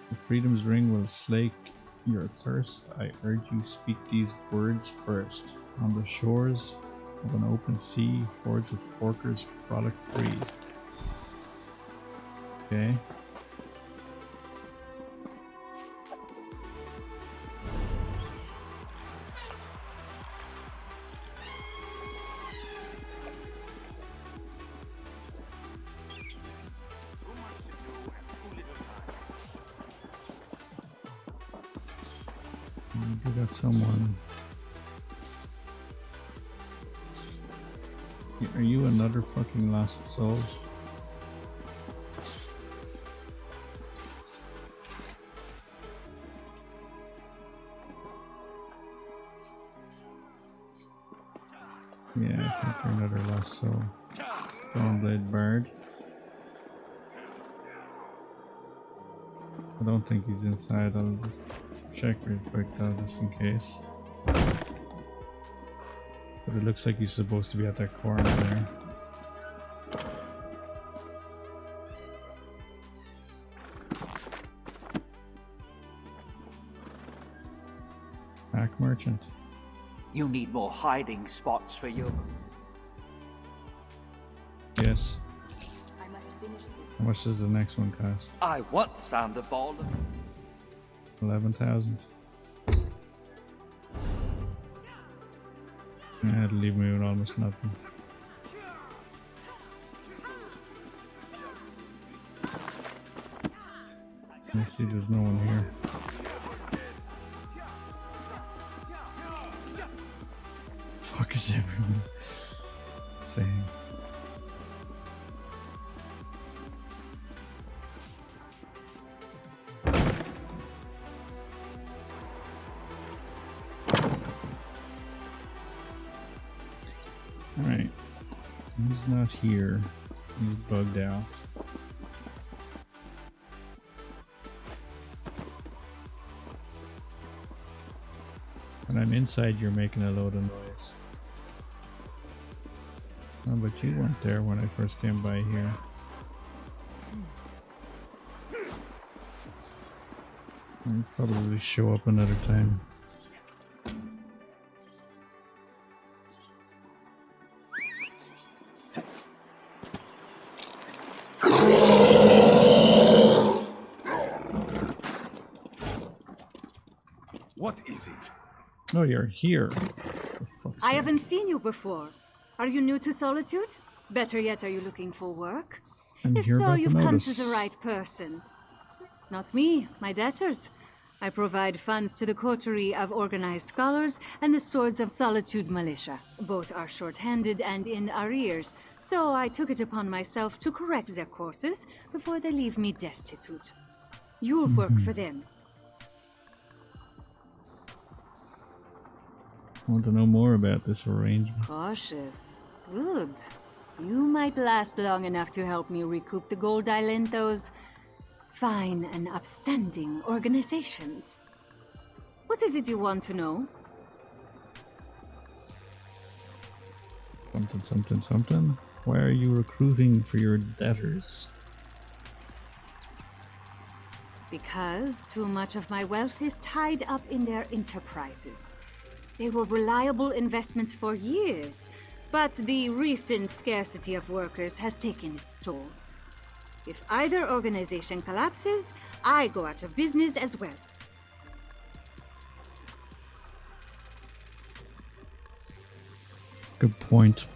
The Freedom's Ring will slake your thirst. I urge you speak these words first. On the shores of an open sea, hordes of porkers frolic free. Okay. We got someone. Are you another fucking lost soul? Yeah, I think you're another lost soul. Stoneblade Bard. I don't think he's inside. I'll check real quick though, just in case. But it looks like he's supposed to be at that corner there. Pack merchant.
You need more hiding spots for you.
Yes.
I must finish this.
How much does the next one cost?
I once found a ball of
11,000. I had to leave me with almost nothing. Let me see, there's no one here. Fuck is everyone saying? Alright. He's not here. He's bugged out. When I'm inside, you're making a load of noise. Oh, but you weren't there when I first came by here. I'll probably show up another time.
What is it?
Oh, you're here.
I haven't seen you before. Are you new to Solitude? Better yet, are you looking for work?
I'm
If
here
so,
about
you've
the
come to
notice.
the right person. Not me, my debtors. I provide funds to the coterie of organized scholars and the Swords of Solitude militia. Both are short-handed and in arrears, so I took it upon myself to correct their courses before they leave me destitute. You'll work for them.
I want to know more about this arrangement.
Cautious. Good. You might last long enough to help me recoup the gold I lent those fine and upstanding organizations. What is it you want to know?
Something, something, something. Why are you recruiting for your debtors?
Because too much of my wealth is tied up in their enterprises. They were reliable investments for years, but the recent scarcity of workers has taken its toll. If either organization collapses, I go out of business as well.
Good point.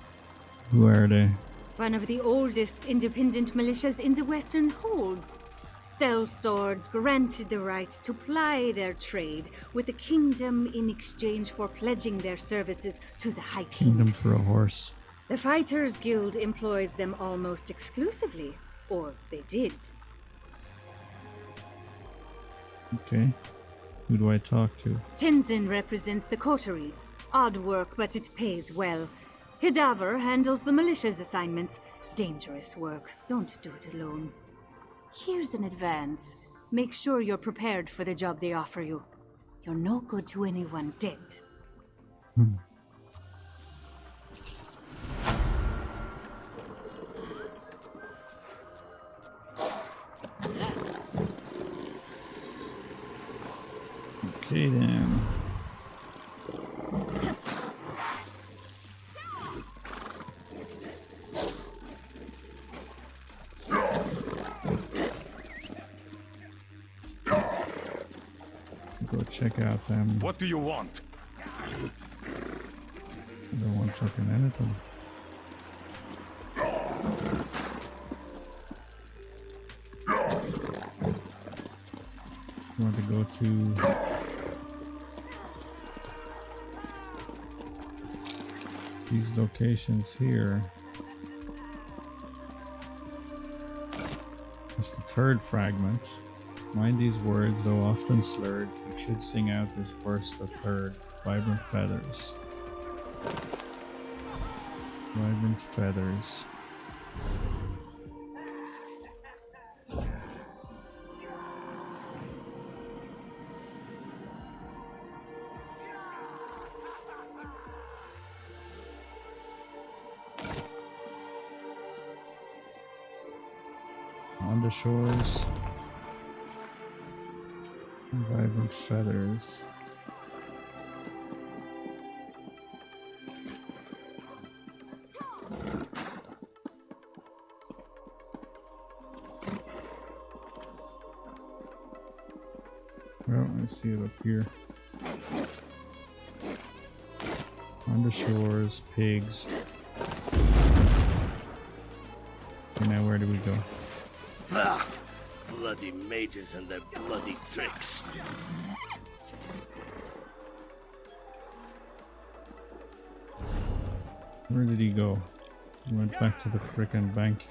Who are they?
One of the oldest independent militias in the Western Holds. Sellswords granted the right to ply their trade with the kingdom in exchange for pledging their services to the High King.
Kingdom for a horse.
The Fighters Guild employs them almost exclusively, or they did.
Okay. Who do I talk to?
Tenzin represents the coterie. Odd work, but it pays well. Hidaver handles the militia's assignments. Dangerous work. Don't do it alone. Here's an advance. Make sure you're prepared for the job they offer you. You're no good to anyone dead.
Okay then. Go check out them.
What do you want?
I don't want fucking anything. I want to go to these locations here. It's the third fragment. Mind these words, though often slurred. You should sing out this verse, the third. Vibrant feathers. Vibrant feathers. On the shores. Vibrant feathers. Well, I see it up here. On the shores, pigs. Okay, now where do we go?
Ah, bloody mages and their bloody tricks.
Where did he go? He went back to the frickin' bank.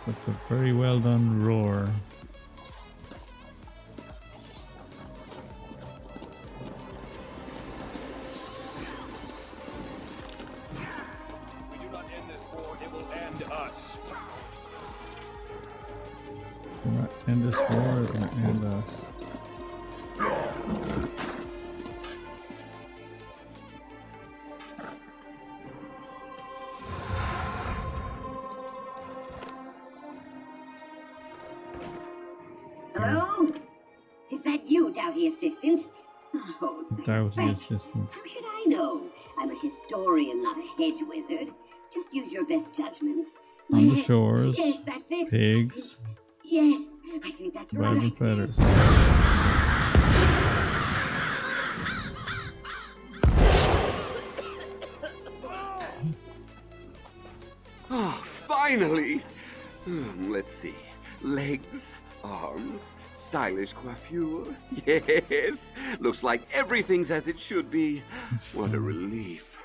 That's a very well done roar. End this war, it's gonna end us.
Hello? Is that you, Doughty Assistant? Oh,
Doughty
Frank,
Assistants.
how should I know? I'm a historian, not a hedge wizard. Just use your best judgment.
On the
Yes,
shores,
yes, that's it.
pigs,
Yes, I think that's
vibrant
right.
feathers.
Oh, finally! Let's see. Legs, arms, stylish coiffure. Yes! Looks like everything's as it should be. What a relief.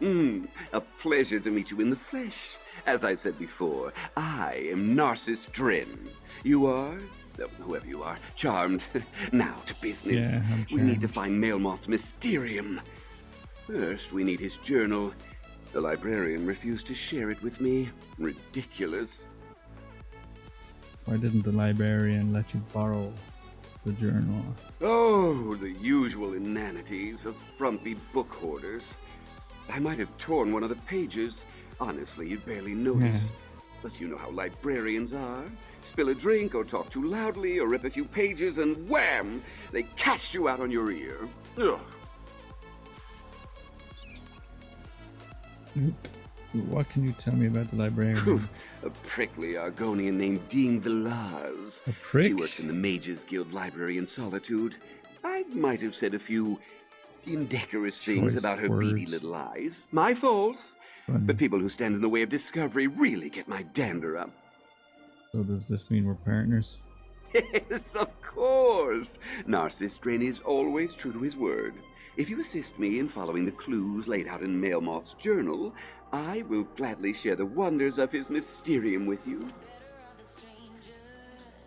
A pleasure to meet you in the flesh. As I said before, I am Narcissus Drin. You are? Whoever you are, charmed. Now to business.
Yeah, I'm
we need to
charmed.
find Melmoth's Mysterium. First, we need his journal. The librarian refused to share it with me. Ridiculous.
Why didn't the librarian let you borrow the journal?
Oh, the usual inanities of frumpy book hoarders. I might have torn one of the pages. Honestly, you'd barely notice. But you know how librarians are. Spill a drink or talk too loudly or rip a few pages and wham! They cast you out on your ear. Ugh.
What can you tell me about the librarian?
A prickly Argonian named Dean Velaz.
A prick?
She works in the Mages Guild Library in Solitude. I might have said a few indecorous things
Choice
about her beady
words.
little eyes. My fault.
Funny.
But people who stand in the way of discovery really get my dander up.
So does this mean we're partners?
Yes, of course. Narcissus Drain is always true to his word. If you assist me in following the clues laid out in Melmoth's journal, I will gladly share the wonders of his Mysterium with you.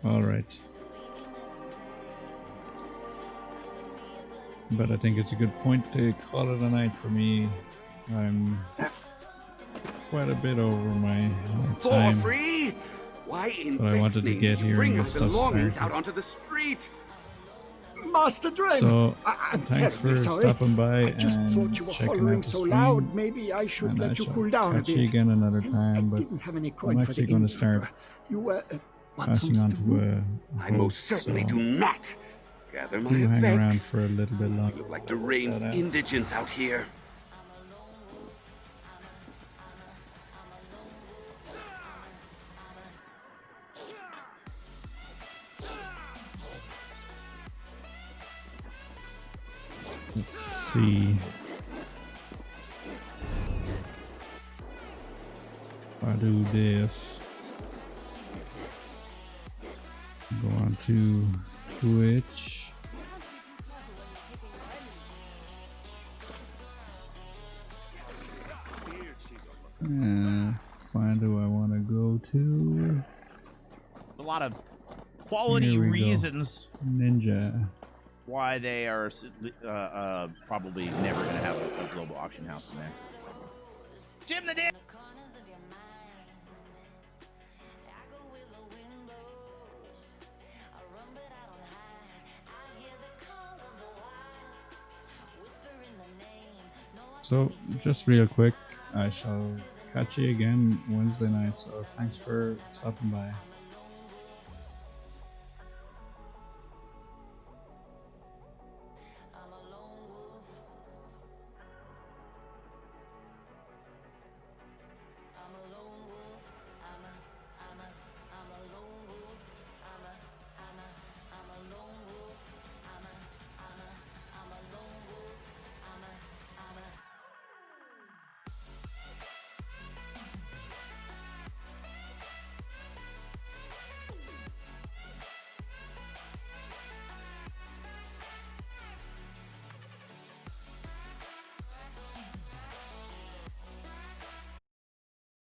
Alright. But I think it's a good point to call it a night for me. I'm quite a bit over my time.
Free? Why in
But I wanted to
name
get
did you
here
bring
and
my
get stuff
belongings
started.
out onto the street?
Master Dren!
So,
I'm
thanks
terribly
for
sorry.
stopping by
I just
and
thought you were
checking
hollering
out the
so
stream.
loud. Maybe I should
And I
let you
shall
cool down a
catch you
bit.
again another
I
time, but
didn't have any coin
I'm
for the
actually going to start
You want
passing
some
on
stew?
to a
I most certainly do not. Gather my
You hang around
effects.
for a little bit longer.
Look like deranged indigents out here.
Let's see. If I do this, go on to Twitch. Find who I want to go to.
A lot of quality
Here we go.
reasons
Ninja.
why they are probably never going to have a global auction house in there. Jim the Dick!
So, just real quick, I shall catch you again Wednesday night. So, thanks for stopping by.